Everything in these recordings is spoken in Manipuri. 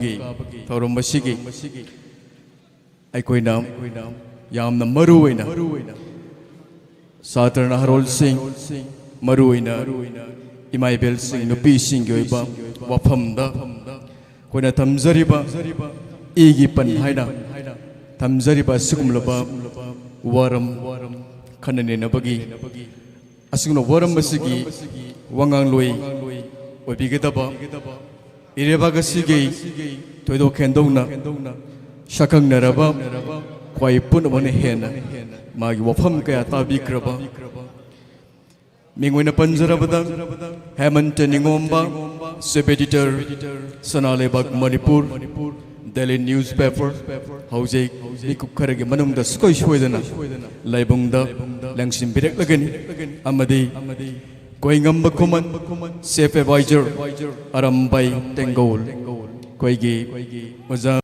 थौरम मसीगी अखोइना यामना मरुइना सातरना हरोल सिंह मरुइना इमाइबेल सिंह नुपी सिंह की ओइबा वफमदा कोइना थमजरिबा इगी पन हाइना थमजरिबा सिगुमलबा वारम खनने नबगी असिगनो वारम मसीगी वंगांग लोई ओबिगदबा इरेबागसिगी तोइदो खेंदौना शखंग नरबा क्वाई पुनमने हेना मागी वफम कया ताबिक्रबा मिंगोइना पंजरबदा Hemant Ningomba sub editor Sanaleibak Manipur daily newspaper हौजे निकुप खरगे मनुंगदा स्कोई सोइदना लाइबुंगदा लंगसिम बिरेक्लगनी अमदी कोइंगम बकुमन सेफ एडवाइजर अरम्बाई टेंगोल कोइगी मजा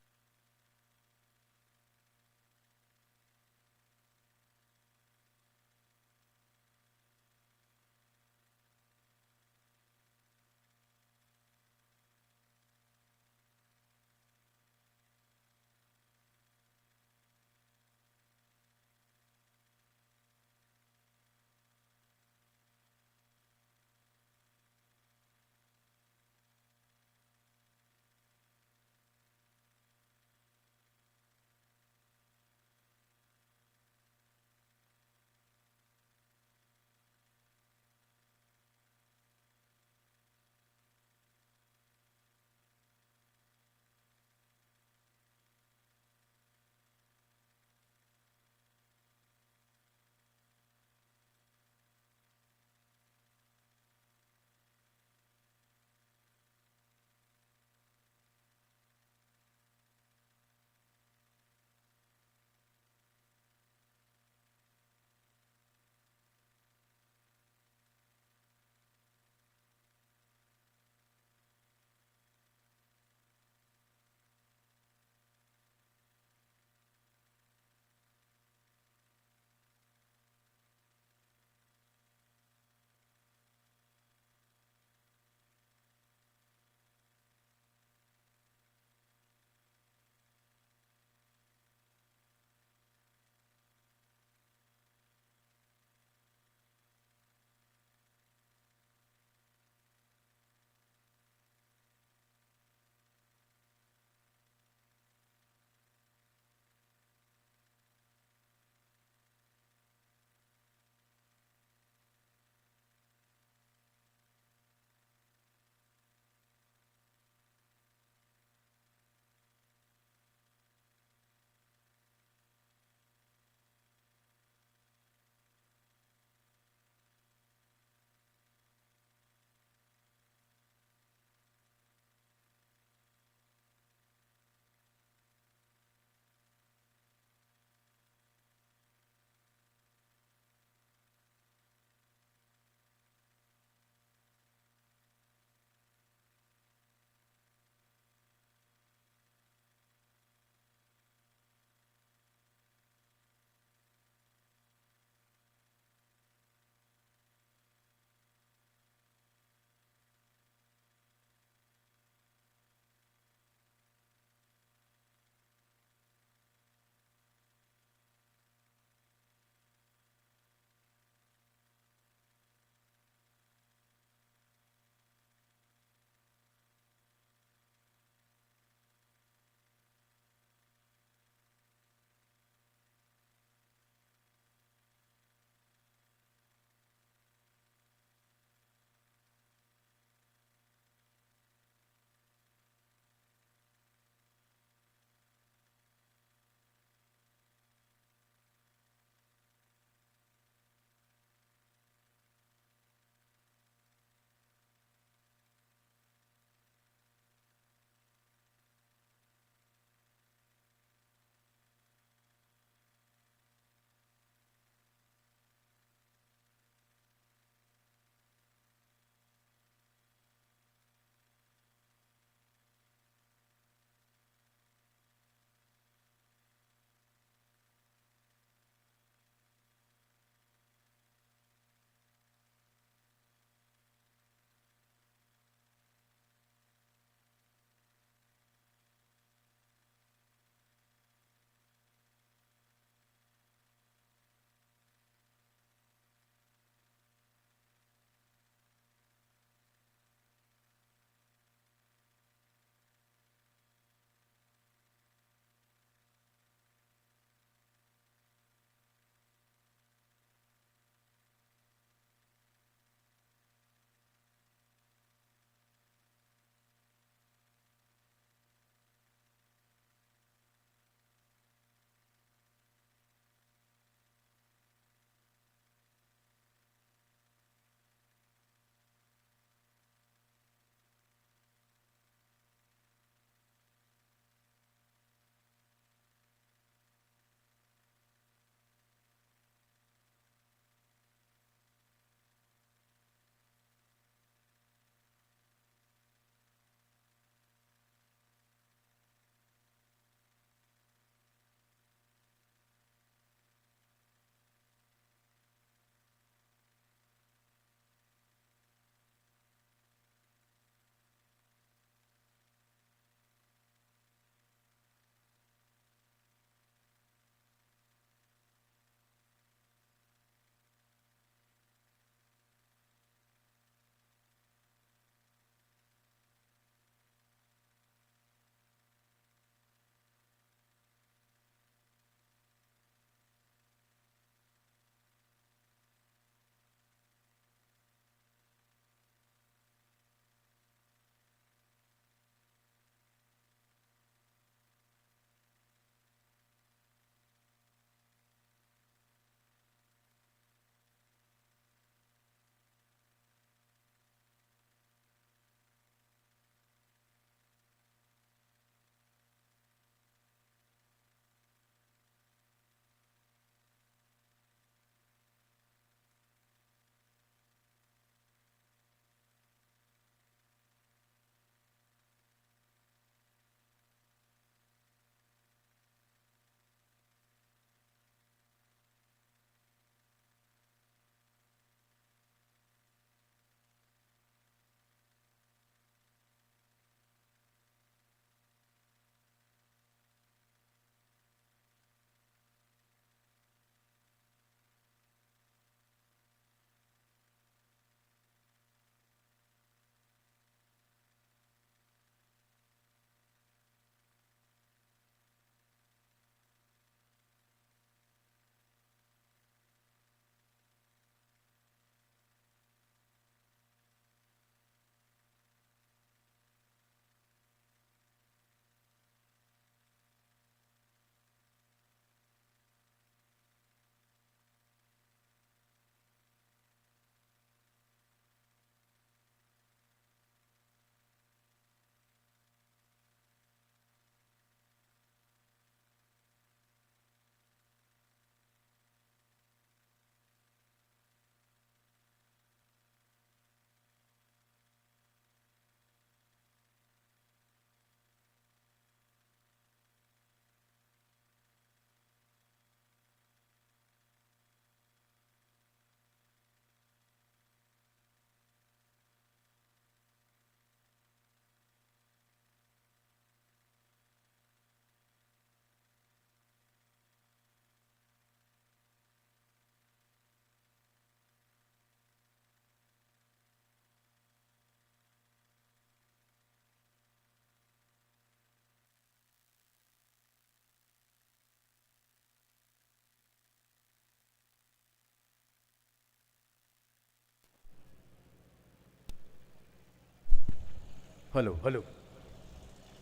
hello hello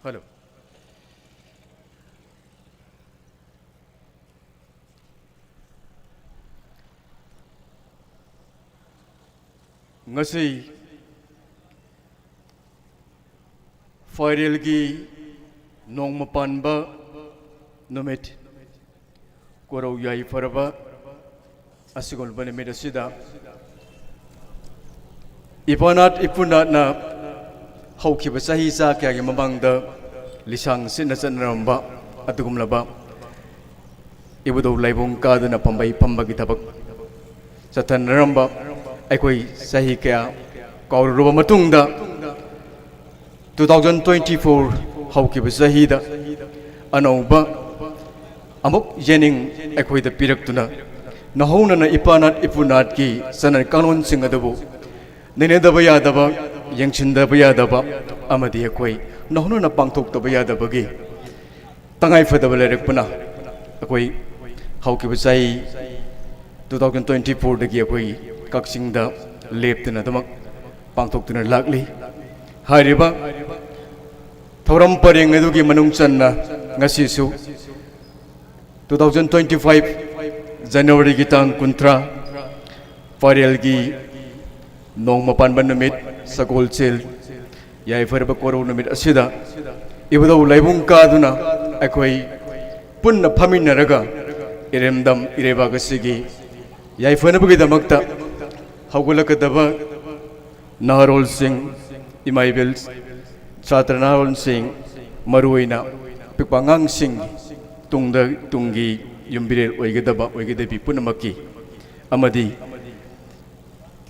hello ngasi viral gi nong mapanba numit korau yai faraba asigol bane medasida ipanat ipunat na haukiba sahi sa kya gi mamangda lisang sinna sanramba atugumlaba ibudo laibung kaduna pambai pambagi tabak satan ramba aikoi sahi kya kauruba matungda 2024 haukiba sahi da anauba amuk yening aikoi da piraktuna nahona na ipanat ipunat ki sanar kanon singadabu nene daba yadaba yangchinda yadaba amadi aikoi nahona na pangthok daba yadaba gi tangai fadaba lerekpuna aikoi haukiba sahi 2024 dagi aikoi kaksingda leptuna damak pangthoktuna lakli hariba thoram pareng adugi manung channa ngasi su 2025 January gi tang kuntra parel gi nong mapan ban numit sagol chel yai farba koro numit asida ibado laibung kaduna akoi punna phaminaraga iremdam ireba gasigi yai fanabagi damakta hawgulakadaba naharol singh imaibel chatra naharol singh maruina pikpangang singh tungda tungi yumbirel oigedabi punamaki amadi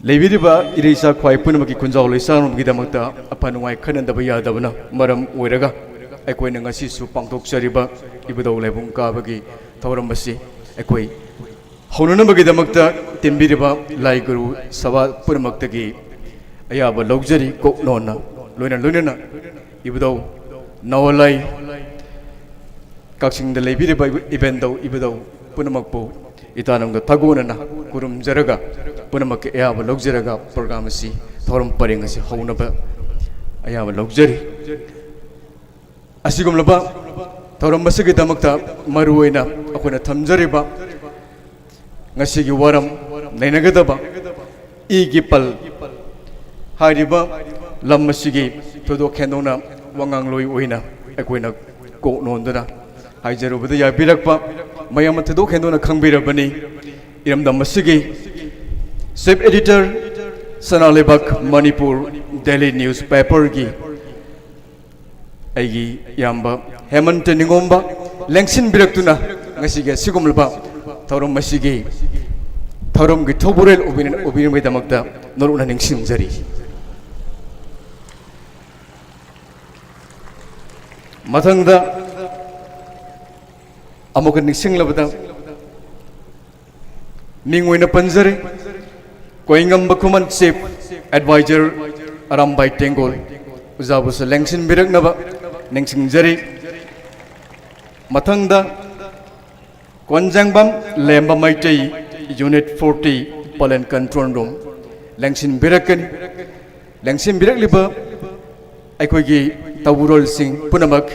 leibiriba irisa khwai punamaki kunjaw loisanumgi damakta apanuai khanandaba yadabana maram oiraga aikoina ngasi su pangtok chariba ibadaw laibung kabagi thawrambasi aikoi haunanabagi damakta timbiriba lai guru saba punamakta ayaba logzari koknona loina ibadaw nawalai kaksingda leibiriba ibendau ibadaw punamakpo itanamga thagonana kurumjaraga punamak ayaba logjaraga program asi thoram pareng asi haunaba ayaba logjari asigumlaba thoram masigi damakta maruoina akona thamjariba ngasi gi waram nainagadaba igi pal hariba lam masigi todo khendona wangang loi oina akoina ko nondana haijarubada ya birakpa mayam todo khendona khangbirabani iramdam masigi sub editor Sanalebak Manipur Daily Newspaper gi aigi yamba Hemant Ningomba lengsin biraktuna ngasi gi sigumlba thorom masigi thorom gi thoburel obin mai damakta noruna ningsimjari mathangda amuka ningsinglabada mingoina panjare koingam bakuman chief advisor Arambai Tengol uzabus lengsin biraknaba ningsingjari mathangda Konjangbam Lemba Maitai Unit 40 Polen Control Room Langsin Birakani Langsin Birak Liba Aikogi Tawurol Singh Punamak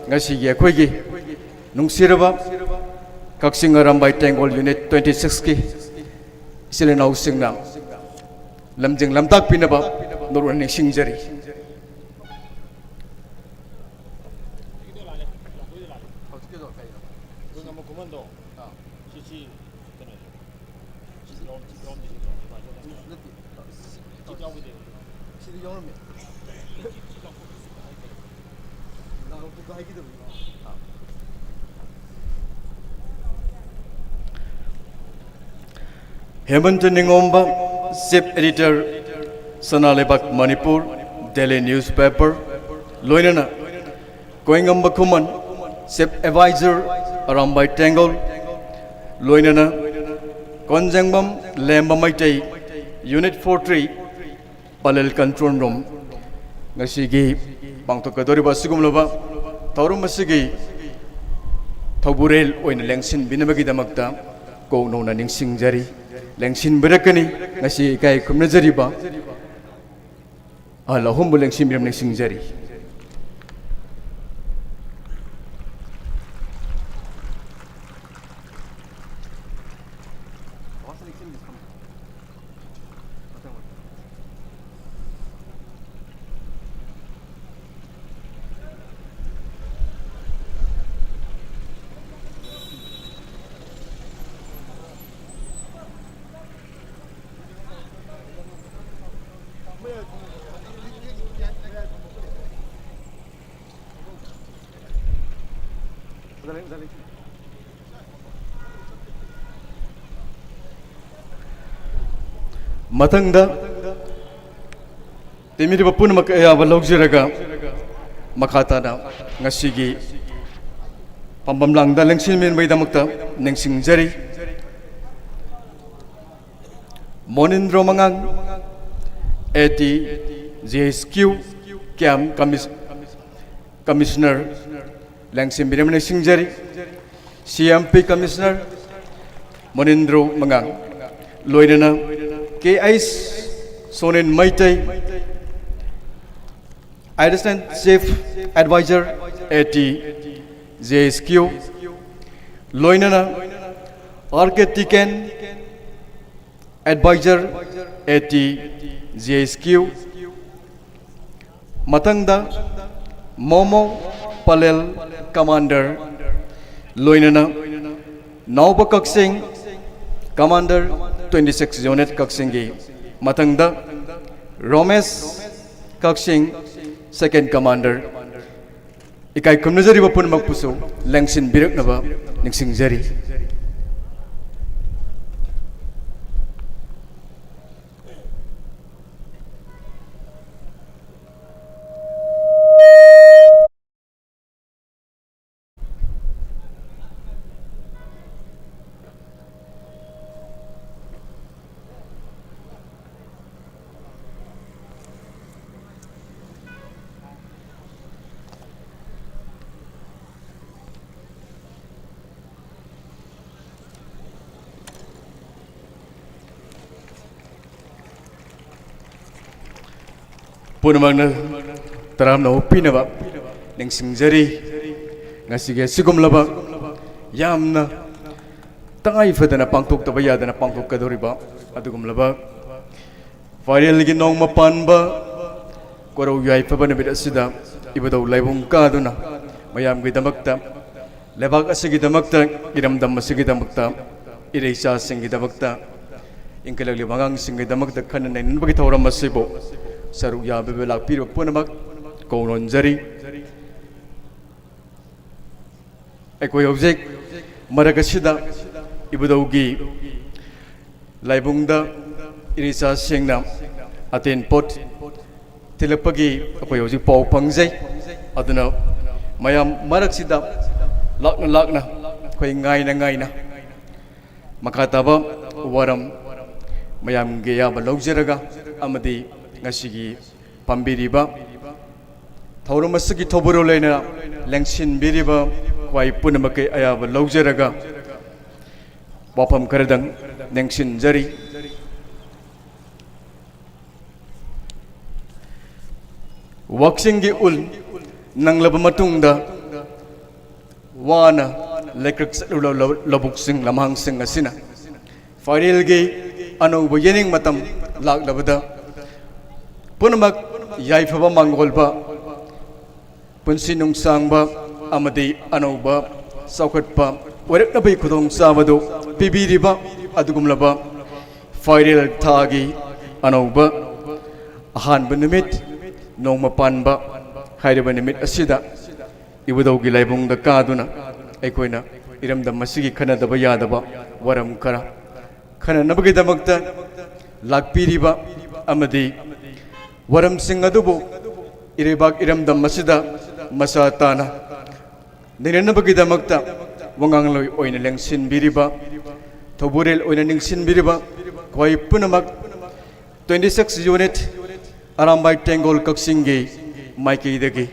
Ngasi Aikogi Nungsiraba Kaksing Arambai Tengol Unit 26 Ki Silenau Singna Lamjing Lamtak Pinaba Norwani Singjari Hemant Ningomba, Chief Editor, Sanalebak Manipur Daily Newspaper, Loinana, Koingamba Kuman, Chief Advisor, Arambai Tengol, Loinana, Konjangbam Lemba Maitai, Unit 43, Palel Control Room, Ngasigi, Bangtokadori Basigumlova, Taurum Masigi, Tauburel, Oin Lengsin Binamagi Damakta, Go Nona Ningsing Jari. Lengsin berakani ngasi kai kumna jariba ahal ahum buleng simbiram ning singjari. Matangda temiri bapun mak ayaba logjiraga makatana ngasigi pambamlang daleng silmin may damakta ning singjari Monindro mangang eti JSQ Kiam Commissioner Langsim Biram ning singjari CMP Commissioner Monindro mangang loinana KIs Sonen Maitai Assistant Chief Advisor at JSQ Loinana Architect Advisor at JSQ Matangda Momo Palel Commander Loinana Nauba Kaksing Commander 26 Unit Kaksingi Matangda Romesh Kaksing Second Commander Ikai kumnazari bapun magpuso Langsin birak na ba Ningsingjari Punamang na taram na upi na ba Ningsingjari Ngasige sigum laba Yam na Tangay fada na pangtuk tabayada na pangtuk kadori ba Adugum laba Viral ginong mapan ba Kwaraw yay pa ba na bidasida Iba daw laybong kado na Mayam gay damakta Lebag asigi damakta Iramdam masigi damakta Iray sa singi damakta Ingkalaglibangang singi damakta Kanan na inabagitawram masibo Saruk ya bebelak piru punamak konon jari ekoi objek maragasida ibudaugi laibungda irisa sengna aten pot tilapagi ekoi objek pau pangjai aduna mayam maraksida lakna koi ngai na makataba waram mayam geya balaujeraga amadi ngasigi pambiriba thauram asigi thoboro leina langsin biriba kwai punamakai ayaba laujaraga wapam karadang langsin jari waksingi ul nanglaba matungda wana lekrak salula labuk sing lamhang sing asina farilgi anuba yening matam laglabada Punamak yaifaba mangolba punsinung sangba amadi anauba saukatpa warak nabai kudong samado pibiriba adugumlaba viral thagi anauba ahanba nimit nong mapanba hairiba nimit asida ibudaugi laibungda kaduna aikoina iramdam masigi khanadaba yadaba waram kara khananabagi damakta lakpiriba amadi Waram singadubu iribag iramdam masida masatana ninanabagida magta wangangloy oy nalang sinbiriba toburel oy naning sinbiriba kway punamak 26 unit arambay tengol kaksingi maiki dagi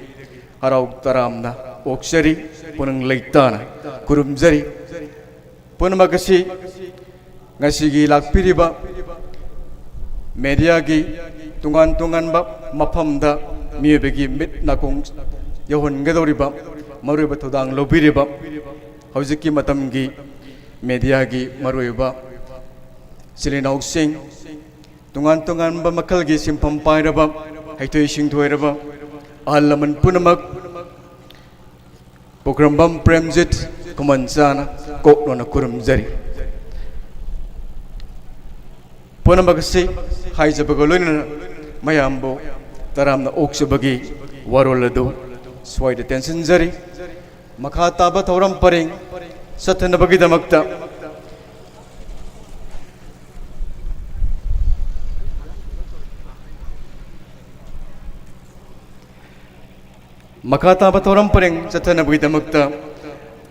haraw taramna oksari punang laitana kurumjari punamagasi ngasigi lakpiriba media gi tungan-tungan bab मफमदा मियोबगी मिट नाकोंग यहोनगदौरिबा मरुइबा थौदांग लौबिरिबा हौजिकी मतमगी मीडियागी मरुइबा सिलिनाउसिंग तुंगान तुंगानबा मखलगी सिंफम पाइरबा हैथोइ सिंथोइरबा अहल लमन पुनमक पोक्रमबम प्रेमजित कुमनचाना कोकलोना कुरुमजरी पुनमगसे हाइजबग लोइना मयामबो तरामना ओक्सबगी वरोलदो स्वाइद टेंशन जरी मखा ताबा थौरम परिंग सथनबगीदमक्ता मखा ताबा थौरम परिंग सथनबगीदमक्ता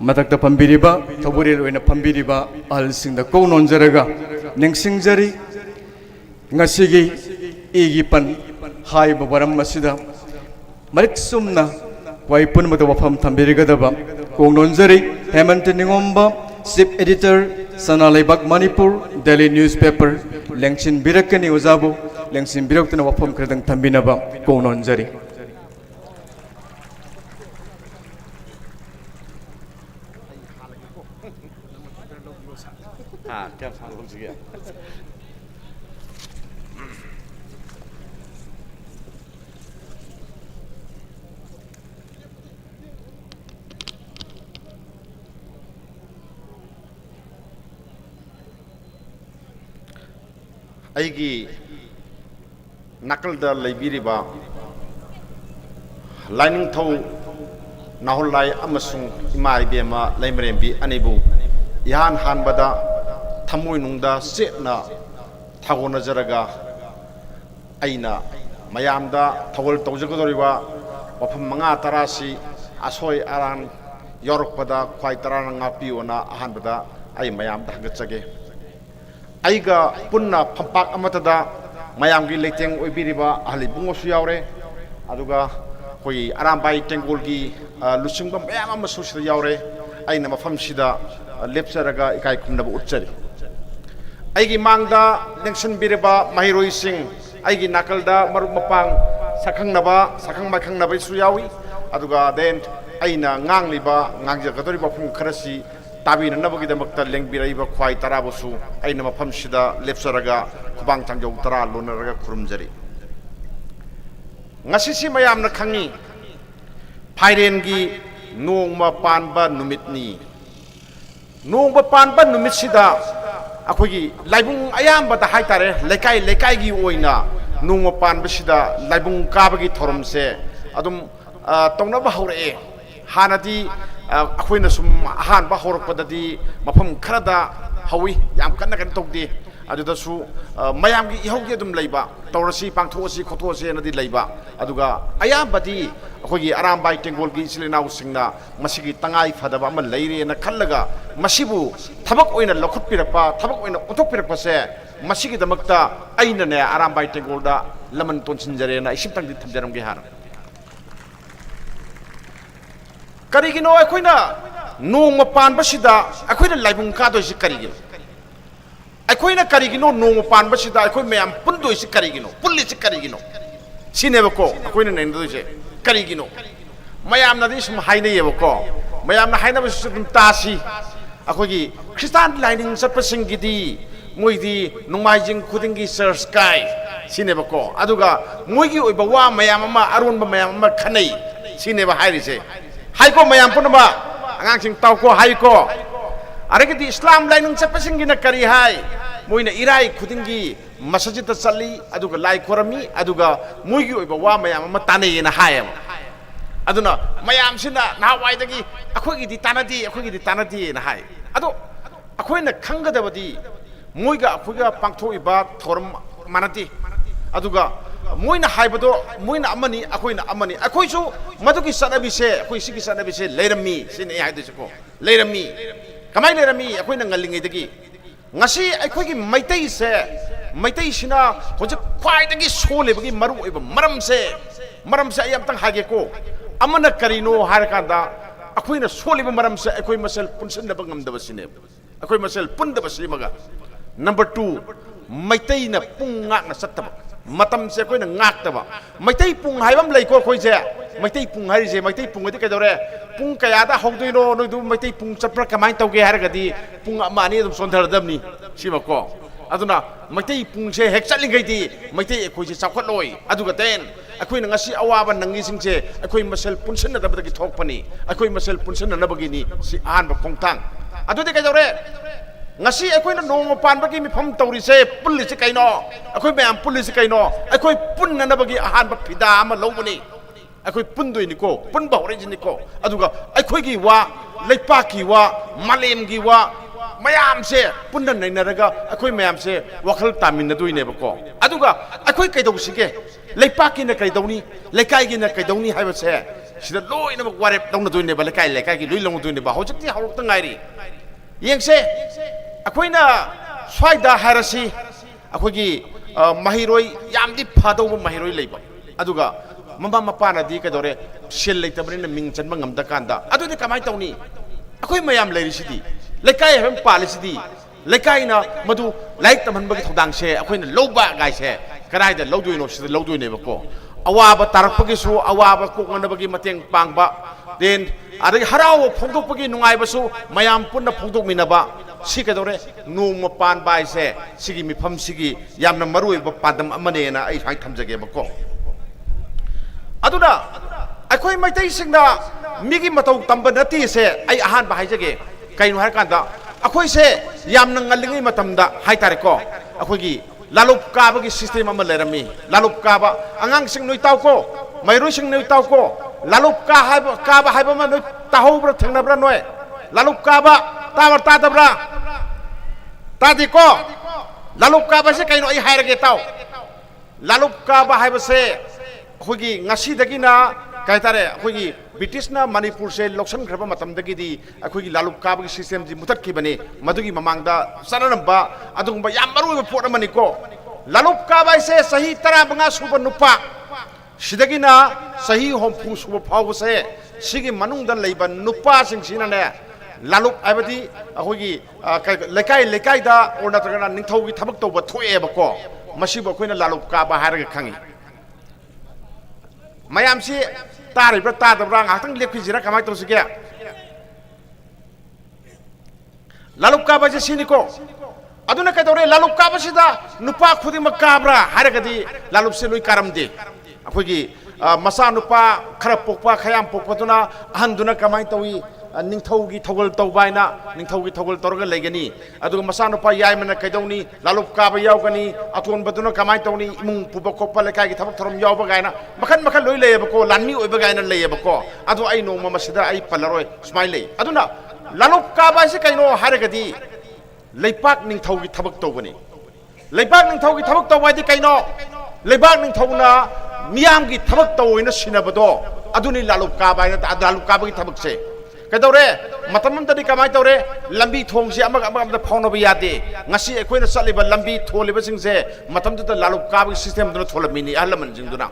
मथक्ता फंबिरिबा थौबुरेल ओइना फंबिरिबा अहलसिंगदा कौनोनजरगा निंगसिंगजरी ngasiगी igi pan hai baram masida marik sumna wai punmada wafam thambirigadaba kongnonjari Hemant Ningomba chief editor Sanalaibak Manipur Daily newspaper lengchin birakani ozabo lengchin biraktana wafam kradang thambinaba kongnonjari ꯑꯩꯒꯤ ꯅꯥꯀꯜꯗ ꯂꯩꯕꯤꯔꯤꯕ ꯂꯥꯏꯅꯤꯡꯊꯧ ꯅꯥꯍꯨꯜꯂꯥꯏ ꯑꯃꯁꯨꯡ ꯏꯃꯥ ꯏꯕꯦꯝꯃ ꯂꯩꯃꯔꯦꯝꯕꯤ ꯑꯅꯤꯕꯨ ꯏꯍꯥꯟ ꯍꯥꯟꯕꯗ ꯊꯃꯣꯏꯅꯨꯡꯗ ꯆꯦꯠꯅ ꯊꯥꯒꯣꯟꯅꯖꯔꯒ ꯑꯩꯅ ꯃꯌꯥꯝꯗ ꯊꯧꯒꯜ ꯇꯧꯖꯒꯗꯧꯔꯤꯕ ꯋꯥꯐꯝ 5-10ꯁꯤ ꯑꯁꯣꯏ ꯑꯔꯥꯟ ꯌꯥꯎꯔꯛꯄꯗ ꯈ꯭ꯋꯥꯏ ꯇꯔꯥꯅ ꯉꯥꯛꯄꯤꯌꯣꯅ ꯑꯍꯥꯟꯕꯗ ꯑꯩ ꯃꯌꯥꯝꯗ ꯍꯪꯒꯠꯆꯒꯦ ꯑꯩꯒ ꯄꯨꯟꯅ ꯐꯝꯄꯥꯛ ꯑꯃꯇꯗ ꯃꯌꯥꯝꯒꯤ ꯂꯩꯇꯦꯡ ꯑꯣꯏꯕꯤꯔꯤꯕ ꯑꯍꯜ ꯏꯕꯨꯡꯉꯣꯁꯨ ꯌꯥꯎꯔꯦ ꯑꯗꯨꯒ ꯑꯩꯈꯣꯏꯒꯤ ꯑꯔꯥꯝꯕꯥꯏ ꯇꯦꯡꯒꯣꯜꯒꯤ ꯂꯨꯆꯤꯡꯕ ꯃꯌꯥꯝ ꯑꯃꯁꯨ ꯁꯤꯗ ꯌꯥꯎꯔꯦ ꯑꯩꯅ ꯃꯐꯝꯁꯤꯗ ꯂꯦꯞꯆꯔꯒ ꯏꯀꯥꯏ ꯈꯨꯝꯅꯕ ꯎꯠꯆꯔꯤ ꯑꯩꯒꯤ ꯃꯥꯡꯗ ꯂꯦꯡꯁꯤꯟꯕꯤꯔꯤꯕ ꯃꯍꯩꯔꯣꯏꯁꯤꯡ ꯑꯩꯒꯤ ꯅꯥꯀꯜꯗ ꯃꯔꯨꯞ ꯃꯄꯥꯡ ꯁꯛꯈꯪꯅꯕ ꯁꯛꯈꯪ ꯃꯥꯏꯈꯪꯅꯕꯁꯨ ꯌꯥꯎꯏ ꯑꯗꯨꯒ ꯗꯦꯟ ꯑꯩꯅ ꯉꯥꯡꯖꯒꯗꯧꯔꯤꯕ ꯋꯥꯐꯝ ꯈꯔꯁꯤ ꯇꯥꯕꯤꯅꯅꯕꯒꯤꯗꯃꯛꯇ ꯂꯦꯡꯕꯤꯔꯛꯏꯕ ꯈ꯭ꯋꯥꯏ ꯇꯔꯥꯕꯨꯁꯨ ꯑꯩꯅ ꯃꯐꯝꯁꯤꯗ ꯂꯦꯞꯆꯔꯒ ꯈꯨꯕꯥꯡ ꯊꯥꯡꯖꯧ 10 ꯂꯣꯟꯅꯔꯒ ꯈꯨꯔꯨꯝꯖꯔꯤ ꯉꯁꯤꯁꯤ ꯃꯌꯥꯝꯅ ꯈꯪꯉꯤ ꯐꯥꯏꯔꯦꯟꯒꯤ ꯅꯣꯡꯃ ꯄꯥꯟꯕ ꯅꯨꯃꯤꯠꯅꯤ ꯅꯣꯡꯃ ꯄꯥꯟꯕ ꯅꯨꯃꯤꯠꯁꯤꯗ ꯑꯩꯈꯣꯏꯒꯤ ꯂꯥꯏꯕꯨꯡ ꯑꯌꯥꯝꯕꯗ ꯍꯥꯏꯇꯥꯔꯦ ꯂꯩꯀꯥꯏ ꯂꯩꯀꯥꯏꯒꯤ ꯑꯣꯏꯅ ꯅꯣꯡꯃ ꯄꯥꯟꯕꯁꯤꯗ ꯂꯥꯏꯕꯨꯡ ꯀꯥꯕꯒꯤ ꯊꯧꯔꯝꯁꯦ ꯑꯗꯨꯝ ꯇꯧꯅꯕ ꯍꯧꯔꯛꯑꯦ ꯍꯥꯟꯅꯗꯤ ꯑꯩꯈꯣꯏꯅ ꯁꯨꯝ ꯑꯍꯥꯟꯕ ꯍꯧꯔꯛꯄꯗꯗꯤ ꯃꯐꯝ ꯈꯔꯗ ꯍꯧꯏ ꯌꯥꯝ ꯀꯟꯅ ꯇꯧꯗꯦ ꯑꯗꯨꯗꯁꯨ ꯃꯌꯥꯝꯒꯤ ꯏꯍꯧꯒꯤ ꯑꯗꯨꯝ ꯂꯩꯕ ꯇꯧꯔꯁꯤ ꯄꯥꯡꯊꯣꯛꯑꯁꯤ ꯈꯣꯠꯊꯣꯛꯑꯁꯤꯅꯗꯤ ꯂꯩꯕ ꯑꯗꯨꯒ ꯑꯌꯥꯝꯕꯗꯤ ꯑꯩꯈꯣꯏꯒꯤ ꯑꯔꯥꯝꯕꯥꯏ ꯇꯦꯡꯒꯣꯜꯒꯤ ꯏꯆꯤꯜ ꯏꯅꯥꯎꯁꯤꯡꯅ ꯃꯁꯤꯒꯤ ꯇꯉꯥꯏ ꯐꯗꯕ ꯑꯃ ꯂꯩꯔꯦꯅ ꯈꯜꯂꯒ ꯃꯁꯤꯕꯨ ꯊꯕꯛ ꯑꯣꯏꯅ ꯂꯧꯈꯠꯄꯤꯔꯛꯄ ꯊꯕꯛ ꯑꯣꯏꯅ ꯑꯣꯟꯊꯣꯛꯄꯤꯔꯛꯄꯁꯦ ꯃꯁꯤꯒꯤꯗꯃꯛꯇ ꯑꯩꯅꯅꯦ ꯑꯔꯥꯝꯕꯥꯏ ꯇꯦꯡꯒꯣꯜꯗ ꯂꯃꯟ ꯇꯣꯟꯁꯤꯟꯖꯔꯦꯅ ꯑꯩ ꯁꯤꯝꯇꯪꯗꯤ ꯊꯝꯖꯔꯝꯒꯦ ꯍꯥꯏꯅ ꯀꯔꯤꯒꯤꯅꯣ ꯑꯩꯈꯣꯏꯅ ꯅꯣꯡꯃ ꯄꯥꯟꯕꯁꯤꯗ ꯑꯩꯈꯣꯏꯅ ꯂꯥꯏꯕꯨꯡ ꯀꯥꯗꯣꯏꯁꯤ ꯀꯔꯤꯒꯤꯅꯣ ꯑꯩꯈꯣꯏꯅ ꯀꯔꯤꯒꯤꯅꯣ ꯅꯣꯡꯃ ꯄꯥꯟꯕꯁꯤꯗ ꯑꯩꯈꯣꯏ ꯃꯌꯥꯝ ꯄꯨꯟꯗꯣꯏꯁꯤ ꯀꯔꯤꯒꯤꯅꯣ ꯄꯨꯜꯂꯤꯁꯤ ꯀꯔꯤꯒꯤꯅꯣ ꯁꯤꯅꯦꯕꯀꯣ ꯑꯩꯈꯣꯏꯅ ꯅꯩꯅꯗꯣꯏꯁꯦ ꯀꯔꯤꯒꯤꯅꯣ ꯃꯌꯥꯝꯅꯗꯤ ꯁꯨꯝ ꯍꯥꯏꯅꯩꯌꯦꯕꯀꯣ ꯃꯌꯥꯝꯅ ꯍꯥꯏꯅꯕꯁꯤꯁꯨ ꯑꯗꯨꯝ ꯇꯥꯁꯤ ꯑꯩꯈꯣꯏꯒꯤ ꯈ꯭ꯔꯤꯁꯇꯥꯟ ꯂꯥꯏꯅꯤꯡ ꯆꯠꯄꯁꯤꯡꯒꯤꯗꯤ ꯃꯣꯏꯗꯤ ꯅꯣꯡꯃꯥꯏꯖꯤꯡ ꯈꯨꯗꯤꯡꯒꯤ ꯆꯔꯆ ꯀꯥꯏ ꯁꯤꯅꯦꯕꯀꯣ ꯑꯗꯨꯒ ꯃꯣꯏꯒꯤ ꯑꯣꯏꯕ ꯋꯥ ꯃꯌꯥꯝ ꯑꯃ ꯑꯔꯣꯟꯕ ꯃꯌꯥꯝ ꯑꯃ ꯈꯟꯅꯩ ꯁꯤꯅꯦꯕ ꯍꯥꯏꯔꯤꯁꯦ हाइको मयाम पुनबा आंगांसिंग ताउको हाइको अरेगदी इस्लाम लाइनिंग चप्पसिंगिना करी हाय मोइना इराई खुदिंगी मसजिद चली अदुगा लाई खोरमी अदुगा मोइगी ओइबा वा मयाम अमा तानेयेना हाय अदुना मयाम सिना नावाइदगी अखोगिदी तानादी ना हाय अदो अखोइना खंगदबदी मोइगा अखोइगा पांगथोइबा थोरम मानती अदुगा मोइना हाइबदो मोइना अमनी अखोइना अमनी अखोइसु मदुगी सनबिसे अखोइ सिगी सनबिसे लेरमी सिने हाइदसको लेरमी कमाइ लेरमी अखोइना ngalingidagi ngasi अखोइगी मैतै सिना होजक ख्वाइदगी सोलेबगी मरु ओइबा मरमसे अय अमतंग हागेको अमना करिनो हारकांदा अखोइना सोलेबा मरमसे अखोइ मसेल पुनसनबा ngamdabasine अखोइ मसेल पुंदबसिमगा नंबर 2 मैतैना पुंगाकना सत्तबा मतम से कोई नाक्तबा मैतै पुंग हाइबम लैको खोइसे मैतै पुंग हारिसे मैतै पुंगदि कैदौरे पुंग कयादा हौदोइनो नोइदु मैतै पुंग चप्रा कमाय तौगे हारगदि पुंग अमानि दम सोन्धरदमनि सिमको अदुना मैतै पुंगसे हेक चलिंगैदि मैतै एखोइसे चाखटलोय अदुगा तेन अखोइना ngasi अवाबा नंगी सिंगसे अखोइ मसेल पुनसनदबदगी थोकपनि अखोइ मसेल पुनसननबगिनि सि आहानबा खोंथांग अदुदि कैदौरे ngasi अखोइना नोंग पानबगी मिफम तौरिसे पुलिसे कैनो अखोइ मैम पुलिसे कैनो अखोइ पुनननबगी आहानबा फिदा अमा लौबनि अखोइ पुनदोइनिको पुनबा हौरेजिनिको अदुगा अखोइगी वा लेपाकी वा मालेमगी वा मैम से पुनन नैनरगा अखोइ मैम से वखल तामिनदोइनेबको अदुगा अखोइ कैदौसिगे लेपाकीना कैदौनी लेकाइगिना कैदौनी हाइबसे सिदा लोइनबक वारेप दौनदोइनेबा लेकाइ लेकाइगी लोइ लौनदोइनेबा हौजक्ति हौरक्ता गाइरी येंगसे अखोइना स्वाइदा हारसी अखोइगी महिरोइ यामदि फादौबा महिरोइ लैबा अदुगा ममा मपानादि कैदौरे सेल लेतबनिना मिंग चनबा ngamda kanda अदुदि कमाय तौनी अखोइ मयाम लैरिसिदि लेकाइ हम पालिसिदि लेकाइना मदु लाइक तमहनबगी थौदांगसे अखोइना लौबा गाइसे कराइदा लौदोइनो सिदा लौदोइनेबको अवाबा तारकपगिसु अवाबा कोकनबगी मतेंग पांगबा देन अदि हराव फोंदोकपगी नुंगाइबसु मयाम पुन्ना फोंदोकमिनबा सी कैदौरे नोंग मपान बाइसे सिगी मिफम सिगी यामना मरुइबा पादम अमनेना आई साइ थमजगेबको अदुना अखोइ मैतै सिंगना मिगी मतौ तंबा नती से आई आहान बाहाइजगे कैनो हार कांदा अखोइ से यामना ngaliङै मतमदा हाइतारेको अखोइगी लालुप काबगी सिस्टम अमा लेरमी लालुप काबा अंगांग सिंग नोइ तावको मैरु सिंग नोइ तावको लालुप का हाइबा काबा हाइबा मा नोइ ताहौब्रा थेंनाब्रा नोय लालुप काबा तावर तादब्रा तादिको लालुप काबा से कैनो आई हाइरगे ताव लालुप काबा हाइबा से अखोइगी ngasidagiना कायतारे अखोइगी ब्रिटिशना मणिपुर से लौसन खरबा मतमदगिदी अखोइगी लालुप काबगी सिस्टम जी मुथतखिबने मदुगी ममांगदा सननबा अदुगुंबा याम मरुइबा पोट अमनिको लालुप काबा से सही 15 सुबा नुपा सिदगिना सही होमफु सुबा फावबसे सिगी मनुंगदा लैबा नुपा सिंगसिनाने लालुप आइबदी अखोइगी लेकाइ लेकाइदा ओरनात्रगना निंथौगी थबक तौबा थोएबको मसिबो अखोइना लालुप काबा हारगा खंगी मयाम से तारिब्रा तादब्रा ngakhtang lepkhijira kamai tawsige लालुप काबा जे सिनिको अदुना कैदौरे लालुप काबा सिदा नुपा खुदिमा काब्रा हारगदी लालुप से लोइ कारमदे अखोइगी मसा नुपा खरा पोकपा खयाम पोकपदुना अहनदुना कमाई तौई निंथौगी थौगल तौबाइना निंथौगी थौगल तौरगा लेगनी अदुगा मसा नुपा याइमना कैदौनी लालुप काबा यावगनी अतोनबदुना कमाई तौनी इमुंग पुबा कोपा लेकाइगी थबक थरम यावबा गायना मखन मखन लोइ लेयबको लानमी ओइबा गायना लेयबको अदु आई नोंमा मसिदा आई पल्लरोय स्माइल ले अदुना लालुप काबा से कैनो हारगदी लेपाक निंथौगी थबक तौबनी लेपाक निंथौगी थबक तौबाइदि कैनो लेपाक निंथौना मियामगी थबक तौइना सिनबदो अदुनि लालुप काबाइना लालुप काबगी थबक से कैदौरे मतमंददी कमाय तौरे लंबी थोंग से अमग फाउनबा यादे ngasi अखोइना चलिबा लंबी थोलिबा सिंगसे मतमदुदा लालुप काबगी सिस्टम दुना थोलमिनी अहलमन जिंगदुना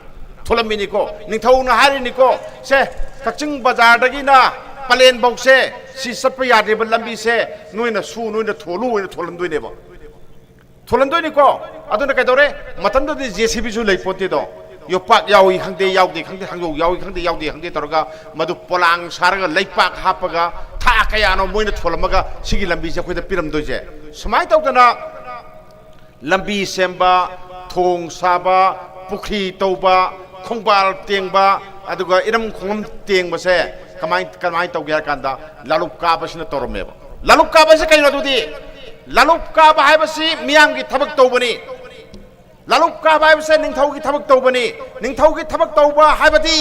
थोलमिनीको निंथौना हारिनिको से कचिंग बाजारदगिना पलेन बौसे सी सत्प यादेबा लंबी से नोइना सु नोइना थोलु ओइना थोलंदोइनेबा थोलंदोइनिको अदुना कैदौरे मतमददी जेसीबी जु लैपोतेदो योपाक यावी खंगदे यावदे खंगदे हंगो यावी खंगदे यावदे खंगदे तौरगा मधु पोलांग सारगा लैपाक हापगा था कयानो मोइना थोलमगा सिगी लंबी से अखोइदा पिरमदोइजे समाय तौदना लंबी सेंबा थोंग साबा पुखरी तौबा खोंबाल तेंबा अदुगा इरम खोंगम तेंबसे कमाई तौगे कांदा लालुप काबसिना तौरमेबा लालुप काबसे कैनो दुदी लालुप काबा हाइबसी मियामगी थबक तौबनी लालुप काबा हाइबसे निंथौगी थबक तौबनी निंथौगी थबक तौबा हाइबदी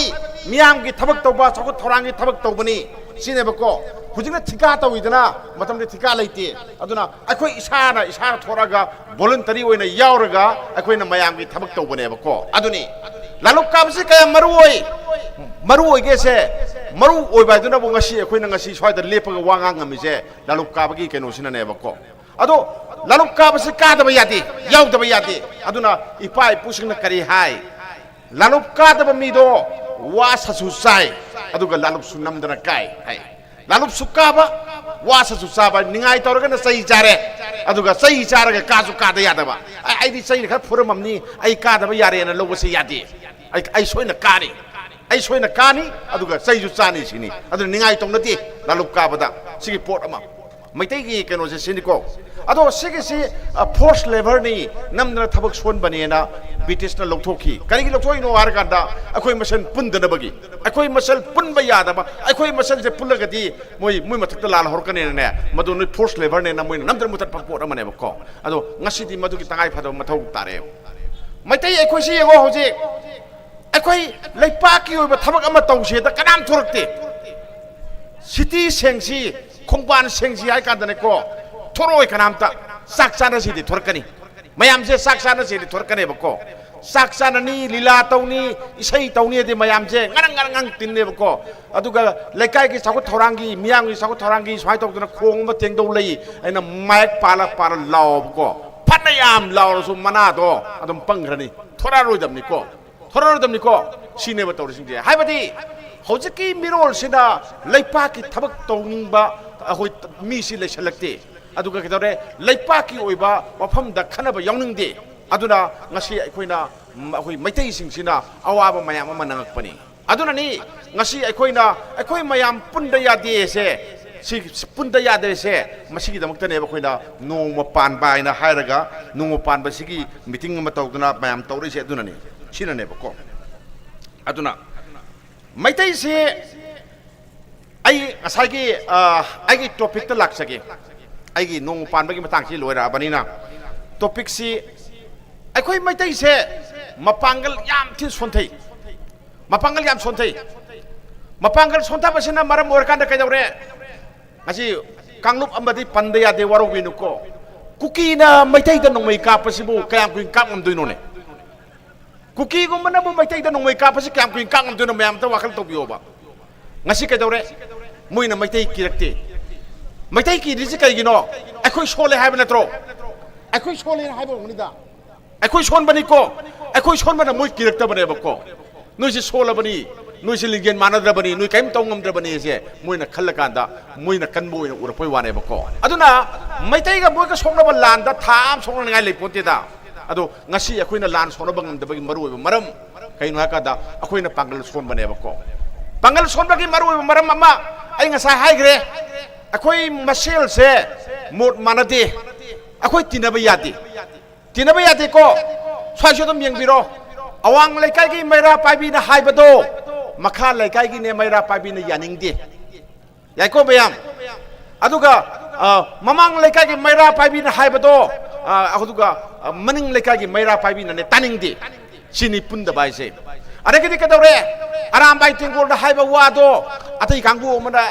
मियामगी थबक तौबा चौखट थौरांगी थबक तौबनी सिनेबको हुजिना थिका तौइदना मतमदे थिका लैते अदुना अखोइ इसा थोरागा वॉलंटरी ओइना यावरगा अखोइना मयामगी थबक तौबनेबको अदुनी लालुप काबसे कया मरु ओइगे से मरु ओइबाइदुना बो ngasi अखोइना ngasi स्वाइदा लेपगा वांगा ngamiसे लालुप काबगी केनोसिनानेबको अदो लालुप काबसे कादबा यादे यावदबा यादे अदुना इपा इपुसिंगना करी हाय लालुप कादबा मीदो वा ससु साइ अदुगा लालुप सुनमदना काय हाय लालुप सुकाबा वा ससु साबा निंगाइ तौरगना सही जारे अदुगा सही चारगा काजु कादा यादबा आइदी सही खर फुरममनी आई कादबा यारेना लोबसे यादे आई सोइना कानी आई सोइना कानी अदुगा सही जु चानी सिनी अदु निंगाई तोंगनती लालुप काबदा सिगी पोट अमा मैतै गी केनो से सिनिको अदो सिगी सि फोर्स लेबर नि नमना थबक सोन बनेना ब्रिटिश ना लौथोखी करिगी लौथोइनो हारगांदा अखोय मसल पुंदनबगी अखोय मसल पुनबा यादबा अखोय मसल जे पुलगदी मोय मोय मथकता लाल हरकने ने मदु नो फोर्स लेबर ने ना मोय नमदर मुतत पोट अमने बको अदो ngасidi मदुगी तंगाय फदो मथौ तारे मैतै अखोय सि यगो होजे अखोय लेपाकी ओबा थबक अमा तौसे दा कनाम थोरकते सिटी सेंगसी खोंपान सेंगसी हाय कादने को थोरोय कनामता साकसाना सिदी थोरकनी मयाम से साकसाना सिदी थोरकने बको साकसाना नि लीला तौनी इसै तौनी दे मयाम से ngang तिनने बको अदुगा लेकाय की साखु थोरांगी मियांग की साखु थोरांगी स्वाय तौदना खोंग म तेंगदौ लई अइना माइक पाला लाव बको फनयाम लावरसु मना दो अदम पंग्रनी थोरारोयदमनी को थोरारोयदमनी को सिने बतौरसिंजे हायबदी हौजकी मिरोल सिना लेपा की थबक तौनिंगबा अखोय मीसी लेसलक्ते अदुगा केदरे लेपा की ओइबा वफम द खनबा यौनिंगदे अदुना ngasi अखोयना अखोय मैतै सिंगसिना अवाबा मयाम अमा नंगकपनी अदुना नि ngasi अखोयना अखोय मयाम पुंदा यादे से सि पुंदा यादे से मसिगी दमक्तने अखोयना नोंग पानबा आइना हायरगा नोंग पानबा सिगी मीटिंग अमा तौदना मयाम तौरिसे अदुना नि सिनने बको अदुना मैतै से आई असागी आईगी टॉपिक त लाक्सगे आईगी नोंग पानबगी मतंगसी लोयराबनिना टॉपिक सी अखोय मैतै से मपांगल याम थिन सोंथै मपांगल याम सोंथै मपांगल सोंथाबसिना मरम ओरकांदा कैदौरे ngasi कांगलुप अमदि पंद यादे वारोबिनुको कुकीना मैतै द नोंमै कापसिबु कयाम कुइन काममदुइनोने कुकी गुमना बु मैतै द नोंमै कापसि कयाम कुइन काममदुइनो मयाम त वाखल तोबियोबा ngasi कैदौरे मुइना मैतै किरक्ते मैतै की रिजि कैगिनो अखोय सोले हायब नत्रो अखोय सोले हायब मनिदा अखोय सोन बनी को अखोय सोन बना मुइ किरक्ता बने बको नुइसि सोला बनी नुइसि लिंगेन मानद्र बनी नुइ कैम तौंगमद्र बनी से मुइना खल्लकांदा मुइना कनबो ओइना उरपोय वाने बको अदुना मैतै गा बोय का सोंगनबा लानदा थाम सोंगनगाय लेपोतेदा अदो ngasi अखोयना लान सोनबा ngमदबगी मरुओय मरम कैनु हाकादा अखोयना पांगल सोन बने बको पांगल सोन बगी मरुओय मरम अमा आई ngasa हाइग्रे अखोय मसेल से मोट मानदे अखोय तिनबा यादे को स्वाइसो दम यंगबिरो अवांग लेकाय की मैरा पाइबी ना हाइबदो मखा लेकाय की ने मैरा पाइबी ना यानिंगदे याइको बयाम अदुगा ममांग लेकाय की मैरा पाइबी ना हाइबदो अदुगा मनिंग लेकाय की मैरा पाइबी ना ने तानिंगदे सिनी पुंदबाइसे अरेगदि कदौरे आराम बाई तिंगोल दा हाइबा वादो अतै कांगबु मना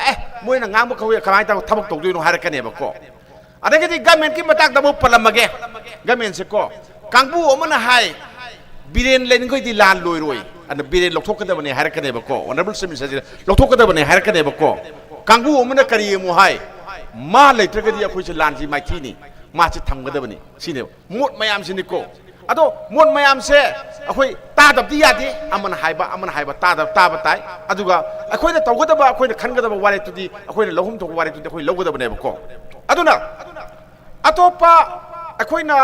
मोइना ngambu खवे खमाय ता थबक तौदुइनो हारकनेबको अरेगदि गवर्नमेंट की मताक दबु पलमगे गवर्नमेंट से को कांगबु अमना हाय बिरेन लेनिगोइदि लान लोइरोय अन बिरेन लौथोकदबने हारकनेबको ऑनरेबल मिनिस्टर लौथोकदबने हारकनेबको कांगबु अमना करियमु हाय मा लेत्रगदि अखोइसे लानजि माइथिनि मासे थमगदबनि सिने मोट मयाम सिनिको अदो मोट मयाम से अखोइ तादबदि यादे अमन हाइबा ताबा ताइ अदुगा अखोइना तौगदबा अखोइना खनगदबा वारेतुदि अखोइना लहुम थोक वारेतुदि अखोइ लौगदबनेबको अदुना अतोपा अखोइना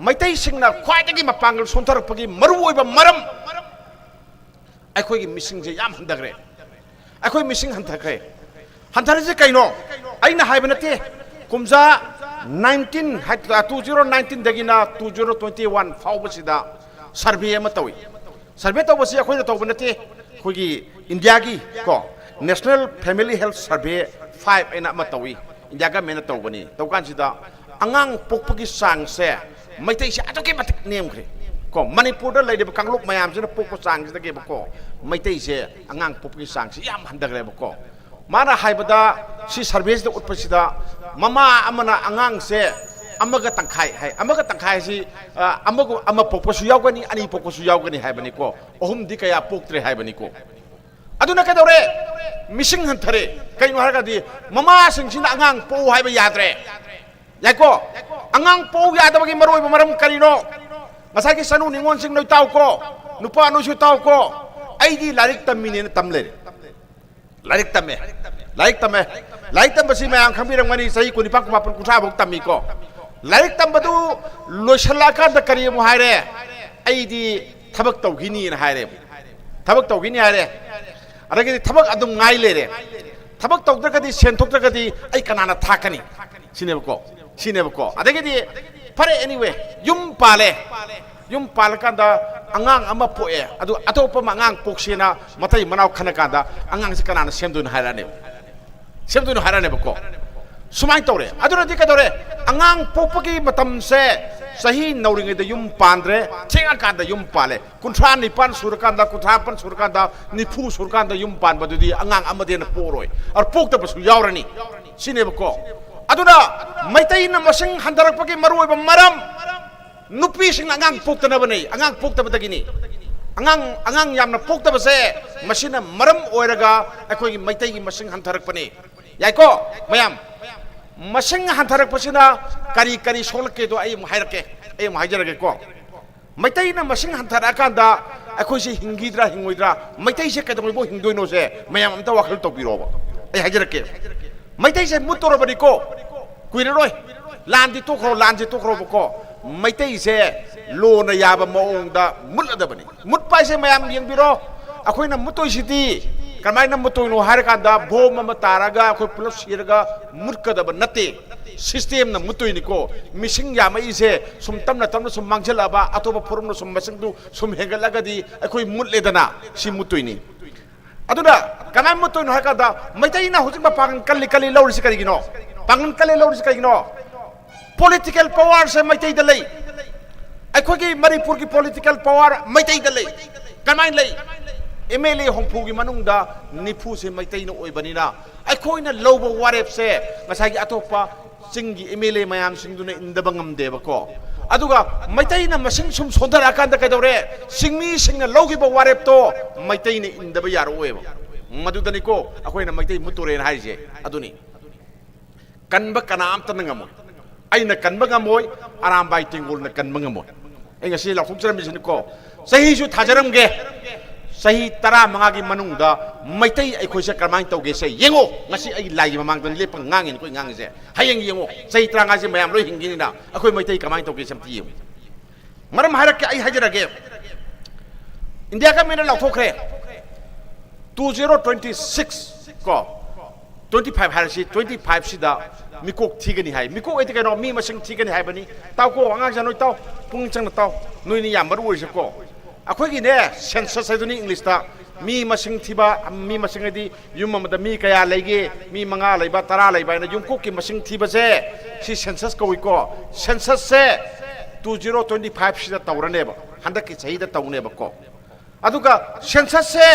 मैतै सिंगना ख्वाइदगी मपांगल सोंथरपगी मरुओइबा मरम अखोइगी मिसिंगजे याम हंदगरे अखोइ मिसिंग हंथरजे कैनो आइना हाइबा नते कुमजा 2019 दगिना 2021 फाउबसिदा सर्वे अमा तौई सर्वे तौबसि अखोइना तौबा नते अखोइगी इंडिया की को नेशनल फैमिली हेल्थ सर्वे 5 एना अमा तौई इंडिया का मेना तौबनी तौकानसिदा अंगांग पोकपगी सांग से मैतै से अतके मतिक नेमख्रे को मणिपुर दा लैदे कांगलुप मयाम से पोकप सांग से दगे बको मैतै से अंगांग पोकपगी सांग से याम हंदगरे बको माना हाइबदा सी सर्विस द उत्पसिदा ममा अमना अंगांग से अमगा तंखाय सी अमा पोकपसु यावगनी अनि पोकपसु यावगनी हाइबनी को अहुम दि कया पोकत्रे हाइबनी को अदुना कदौरे मिसिंग हंथरे कैनो हारगदी ममा सिंगसिना अंगांग पो हाइबा याद्रे याको अंगांग पो यादबगी मरोय मरम करिनो मसाकी सनु निंगोन सिंग नोय ताव को नुपा नुसु ताव को आइदी लारिक तमिने तमले लारिक तमे बसी मैं खंबिरंगनी सही कुनिपा कुमापन कुथा भोग तमी को लाइक तंबदु लोइसलाकांदा करी मु हायरे अइदी थबक तौगिनी न हायरे थबक तौगिनी हायरे अदगी थबक अदुम ngai लेरे थबक तौद्रगदी सेंथोक्त्रगदी अइ कनाना थाकनी सिनेबको अदगी फरे एनीवे युम पालकांदा अंगांग अमा पोए अदु अतोपम अंगांग पोक्सेना मतै मनाव खनकांदा अंगांग से कनाना सेमदुन हायराने बको सुमाइन तौरे अदुनदी कदौरे अंगांग पोपकी मतम से सही नौरिंगे युम पांद्रे चेंगा कांदा युम पाले कुंठा निपान सुरकांदा कुंठापन सुरकांदा निफू सुरकांदा युम पान बदुदी अंगांग अमदेन पोरोय और पोक्तबसु यावरनी सिनेबको अदुना मैतैन मसिंग हंदरकपकी मरुओब मरम नुपी सिंग अंगांग पोक्तनबनी अंगांग पोक्तबदगिनी अंगांग यामना पोक्तबसे मसिना मरम ओइरगा अखोगी मैतैगी मसिंग हंथरकपनी याइको मयाम मसिंग हंथरकपसिना करी सोलके दो आई हायरके आई हायजरगे को मैतैना मसिंग हंथरकांदा अखोइसे हिंगीद्रा हिंगोइद्रा मैतैसे कदमबो हिंगदोइनो से मयाम अमता वाखल तोबिरोबो आई हायजरके मैतैसे मुतोरबनी को कुइररोय लांदी तोखरो बको मैतैसे लोना याबा मओंदा मुलदबनी मुतपाइसे मयाम यंगबिरो अखोइना मुतोइसिती कमाइना मुतोइनो हारकांदा बोम अमा तारागा अखोइ पुलप सिरगा मुतकदब नते सिस्टम न मुतोइनिको मिसिंग यामैसे सुम तमना सुम मांगजलाबा अतोबा फोरमनो सुम मसिंगदु सुम हेगलगदी अखोइ मुतलेदना सि मुतोइनी अदुना कमाइ मुतोइनो हारकांदा मैतैना हुजिबा पागन कल्ली लौरिसि करिगिनो पागन कल्ली लौरिसि करिगिनो पॉलिटिकल पावर से मैतैदा लई अखोगी मणिपुर की पॉलिटिकल पावर मैतैदा लई कमाइन लई एमएलए होंफुगी मनुंगदा निफु से मैतैना ओइबनिना अखोइना लौबो वारेप से ngसागी अतोपा चिंगी एमएलए मयाम सिंगदुना इंदबा ngamdebako aduga मैतैना मसिंग सुम सोदरा कांदा कदौरे सिंगमी सिंगना लौगिबा वारेप तो मैतैना इंदबा यारो ओइबा मदुदनिको अखोइना मैतै मुतुरेन हाइजे अदुनी कनबा कनाम तनंगमो अइना कनबा ngमोय आरामबाई टिंगुलना कनबा ngमोय ऐ ngasi लाउथुकजरमिसिनको सहीसु थाजरमगे सही 15 की मनुंगदा मैतै अखोइसे करमाइन तौगे से येंगो ngasi ai lai mamangदन लेप ngangen कोइ ngange hayeng yengo सही 30 से मयाम लो हिंगिना अखोइ मैतै करमाइन तौगे समति येंगो मरम हारके ai हाजरगे इंडिया का मेने लाउथोखरे 2026 को 25 हारसी 25 सिदा मिकोक थीगनी हाय मिकोक एते कनो मी मसिंग थीगनी हाय बनी ताव को अंगाग जनोय ताव पुंग चंग ताव नोइनी याम मरु ओइसे को अखोगी ने सेंसस हाइदुनी इंग्लिश ता मी मसिंग थीबा मी मसिंग दी युम मद मी कया लेगे मी मंगा लेबा 10 लेबा न युम को की मसिंग थीबा से सी सेंसस को को सेंसस से 2025 सिदा तौरनेबा हंदक की सही दा तौनेबा को अदुगा सेंसस से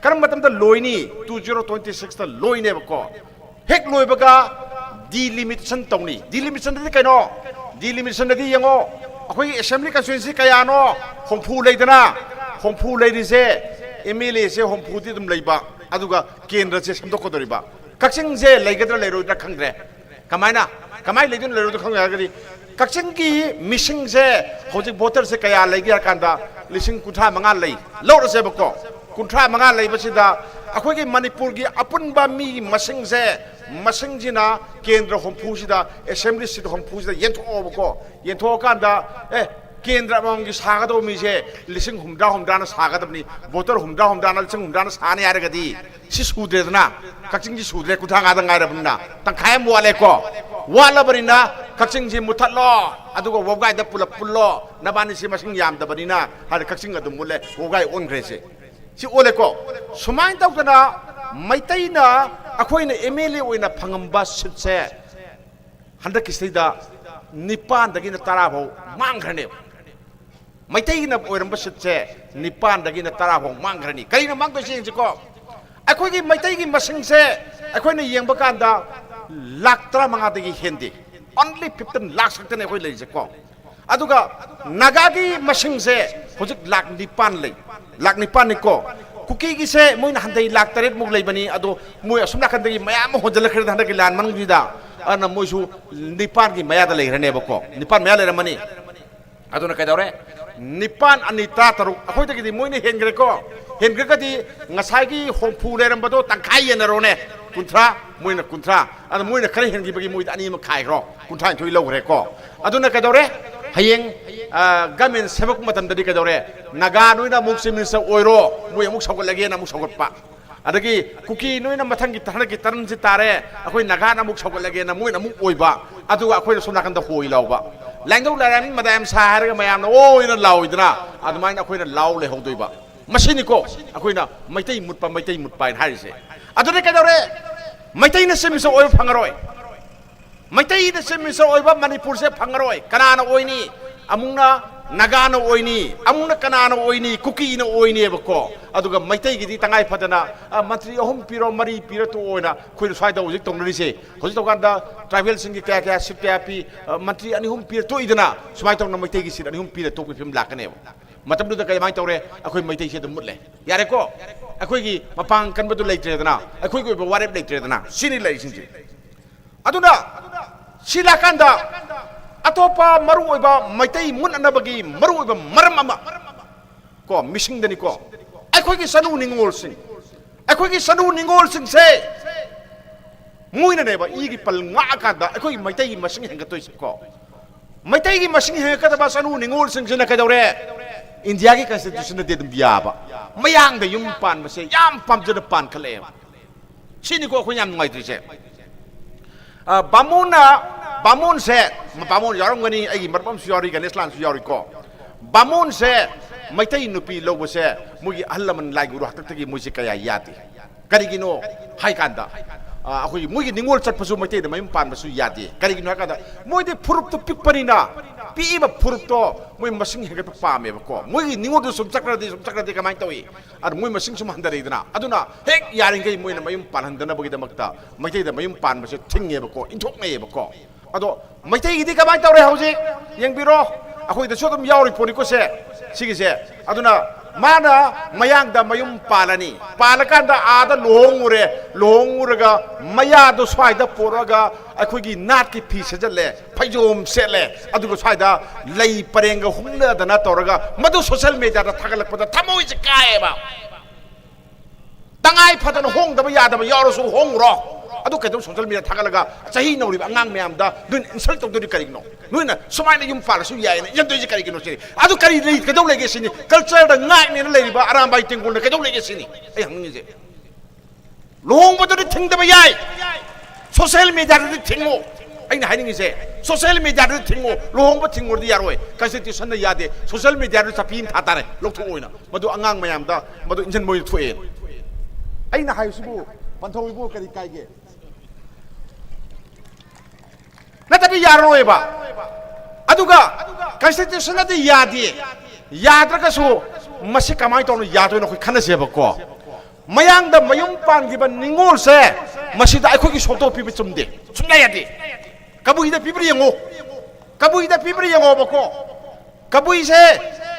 करम मतम दा लोइनी 2026 ता लोइनेबा को हेक लोइबगा डिलिमिटेशन तौनी डिलिमिटेशन दी कनो डिलिमिटेशन दी यंगो अखोई असेंबली कंस्टिट्यूएंसी कयानो होंफू लेदना होंफू लेदिसे एमएलए से होंफू दी दुम लेबा अदुगा केंद्र से समदोकोदरिबा कक्सिंग से लेगदर लेरोदरा खंगरे कमाई लेदुन लेरोद खंगयागरी कक्सिंग की मिसिंग से होजिक वोटर से कया लेगे कांदा लिसिंग कुंठा मंगा ले लौरसे बको कुंठा मंगा लेबसिदा अखोई मणिपुर की अपुनबा मी मसिंग से मसिंग जिना केंद्र होंफूसिदा असेंबली सीट होंफूसिदा येंथोबको येंथोकांदा ए केंद्र अमंगी सागदो मिसे लिसिंग हुमदा सागदबनी वोटर हुमदा लिसिंग हुमदा साने यारगदी सि सुद्रेदना कक्सिंग जी सुद्रे कुथांगा दा गायरबना तंखाय मोलेको वालबरिना कक्सिंग जी मुथलो अदुगो वोगाय दा पुल्लो नबानी सि मसिंग यामदबनिना हार कक्सिंग अदु मुले वोगाय ओनग्रेसे सि ओलेको सुमाइन तौतना मैतैना अखोइना एमएलए ओइना फंगंबा सिटसे हंदक किसैदा निपान दगिना 10 भौ मांगखरने मैतैना ओइरंबा सिटसे निपान दगिना 10 भौ मांगखरनी करिना मांगदोइसे जिको अखोइगी मैतैगी मसिंगसे अखोइना येंबा कांदा लाख 15 दगी हेंदे ओनली 15 लाख सक्तने अखोइ लेजिको अदुगा नागागी मसिंगसे होजिक लाख 9 ले लाख 9 निको कुकी की से मोइन हंदई लाख 3 मुक लेबनी अदो मोय असुम नाखंदगी मयाम होजलखरे हंदगी लान मनगीदा अन मोयसु 9 की मयादा लेरनेबको 9 मया लेरमनी अदुना कदौरे 9 अनि 13 अखोइदगी मोइने हेनग्रेको हेनग्रेगदी ngसागी होंफू लेरमबदो तंखाय येनरोने 30 मोइना कुंथ्रा अद मोइना खरे हेंगी बगी मोइ अनी म खाइरो कुंथ्रा थोइ लौरे को अदुना कदौरे हयेंग गवर्नमेंट सेवक मतम ददी कदौरे नागा नोइना मुक मिनिस्टर ओइरो मोइ अमुक सौगलगे ना अमुक सौगटपा अदगी कुकी नोइना मथंगी तहनगी तरनसि तारे अखोइ नागा ना अमुक सौगलगे ना मोइना अमुक ओइबा अदुगा अखोइ सोनाकंद होइ लाउबा लैंगदौ लारामि मदाम सा हारगा मयामना ओइना लाउइदना अदुमाइना अखोइना लाउ लेहौदोइबा मसिनिको अखोइना मैतै मुटपा हारिसे अदुने कदौरे मैतैना सेमिसो ओइ फंगरोय मैतैना सेमिसो ओइबा मणिपुर से फंगरोय कनाना ओइनी अमुंगना नागाना ओइनी अमुंगना कनाना ओइनी कुकीना ओइनी बको अदुगा मैतैगिदि तंगाय फदना मंत्री अहुम पिरो मरी पिरो तो ओइना खोइ स्वाइदा होजिक तोंगरिसे होजिक तोगांदा ट्राइबल सिंगी क्या क्या सिट क्या पी मंत्री अनिहुम पिरो तो इदना सुमाइ तोंगना मैतैगी सिट अनिहुम पिरो तो फिल्म लाकने मतमदुदा कयमाय तौरे अखोइ मैतै से दम मुतले यारे को अखोइगी मपांग कनबदु लेत्रेदना अखोइगी वारेब लेत्रेदना सिनि लैसिंसि अदुना सिलाकांदा अतोपा मरु ओइबा मैतै मुननबगी मरु ओइबा मरम अमा को मिसिंगदनि को अखोइगी सनु निंगोल सिंग से मुइना नेबा इगी पल nga कांदा अखोइ मैतै मसिंग हेंगतोइ को मैतै की मसिंग हेंगकदबा सनु निंगोल सिंग से न कदौरे इंडिया की कॉन्स्टिट्यूशन दे दम दियाबा मयांग द युम पान मसे याम पामजन पान खले सिनि को अखोइ याम नुंगाइद्रिसे बामोन से बामोन यारंगनी एगी मरपम सुयारी गणेशलान सुयारी को बामोन से मैतै नुपी लोबसे मुगी अहलमन लाइगुरु हतक्तगी मुइसे कया याति करिगिनो हाइ कांदा अखोइ मुगी निंगोल चटपसु मैतै द मयम पान बसु याति करिगिनो हाकादा मोइदे फुरुप तो पिकपनिना पीब फुरुप तो मोइ मसिंग हेगत पामे बको मोइ निंगोल सुम चक्रदे कमाइ तोइ अर मोइ मसिंग सुम हंदरेदना अदुना हेक यारिंगै मोइना मयम पान हंदना बगी दमक्ता मैतै द मयम पान बसे थिंगे बको इंथोकने बको अदो मैतै गिदि कमाइ तौरे हौजे यंगबिरो अखोइ द सोदम यावरि पोनिको से सिगिसे अदुना माना मयांग द मयम पालनी पालकांदा आदा लोंगुरगा मया दो स्वाइदा पोरगा अखोइगी नाट की फी सजले फैजोम सेले अदुगो स्वाइदा लई परेंग हुंगदना तौरगा मदु सोशल मीडिया दा थागलकपदा थमोइ से काएबा तंगाई फदन होंगदबा यादबा यारसु होंगरो अदु कदम सोशल मीडिया थागलगा सही नौरिबा अंगांग म्यामदा दुन इंसल्ट तौदुरि करिगनो नुना सुमाइना युम पालसु यायना यंदोइजे करिगनो सिनि अदु करि लई कदौ लेगे सिनि कल्चर दा ngaइनेना लेरिबा आरामबाई टेंगुन कदौ लेगे सिनि ए हंगिजे लोंबदुरि थिंगदबा याय सोशल मीडिया दा थिंगो अइना हाइनिंगिसे सोशल मीडिया दा थिंगो लोंबा थिंगोदि यारोय कॉन्स्टिट्यूशन दा यादे सोशल मीडिया दा चपीम थातारे लोकथो ओइना मदु अंगांग म्यामदा मदु इंजन मोइ थोए अइना हाइसुबु पंथौइबु करि काइगे नतबी यारोयबा अदुगा कॉन्स्टिट्यूशन अदि यादे याद्रगसु मसे कमाइ तौनो यादोइनो खै खनसेबको मयांग द मयुम पानगिबा निंगोल से मसिदा अखोगी सोतो पिबि चुमदे सुमना यादे कबुइदा पिब्रि यंगो बको कबुइ से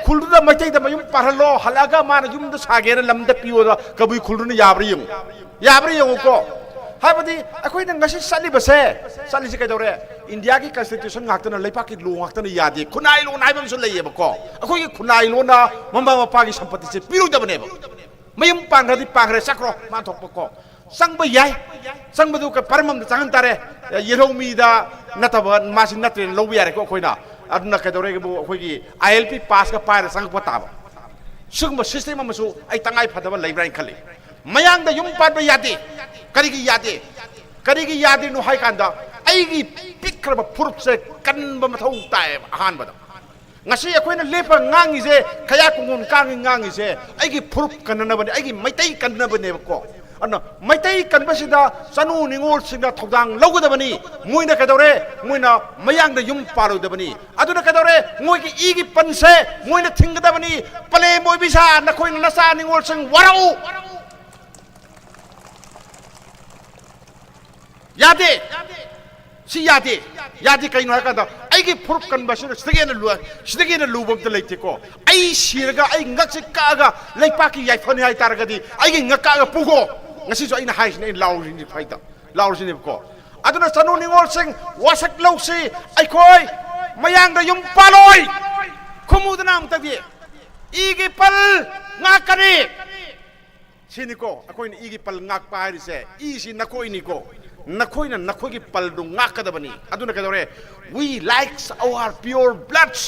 खुलदुदा मैतैदा मयुम पारलो हलागा माना युमदा सागेना लमदा पियोदा कबुइ खुलदुना याब्रि यंगो को हाबदी अखोइना ngasi सलिबसे सलिसे कदौरे इंडिया की कॉन्स्टिट्यूशन गाक्तना लेपाकी लो गाक्तना यादे खुनाइ लो नाइबम सु लेयेबको अखोइ खुनाइ लोना मम्बा मपागी सम्पत्ति से पिरुदबनेबो मयम पांगदि पांगरे सक्रो माथोकपको संग याय संगबदु का परमम चांगन तारे येरोमीदा नतबा मासि नत्रे लौबि यारे को खोइना अदुना कदौरे गबु अखोइगी आईएलपी पास का पाइर संग पताबो सुगम सिस्टम अमसु आई तंगाइ फदबा लेब्राइन खले मयांग द युम पाद यादे करिगी यादे नु हाइ कांदा आइगी पिक्रबा फुरुप से कनबा मथौ ताय अहान बदा ngasi akoina lepa ngangi je khaya kungun kangi ngangi je aigi furup kanna bane aigi maitai kanna bane ko ana maitai kanba sida sanu ningol singa thodang logodabani muina kadore muina mayang da yum palodabani aduna kadore moigi igi panse muina thingadabani pale moi bisa na koina nasa ningol sing warau यादे कहीं ना कहता ऐगे फुरुप कन्वर्शन सिदगे न लुबम तो लेते को ऐ सिरगा ऐ ngak se kaga leipaki yai phani hai taragadi ऐगे ngakaga pugo ngasi so ina hais ne laurin ni faita laurin ni ko aduna sanu ningol sing wasak lausi ai khoi mayang da yum paloi khumudna am tagi igi pal ngakari siniko akoi ni igi pal ngak pa ri se i si nakoi ni ko नखोइना नखोइगी पलदु ngaकदबनी अदुना कदोरे we likes our pure bloods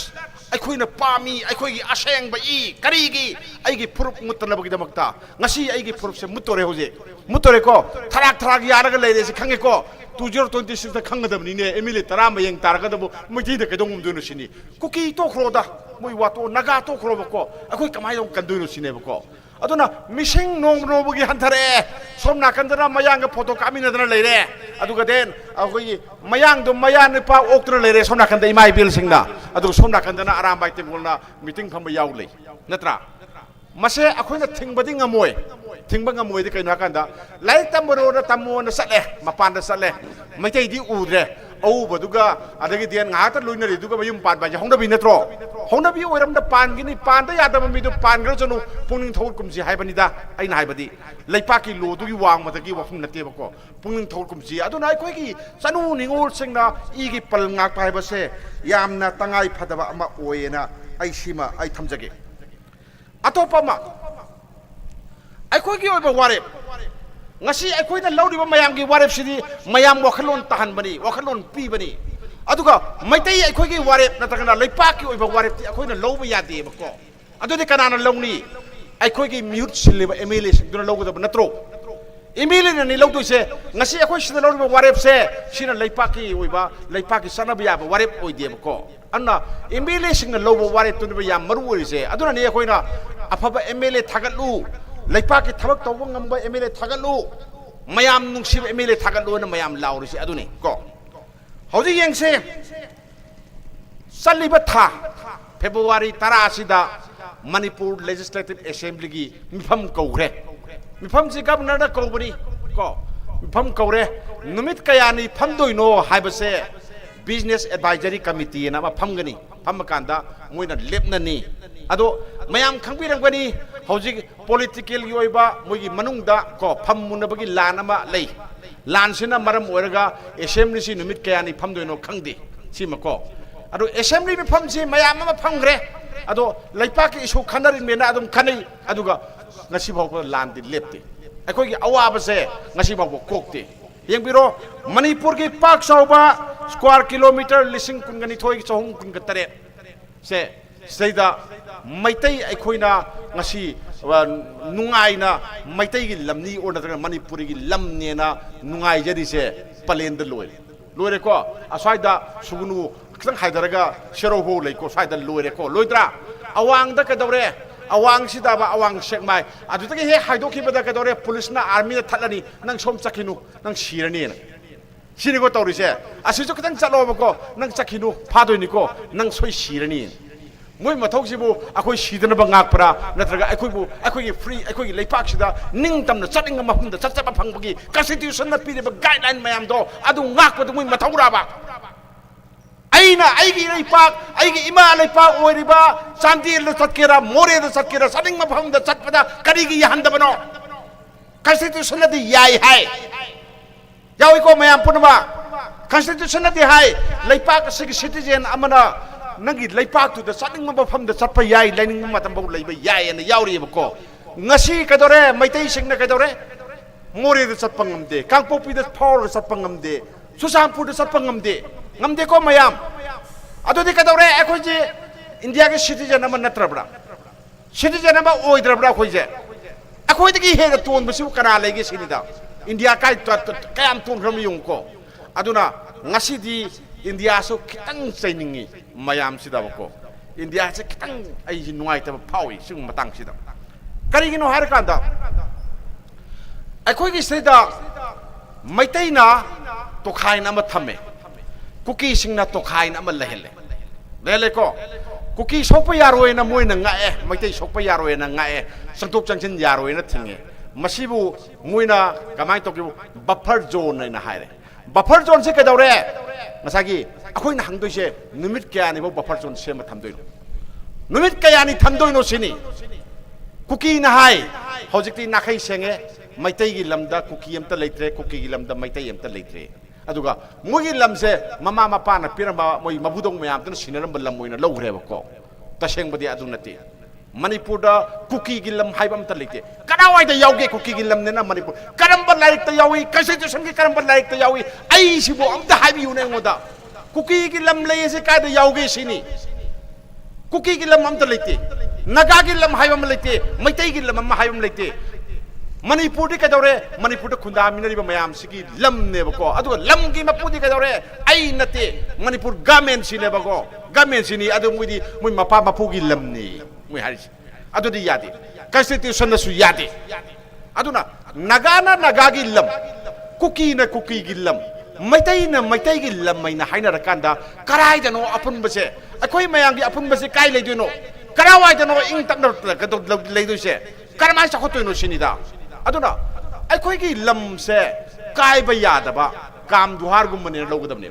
अखोइना पामी अखोइगी असेंग बई करीगी आइगी फुरुप मुतनबगी दमकता ngasi आइगी फुरुप से मुतोरे होजे मुतोरे को थराक थराक यारगा लेरे से खंगे को 2026 दा खंगदबनी ने एमिले तरा मयंग तारगदबो मजी द केदोंग दुनु सिनी कुकी तो खरोदा मोइ वातो नगा तो खरोबको अखोइ कमाय दम कंदुनु सिनेबको अदुना मिसिंग नोंग नोबगी हंथरे सोम नाकंदना मयांग फोटो कामिनदना लेरे अदुगा देन अखोइ मयांग दो मयान निपा ओक्त्र लेरे सोम नाकंद इमाइ बिल सिंगना अदु सोम नाकंदना आराम बाइते बोलना मीटिंग फम याउ ले नत्रा मसे अखोइना थिंगबदि ngमोय थिंगबा ngमोय दि कैना कांदा लाइक तमरो न तमोन सले मपान सले मैतै दि उद्रे औबदुगा अदगी देन ngata लुइनरि दुगा मयुम पान बाजे होंदबि नत्रो होंदबि ओइरमदा पानगिनि पानदा यादब मिदु पानग्र जनु पुनिंग थौर कुमसि हाइबनिदा आइना हाइबदि लैपाकी लोदुगी वांग मदगी वफुम नतेबको पुनिंग थौर कुमसि अदुना अखोइगी चनु निंगोल सिंगना इगी पल ngak पाइबसे यामना तंगाई फदबा अमा ओयेना आइसिमा आइ थमजगे अतोपमा अखोइगी ओइबा वारे ngasi अखोइना लौरिबा मयामगी वारेप सिदि मयाम वखलोन तहनबनी वखलोन पीबनी अदुगा मैतै अखोइगी वारेप नतगना लैपाकी ओइबा वारेप अखोइना लौबा यादेबको अदुदि कनाना लौनी अखोइगी म्यूट सिलिबा एमएलए सिंदुना लौगदब नत्रो एमएलए ननि लौदोइसे ngasi अखोइ सिदा लौरिबा वारेप से सिना लैपाकी ओइबा लैपाकी सनबा याबा वारेप ओइदेबको अन्ना एमएलए सिंगना लौबा वारेप तुनिबा याम मरु ओइसे अदुना नि अखोइना अफबा एमएलए थागलु लैपाकी थबक तौबा ngamba एमएलए थागलु मयाम नुंसिब एमएलए थागलु न मयाम लाउरिसे अदुनि को हौजि यंगसे सलिबा था फेब्रुवारी 10 सिदा मणिपुर लेजिस्लेटिव असेंबली की मिफम कौग्रे मिफम से गवर्नर ना कौबनी को मिफम कौरे नुमित कयानी फमदोइनो हाइबसे बिजनेस एडवाइजरी कमिटी ना फमगनी फमकांदा मोइना लेपननी अदो मयाम खंबिरंगबनी हौजिक पॉलिटिकल की ओइबा मोइगी मनुंगदा को फममुनबगी लान अमा लई लानसिना मरम ओरगा असेंबली सि नुमित कयानी फमदोइनो खंगदे सिमको अदो असेंबली में फमसि मयाम अमा फमग्रे अदो लैपाकी इशू खनरिन मेना अदुम खनै अदुगा ngasi bawko landi lepte akoi gi awaba se ngasi bawko kokte yengbiro manipur gi park sauba square kilometer lising kungani thoi chahung kun tare se seida maitai aikoina ngasi nungai na maitai gi lamni orna manipuri gi lamne na nungai jadi se palen de loire ko asaida sugunu kitang haidaraga sherobo lei ko saida loire ko loidra awang da kadore awang sidaba awang sekmai adutagi he haidokibada kadore police na army na thalani nang som chakinu nang sirani na sini ko tawrise asijo kitang chalo ko nang chakinu phadoi ko nang soi sirani moi mathok sibu akoi sidana ba ngak para natraga akoi free akoi leipak sida ning tamna chating ma hum da chachapa phangbagi constitution na pide ba guideline mayam do adu ngak pa moi mathawra ba aina aigi leipak aigi ima leipak oiriba chandir chatkera more da chatkera saning ma pham da chatpada karigi yahandabano constitution na di yai hai yawi ko mayam punba constitution na di hai leipak sig citizen amana nangi leipak tu da saning ma pham da chatpa yai lining ma tam bau leiba yai na yauri ba ko ngasi kadore maitai sing na kadore more da chatpangamde kangpopi da phor chatpangamde susampur da chatpangamde ngamde ko mayam adodi kadore ekhoji india ke citizen ama natrabra citizen ama oidrabra khoije akhoidagi he ga ton bisu kana lege sinida india kai kayam ton ram yung ko aduna ngasi di india so kitang sainingi mayam sida ko india se kitang ai nuai ta phawi sing matang sida kari gino har kanda akhoigi sida maitaina to khaina ma thame kuki singna to khain ama lele ko kuki sokpa yaroi na moina ngae maitai sokpa yaroi na ngae sangtok changchin yaroi na thinge masibu moina kamai to buffer zone na haire buffer zone se kadore masagi akoi na hangdoi se numit kya ni bo buffer zone se ma thamdoi numit kya ni thamdoi no sini kuki na hai hojikti na khai senge maitai gi lamda kuki amta leitre kuki gi lamda maitai amta leitre aduga mogi lamse mama mapa na piramba moi mabudong mayam tan sinaramba lamoina logreba ko taseng badi adu nati Manipur Kuki की लम हाइब अमता लेते कनावाई दा याउगे कुकी की लम ने ना मणिपुर करम लाइक ता यावी कॉन्स्टिट्यूशन की करम लाइक ता यावी आई सिबो अमता हाइबी उने मोदा कुकी की लम ले से कायदा याउगे सिनी कुकी की लम अमता लेते नगा की लम हाइब अम लेते मैतै की लम हाइब अम लेते मणिपुर दी कदौरे मणिपुर खुंदा मिनरिबा मयाम सिगी लम नेबको अदु लम की मपुदी कदौरे आई नते मणिपुर गवर्नमेंट सिनेबको गवर्नमेंट सिनी अदु मुदी मुई मपा मपुगी लम नि मुई हारिस अदु दी यादे कॉन्स्टिट्यूशन नसु यादे अदुना नगाना नगागी लम कुकी न कुकी की लम मैतै की लम मैना हाइना रकांदा कराय दनो अपुन बसे अखोय मयांग की अपुन बसे काय लेदिनो करावाय दनो इंग तपन कदो लेदुसे करमाय सखोतोनो सिनिदा अदुना अखोय की लम से कायबा यादबा काम दुहार गुमने लोगदमने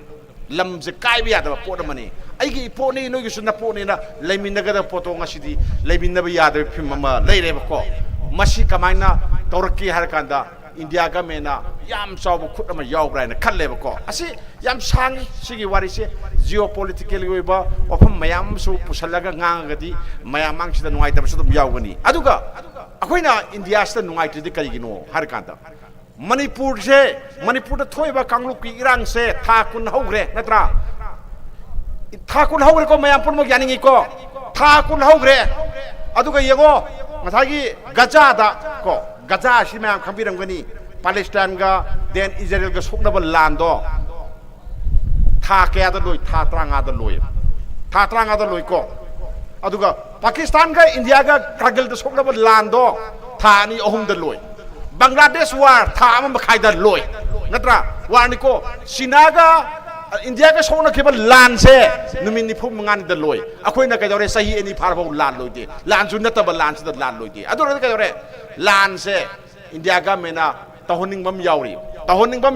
लम से कायबा यादबा पोडमने अगी पोने नोगी सुना पोने ना लेमिनगदा पोतो ngasidi लेमिनबा यादबा फिल्म लेरेबको मसी कमाइना तौरकी हर कांदा इंडिया गमेना याम चाव खुद अमा यावग्रायना खल्लेबको असि याम सांग सिगी वारिसे जियोपॉलिटिकल ओइबा वफम मयाम सु पुसलगा nganggadi मयाम मांगसिदा नुवाइतब सुदम यावगनी अदुगा अखोइना इंडिया से नुवाइतदि करिगिनो हर कांदा मणिपुर से मणिपुर थोइबा कांगलुप की इरांग से था कुन हौग्रे नत्रा था कुन हौग्रे को मयाम पुनमो यानिंगी को था कुन हौग्रे अदुगा येगो मथागी गजादा को गजा सि मयाम खंबिरंगनी पैलेस्टाइन गा देन इजराइल गा सोकनबा लांदो था कयादा लोय था त्रांगादा लोय को अदुगा पाकिस्तान का इंडिया का कारगिल दा सोकनबा लांदो था नि अहुम दा लोय बांग्लादेश वार था अम खाइदा लोय नत्रा वारनिको सिनागा इंडिया का सोना केवल लान से नुमिन निफु मंगान द लोय अखोइना कदौरे सही एनी फारबो लान लोयदे लान जु नतब लान से लान लोयदे अदुर कदौरे लान से इंडिया का मेना तहोनिंगबम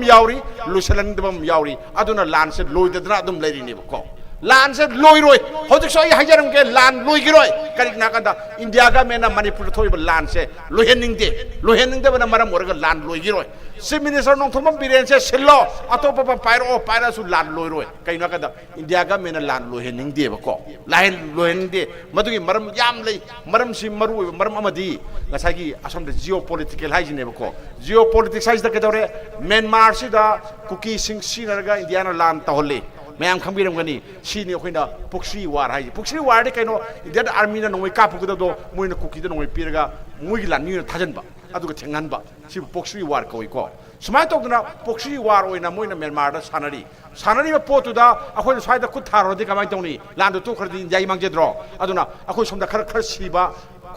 यावरी लुसलंगबम यावरी अदुना लान से लोयदना अदुम लेरिनेबको लान से लोइरोय हौजिक सो हाइजरम के लान लोइगिरोय करिना कंदा इंडिया का मेना मणिपुर थोइब लान से लोहेनिंगदे बना मरम ओरगा लान लोइगिरोय चीफ मिनिस्टर नोंथोम बिरेन से सिल्लो अतोप पायरसु लान लोइरोय कइना कंदा इंडिया का मेना लान लोहेनिंगदे बको लाइन लोहेनिंगदे मदुगी मरम याम लई मरम सि मरु मरम अमदी ngसागी असमदे जियोपॉलिटिकल हाइजिनेबको जियोपॉलिटिक्स हाइजदा केदौरे म्यांमार सिदा कुकी सिंग सिनरगा इंडिया ना लान तहोले मैम खंबीरमगनी सिनी अखोइना पुक्सी वार हाइ पुक्सी वार दे कइनो इंडियन आर्मी ना नोंगै कापुगदो मोइना कुकी दो नोंगै पिरगा मोइगी लान नि थाजनबा अदुगा थेंगनबा सि पुक्सी वार कोइको समाय तोगना पुक्सी वार ओइना मोइना म्यांमार दा सानरी पोतुदा अखोइना स्वाइदा खुद थारोदि कमाय तौनी लांदो तो खरदि जाई मांगजेद्रो अदुना अखोइ सोमदा खर सिबा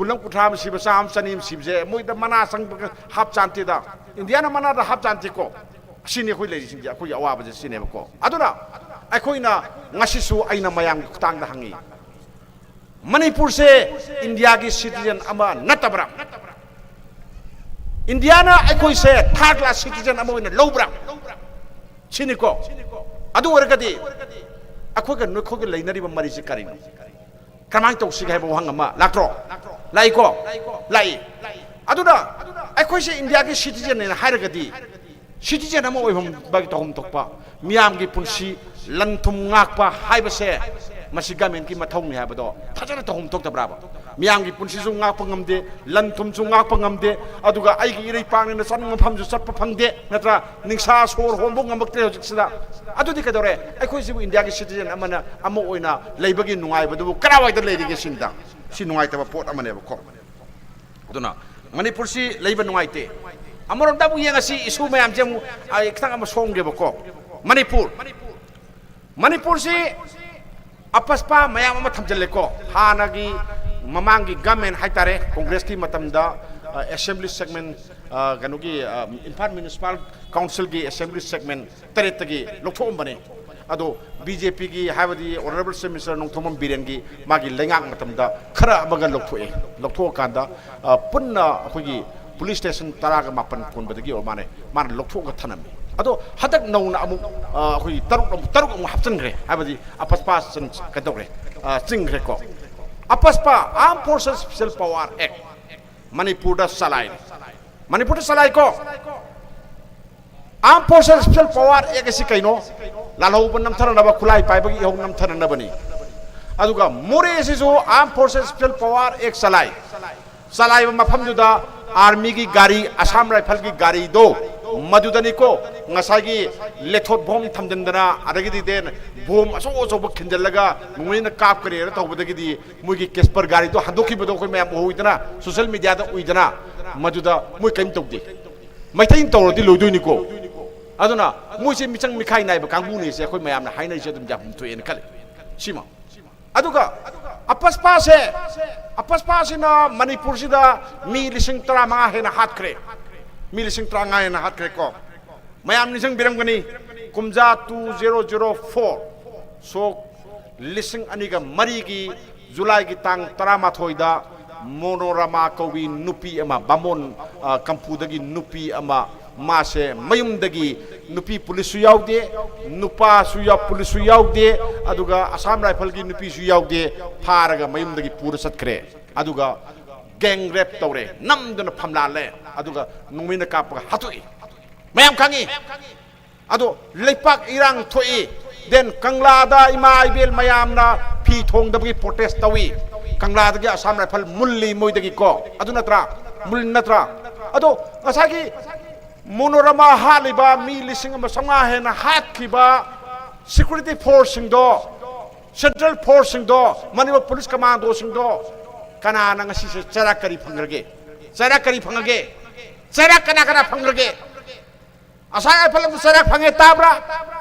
कुलम कुठाम सिबा साम सनीम सिबजे मोइदा मना संग हाप चांतेदा इंडिया ना मना दा हाप चांतेको सिनी अखोइ लेजि सिंजा अखोइ अवाबजे सिनेबको अदुना अखोइना ngasisu aina mayang khutang da hangi Manipur से इंडिया की सिटीजन अमा नतबरा इंडिया ना अखोइ से थर्ड क्लास सिटीजन अमा ओइना लौब्रा सिनिको अदु ओरगदि अखोइगा नखोइगा लेनरिबा मरि से करिनो कमां तौसिग हाइबो हंगमा लाक्ट्रो लाइको लाई अदुना अखोइ से इंडिया की सिटीजन ने हाइरगदि सिटीजन अमा ओइबम बागि तहम तोकपा मियाम की पुंसी लंथुम ngakpa haibase masi gamen ki mathong ni habado thajana to hum tok tabraba miyam gi punsi su ngakpa ngamde lanthum su ngakpa ngamde aduga ai gi irei pang na san pham ju sat phangde natra ningsa sor hombo ngamakte hojik sida adudi kadore akhoi sibu india gi citizen amana amo oina leibagi nungai badu karawai da leiri gi sinda si nungai ta pot amane ba ko aduna manipur si leiba nungai te amorom da bu yenga si isu mayam jemu ai khang am songge ba ko Manipur से अपस्पा मयाम अमा थमजलेको हानागी ममांगी गवर्नमेंट हाइतारे कांग्रेस की मतमदा असेंबली सेगमेंट गनुगी इम्फाल म्युनिसिपल काउंसिल की असेंबली सेगमेंट तरेतगी लोथोम बने अदो बीजेपी की हाइबदी honourable chief minister Nongthom Biren की मागी लेंगाक मतमदा खरा अमगा लोथो कांदा पुन्ना अखोगी पुलिस स्टेशन तरागा मापन कोनबदगी ओ माने मान लोथो का थनमी अदो हदक नौना अमु अखोई तरुक अमु हपचनग्रे हाबदी अपस्पा कदोरे चिंग्रे को AFSPA armed forces special power act Manipur दा सलाई को armed forces special power act एसी कइनो लालौ बन नमथरनबा खुलाई पाइबगी इहो नमथरनबनी aduga more sisu armed forces special power ek salai mafam juda army gi gari Assam rifle gi gari do madudani ko ngasagi lethot bom thamjandana adagi den bom aso khinjalaga muina kap kare ra tawbadagi di mugi kesper gari do handoki bodo ko map hoidana social media da uidana maduda mui kaim tawdi maitain tawrodi loidoi ni ko aduna muise michang mikhai nai ba kangbu ni se khoi mayam na hainai se dum jam to en kale sima aduga apaspa se na manipur sida mi lising tara ma hena hat kre mi lising tara nga hena hat kre ko mayam ni jang biram gani kumja 2004 so lising aniga mari gi July gi tang tara ma thoida monorama kowi nupi ama bamon kampudagi nupi ama mase mayumdagi nupi police yaude nupa suya police yaude aduga Assam rifle gi nupi su yaude pharaga mayumdagi pura satkre aduga gang rape tawre namduna phamla le aduga nungmina kapga hatui mayam khangi adu leipak irang thoi den kangla da ima ibel mayamna phi thongdagi protest tawi kangla dagi Assam rifle mulli moidagi ko adu natra mul natra adu asagi monorama haliba mi lising ama sanga hena hatkiba security force singdo central force singdo Manipur police commando singdo kana na ngasi se charak kari phangrage charak kana phangrage asai phalam charak phange tabra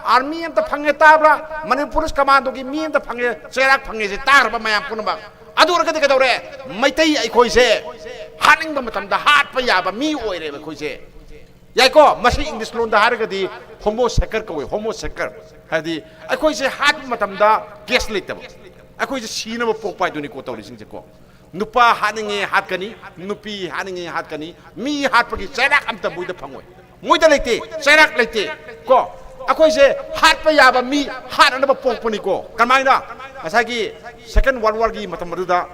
army am ta phange tabra Manipur police commando gi mi am ta phange charak phange se tarba mayam punba adu ragade kadore maitai ai khoi se haning ba matam da hat pa ya ba mi oire ba khoi se yaiko masi English lon da hargadi homosexual ko homosexual hadi akoi se hat matam da case leitaba akoi se sina ba pokpai duni ko tawli sing je ko nupa haninge hat kani nupi haninge hat kani mi hat pagi serak am ta buida phangoi moida leite serak leite ko akoi se hat pa ya ba mi hat na ba pokpani ko kamaina asagi second world war gi matam maduda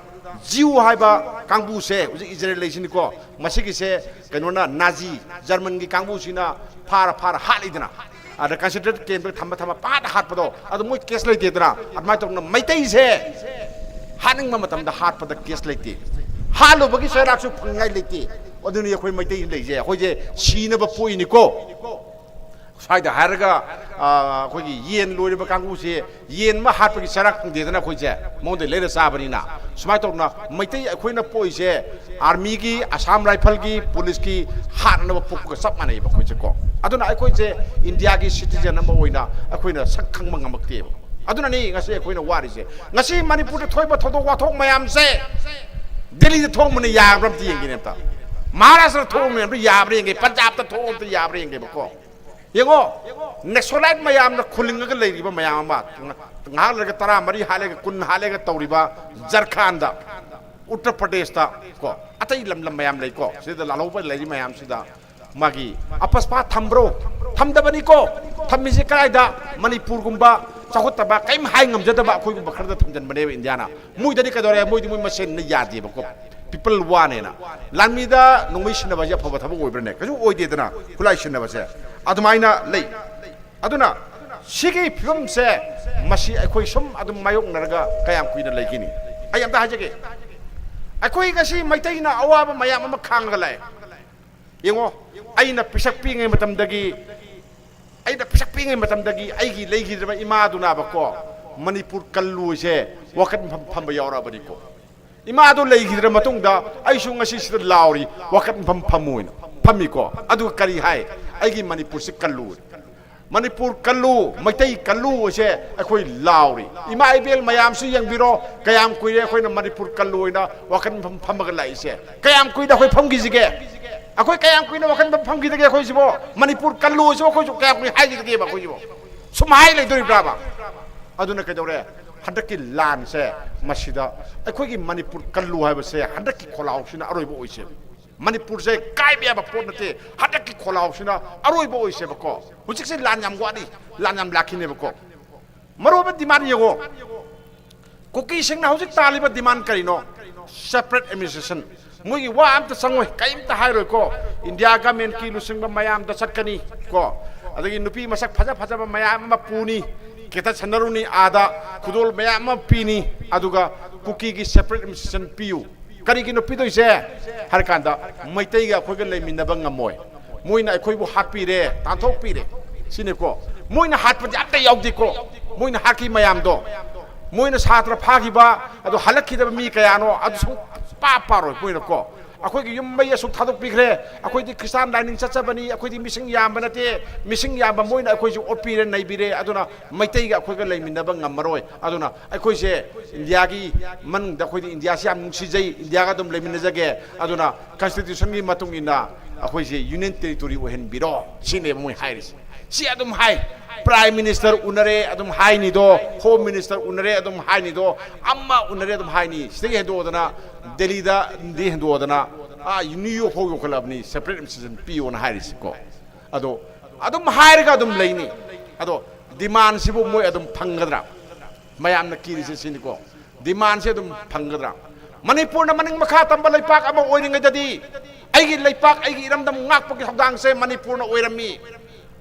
jiu haiba kangbu se uji Israel lesin ko masigi se kanona Nazi German gi kangbu sina phara halidna ada considered camp thamba pa da hat pado adu moi case leite dra admai to maitai se haning ma matam da hat pa da case leite halu bagi se rak su phangai leite oduni khoi maitai leije khoi je sina ba poi ni ko saida harga khoi gi yen loi ba kangbu se yen ma hat pa gi sarak de dana khoi je mon de le sa bani na smai to na maitai khoi na poi se army gi Assam rifle gi police gi hat na ba puk ko sap manai ba khoi je ko aduna khoi je India gi citizen number oina khoi na sak khang ma ngamak te aduna ni ngase khoi na wari se ngasi Manipur de thoi ba thodo wa thok mayam se Delhi de thong mun ya ram ti ngi ne ta Maharashtra thong ne ya bre ngi Punjab ta thong ta ya bre ngi ba ko yengo nexolite mayam na khulinga ga leiri ba mayam ba nga la ga tara mari hale ga kun hale ga tawri ba Jharkhand da Uttar Pradesh ta ko atai lam mayam lei ko sida la lo ba leiri mayam sida magi apaspa thambro thamdabani ko thammi se kai da Manipur gumba chahut ba kaim hai ngam jada ba khoi gumba kharda thamjan bane Indiana mui dani ka dore mui mui masen na yadi ba ko people one na lanmi da nongmi sina ba ja phaba thabo oi brane ka ju oi de dana khulai sina ba se adumaina lei aduna sigi film se masi akhoi sum adum mayok naraga kayam kuina leikini ayam ta hajege akhoi ngasi maitai na awaba mayam ama khangga lai yengo aina pisak pingai matam dagi aigi leigi daba ima duna ba ko Manipur kallu se wakat phamba yawra bani ko ima do leigi dra matung da ai su ngasi sida lauri wakat phamuina phami ko adu kari hai aigi Manipur se kallu Manipur kallu maitai kallu se akhoi lauri ima ibel mayam su yang biro kayam kuire akhoi na Manipur kallu ina wakat phamaga lai se kayam kuida akhoi phamgi jige akhoi kayam kuina wakan phamgi de akhoi sibo Manipur kallu so akhoi kayam kui hai de ba akhoi sibo sumai le dori braba aduna ka dore hadaki lan se masida akhoi gi Manipur kallu hai ba se hadaki kholau sina aroi bo oise Manipur se kai bia ba pot nate hadaki kholau sina aroi bo oise ba ko hujik se lan yam gwadi lan yam lakhine ba ko maro ba demand yego koki sing na hujik tali ba demand karino separate administration मुझे वह आम तो संग कहीं तो हाय रोको इंडिया गवर्नमेंट की लुसिंग ब मयाम द सटकनी को अदगी नुपी मसक फजा फजा ब मयाम ब पूनी केता सनरुनी आदा खुदोल मैम पीनी अदुगा कुकी की सेपरेट एडमिनिस्ट्रेशन पीयू करीगिनो पीदोइसे हर कांदा मैतैगा अखोइगा लेमिनबा ngमोय मोइना अखोइबु हापीरे तांथोक पीरे सिनेको मोइना हाटपदि अत्ता यावदिको मोइना हाकी मयामदो मोइना छात्र फागिबा अदो हलखिदबा मी कयानो अदो सु पारोय मोइनाको अखोइगी युम मै असुक थादोक पिखरे अखोइदि ख्रिस्टान लाइनिंग चचबनी अखोइदि मिसिंग याम नते मिसिंग याम मोइना अखोइजु ओपीरे नैबिरे अदुना मैतैगा अखोइगा लेमिनबा ngमरोय अदुना अखोइसे इंडिया की मन अखोइदि इंडिया से याम नुसिजै इंडिया का दम लेमिनजगे अदुना कॉन्स्टिट्यूशन की मतुंगिना अखोइसे यूनियन टेरिटोरी ओहनबिरो सिने मोइ हाइरिस सी अदुम हाइ प्राइम मिनिस्टर उनरे अदुम हाइनिदो होम मिनिस्टर उनरे अदुम हाइनिदो अम्मा उनरे अदुम हाइनि सिगे हेदोदना दिल्ली दा दे हेदोदना न्यूयॉर्क हो योखलाबनी सेपरेट एडमिनिस्ट्रेशन पियो ना हाइरिस को अदो अदुम हाइरगा अदुम लेनी अदो डिमांड सिबु मोय अदुम फंगद्रा मयाम न किरिसे सिनिको डिमांड से अदुम फंगद्रा मणिपुर न मनिंग मखा तंबा लैपाक अमा ओइरिंगददी आइगी लैपाक आइगी इरमदम ngakपकी हबदांग से मणिपुर न ओइरमी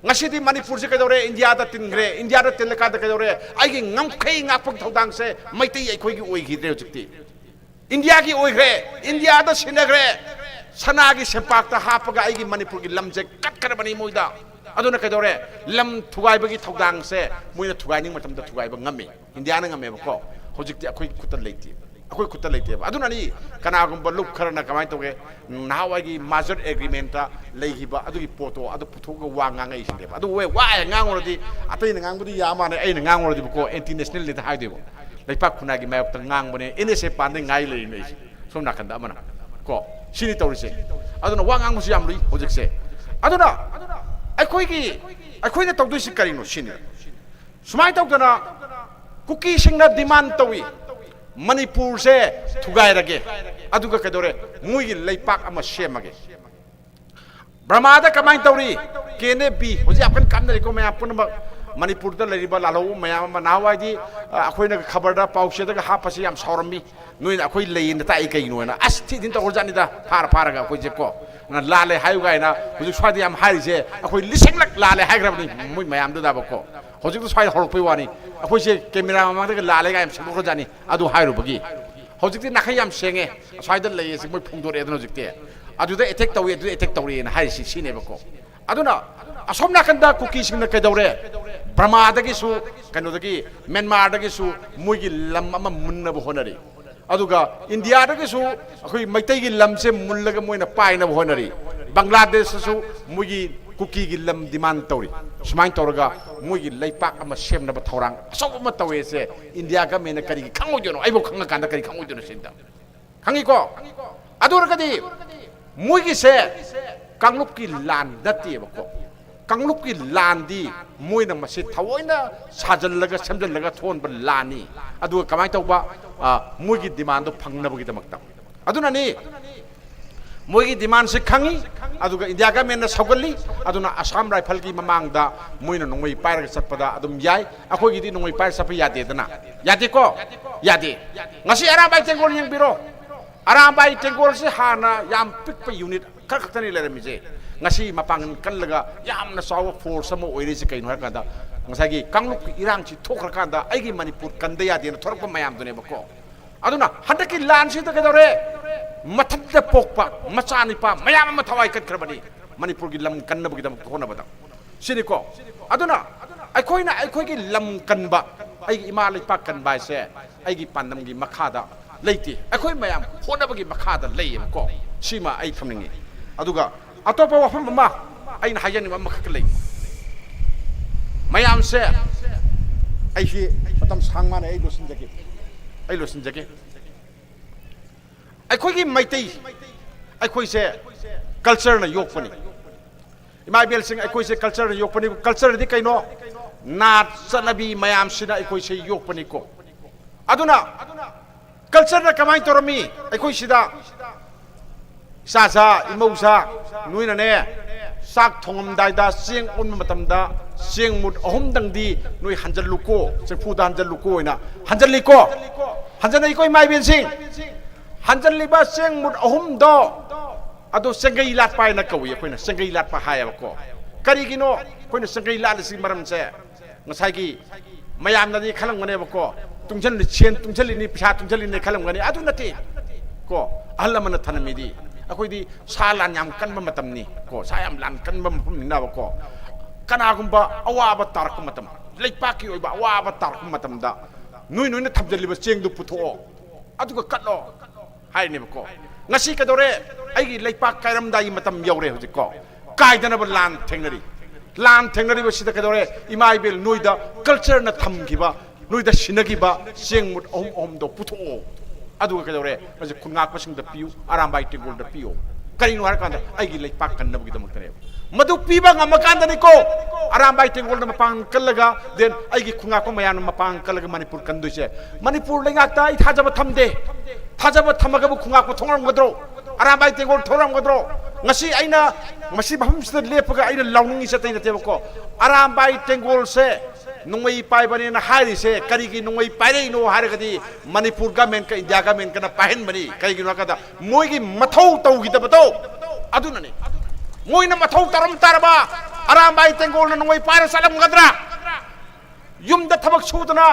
ngasiदी मणिपुर से कदौरे इंडिया दा तिनग्रे इंडिया दा तिनलका दा कदौरे आइगी ngमखै ngakपक थौदांग से मैतै अखोइगी ओइगिद्रे होजिक्ति इंडिया की ओइग्रे इंडिया दा सिनग्रे सनागी सेपाक ता हापगा आइगी मणिपुर की लमजे कटकरबनी मोइदा अदुना कदौरे लम थुगाइबगी थौदांग से मोइना थुगाइनिंग मतमदा थुगाइबा ngami इंडिया ना ngमेबको होजिक्ति अखोइ खुता लैति अखोइ खुता लैतेब अदुना नि कनागुंबा लुप खरना कमाय तोगे नावागी माजर एग्रीमेंट लेहिबा अदुगी पोतो अदु पुथोगा वा ngangai सिदेब अदु वे वा nganगोरदि अतैना ngangbudi यामाने ऐना nganगोरदि बको एंटी नेशनल लेदा हाइदेबो लैपाक खुनागी मायक्ता ngangbने एनएसए पाने ngai लेनै सोम नाखंदा अमना को सिनि तौरिसे अदुना वा nganगमुसु याम लुइ होजिकसे अदुना अखोइना तौदुइसि करिनो सिनि सुमाय तौदना कुकी सिंगना डिमांड तौई मणिपुर से थुगाइरगे अदुगा कदोरे मुइगी लैपाक अमा सेमगे ब्रह्मादा कमाइन तौरी केने बी होजि आपन कामनरिको मैं आपन मणिपुर दा लरिबा लालो मयाम नावाइदि अखोइना खबरदा पाउसेदा हापसि याम सौरमी नोइन अखोइ लेइन ता आई कइनोना अस थि दिन तौरजानिदा फारगा अखोइ जेको ना लाले हायुगाइना होजि स्वादि याम हारिसे अखोइ लिसिंगलक लाले हाइग्रबनि मुइ मयाम दाबको होजि तो स्वाइ हरपै वानी अखोइसे कैमरा मामादगा लाले गायम सेमखो जानी अदु हाइरुबगी होजिकति नाखै याम सेंगे स्वाइदा लेयेसि मोइ फुंदोरे अदन होजिकते अदुदा एटेक तौवे अदु एटेक तौरे ना हाइसि सिनेबको अदुना असोम नाखंदा कुकी सिंगना कैदौरे ब्रह्मादगिसु कनोदगी म्यांमारदगिसु मोइगी लम अमा मुन्नब होनरी अदुगा इंडियादगिसु अखोइ मैतैगी लमसे मुल्लगा मोइना पाइनब होनरी बांग्लादेशसु मोइगी कुकी की लम डिमांड तौरी सुमाइन तौरगा मोइगी लैपाक अमा सेमनब थौरांग असौब अमा तौवेसे इंडिया गमेना करी खंगोजनो आइबो खंगा कांदा करी खंगोजनो सिंदा खंगिको अदुरगदी मोइगी से कांगलुप की लान दतिबको कांगलुप की लान दी मोइना मसे थवोइना साजल्लगा सेमजल्लगा थोनब लानी अदु कमाय तौबा मोइगी डिमांड फंगनबगी दमक्ता अदुनानी मोइगी डिमांड से खंगी अदुगा इंडिया गवर्नमेंट सौगली अदुना असम राइफल की ममांगदा मोइना नोंगै पाइरगा चटपदा अदुम याय अखोइगिदि नोंगै पाइर चप यादेदना यादेको यादे ngasi अराबाई टेंगोल यंगबिरो अराबाई टेंगोल से हाना याम पिकप यूनिट खरखतनी लेरमिजे ngasi मपांगन कल्लगा यामना साव फोर्स अमो ओइरिसे कइनो हरकादा ngसागी कांगलुक इरांगसि थोखरकांदा आइगी मणिपुर कंदे यादेना थोरक मयाम दुनेबको अदुना हंदकी लान से कदौरे मथद पोकपा मचानिपा मयाम अमा थवाई कटखरबनी मणिपुर की लम कन्नबगी दम होनबदा सिनिको अदुना अखोइगी लम कन्बा आइगी इमा लैपा कन्बा से आइगी पांदमगी मखादा लेते अखोइ मयाम होनबगी मखादा लेयमको सिमा आई थमनिंगी अदुगा अतोपा वफम अमा आइन हायनि अमा खक ले मयाम से आइहि मतम सांगमाने आई लोसिनजगे अखोइगी मैतै अखोइसे कल्चर न योगपनी इमाबेल सिंह अखोइसे कल्चर न योगपनी कल्चर दि कइनो नाट सनबी मयाम सिना अखोइसे योगपनी को अदुना कल्चर न कमाय तोरमी अखोइसिदा सासा इमौसा नुइनने साक थोंगमदाइदा सिंग उन मतमदा सिंग मुद अहुमदंगदी नुइ हंजलुको सेफुदा हंजलुको ओइना हंजलिको हंजनैको इमाबेल सिंह हंजलिबा सिंग मुद अहुमदो अदो संगै लाटपा ना कवि अखोइना संगै लाटपा हायबको करिगिनो अखोइना संगै लाटसि मरमसे ngसाइगी ꯃꯌꯥꯝꯅꯗꯤ ꯈꯜꯂꯝꯒꯅꯦꯕꯀꯣ ꯇꯨꯡꯁꯤꯜꯂꯤ ꯁꯦꯟ ꯇꯨꯡꯁꯤꯜꯂꯤꯅꯤ ꯄꯩꯁꯥ ꯇꯨꯡꯁꯤꯜꯂꯤꯅꯤ ꯈꯜꯂꯝꯒꯅꯤ ꯑꯗꯨ ꯅꯠꯇꯦ ꯀꯣ ꯑꯍꯜ ꯂꯃꯟꯅ ꯊꯅꯝꯃꯤꯗꯤ ꯑꯩꯈꯣꯏꯗꯤ ꯁꯥ ꯂꯥꯟ ꯌꯥꯝ ꯀꯟꯕ ꯃꯇꯝꯅꯤ ꯀꯣ ꯁꯥ ꯌꯥꯝ ꯂꯥꯟ ꯀꯟꯕ ꯃꯐꯝꯅꯤꯅꯕꯀꯣ ꯀꯅꯥꯒꯨꯝꯕ ꯑꯋꯥꯕ ꯇꯥꯔꯛꯄ ꯃꯇꯝ ꯂꯩꯄꯥꯛꯀꯤ ꯑꯣꯏꯕ ꯑꯋꯥꯕ ꯇꯥꯔꯛꯄ ꯃꯇꯝꯗ ꯅꯣꯏꯅ ꯊꯝꯖꯤꯜꯂꯤꯕ ꯆꯦꯡꯗꯨ ꯄꯨꯊꯣꯛꯑꯣ ꯑꯗꯨꯒ ꯀꯠꯂꯣ ꯍꯥꯏꯅꯦꯕꯀꯣ ꯉꯁꯤ ꯀꯩꯗꯧꯔꯦ ꯑꯩꯒꯤ ꯂꯩꯄꯥꯛ ꯀꯥꯏꯔꯝꯗꯥꯏꯒꯤ ꯃꯇꯝ ꯌꯧꯔꯦ ꯍꯧꯖꯤꯛꯀꯣ ꯀꯥꯏꯗꯅꯕ ꯂꯥꯟ ꯊꯦꯡꯅꯔꯤ ꯂꯥꯟ ꯊꯦꯡꯅꯔꯤꯕꯁꯤꯗ ꯀꯩꯗꯧꯔꯦ ꯏꯃꯥ ꯏꯕꯦꯜ ꯅꯣꯏꯗ ꯀꯜꯆꯔꯅ ꯊꯝꯈꯤꯕ ꯅꯣꯏꯗ ꯁꯤꯟꯅꯈꯤꯕ ꯆꯦꯡꯃꯨꯠ ꯑꯍꯨꯝꯗꯣ ꯄꯨꯊꯣꯛꯑꯣ ꯑꯗꯨꯒ ꯀꯩꯗꯧꯔꯦ ꯍꯧꯖꯤꯛ ꯈꯨꯟꯉꯥꯛꯄꯁꯤꯡꯗ ꯄꯤꯌꯨ ꯑꯔꯥꯝꯕꯥꯏ ꯇꯦꯡꯒꯣꯜꯗ ꯄꯤꯌꯨ ꯀꯔꯤꯅꯣ ꯍꯥꯏꯔꯀꯥꯟꯗ ꯑꯩꯒꯤ ꯂꯩꯄꯥꯛ ꯀꯟꯅꯕꯒꯤꯗꯃꯛꯇꯅꯦꯕ ꯃꯗꯨ ꯄꯤꯕ ꯉꯝꯃꯀꯥꯟꯗꯅꯤꯀꯣ ꯑꯔꯥꯝꯕꯥꯏ ꯇꯦꯡꯒꯣꯜꯗ ꯃꯄꯥꯡ ꯀꯜꯂꯒ ꯗꯦꯟ ꯑꯩꯒꯤ ꯈꯨꯟꯉꯥꯛꯄ ꯃꯌꯥꯝꯅ ꯃꯄꯥꯡ ꯀꯜꯂꯒ ꯃꯅꯤꯄꯨꯔ ꯀꯟꯗꯣꯏꯁꯦ ꯃꯅꯤꯄꯨꯔ ꯂꯩꯉꯥꯛꯇ ꯑꯩ ꯊꯥꯖꯕ ꯊꯝꯗꯦ ꯊꯥꯖꯕ ꯊꯝꯃꯒꯕꯨ ꯈꯨꯟꯉꯥꯛꯄ ꯊꯣꯡꯉꯝꯒꯗ꯭ꯔꯣ ꯑꯔꯥꯝꯕꯥꯏ ꯇꯦꯡꯒꯣꯜ ꯊꯣꯡꯉꯝꯒꯗ꯭ꯔꯣ ꯉꯁꯤ ꯑꯩꯅ ꯃꯁꯤ ꯃꯐꯝꯁꯤꯗ ꯂꯦꯞꯄꯒ ꯑꯩꯅ ꯂꯥꯎꯅꯤꯡꯉꯤꯁꯦ ꯑꯇꯩ ꯅꯠꯇꯦꯕꯀꯣ ꯑꯔꯥꯝꯕꯥꯏ ꯇꯦꯡꯒꯣꯜꯁꯦ ꯅꯣꯡꯃꯩ ꯄꯥꯏꯕꯅꯦꯅ ꯍꯥꯏꯔꯤꯁꯦ ꯀꯔꯤꯒꯤ ꯅꯣꯡꯃꯩ ꯄꯥꯏꯔꯛꯏꯅꯣ ꯍꯥꯏꯔꯒꯗꯤ ꯃꯅꯤꯄꯨꯔ ꯒꯃꯦꯟꯀ ꯏꯟꯗꯤꯌꯥ ꯒꯃꯦꯟꯀꯅ ꯄꯥꯏꯍꯟꯕꯅꯤ ꯀꯔꯤꯒꯤꯅꯣ ꯍꯥꯏꯔꯀꯥꯟꯗ ꯃꯣꯏꯒꯤ ꯃꯊꯧ ꯇꯧꯈꯤꯗꯕꯗꯣ ꯑꯗꯨꯅꯅꯤ ꯃꯣꯏꯅ ꯃꯊꯧ ꯇꯧꯔꯝ ꯇꯥꯔꯕ ꯑꯔꯥꯝꯕꯥꯏ ꯇꯦꯡꯒꯣꯜꯅ ꯅꯣꯡꯃꯩ ꯄꯥꯏꯔ ꯆꯠꯂꯝꯒꯗ꯭ꯔꯥ ꯌꯨꯝꯗ ꯊꯕꯛ ꯁꯨꯗꯅ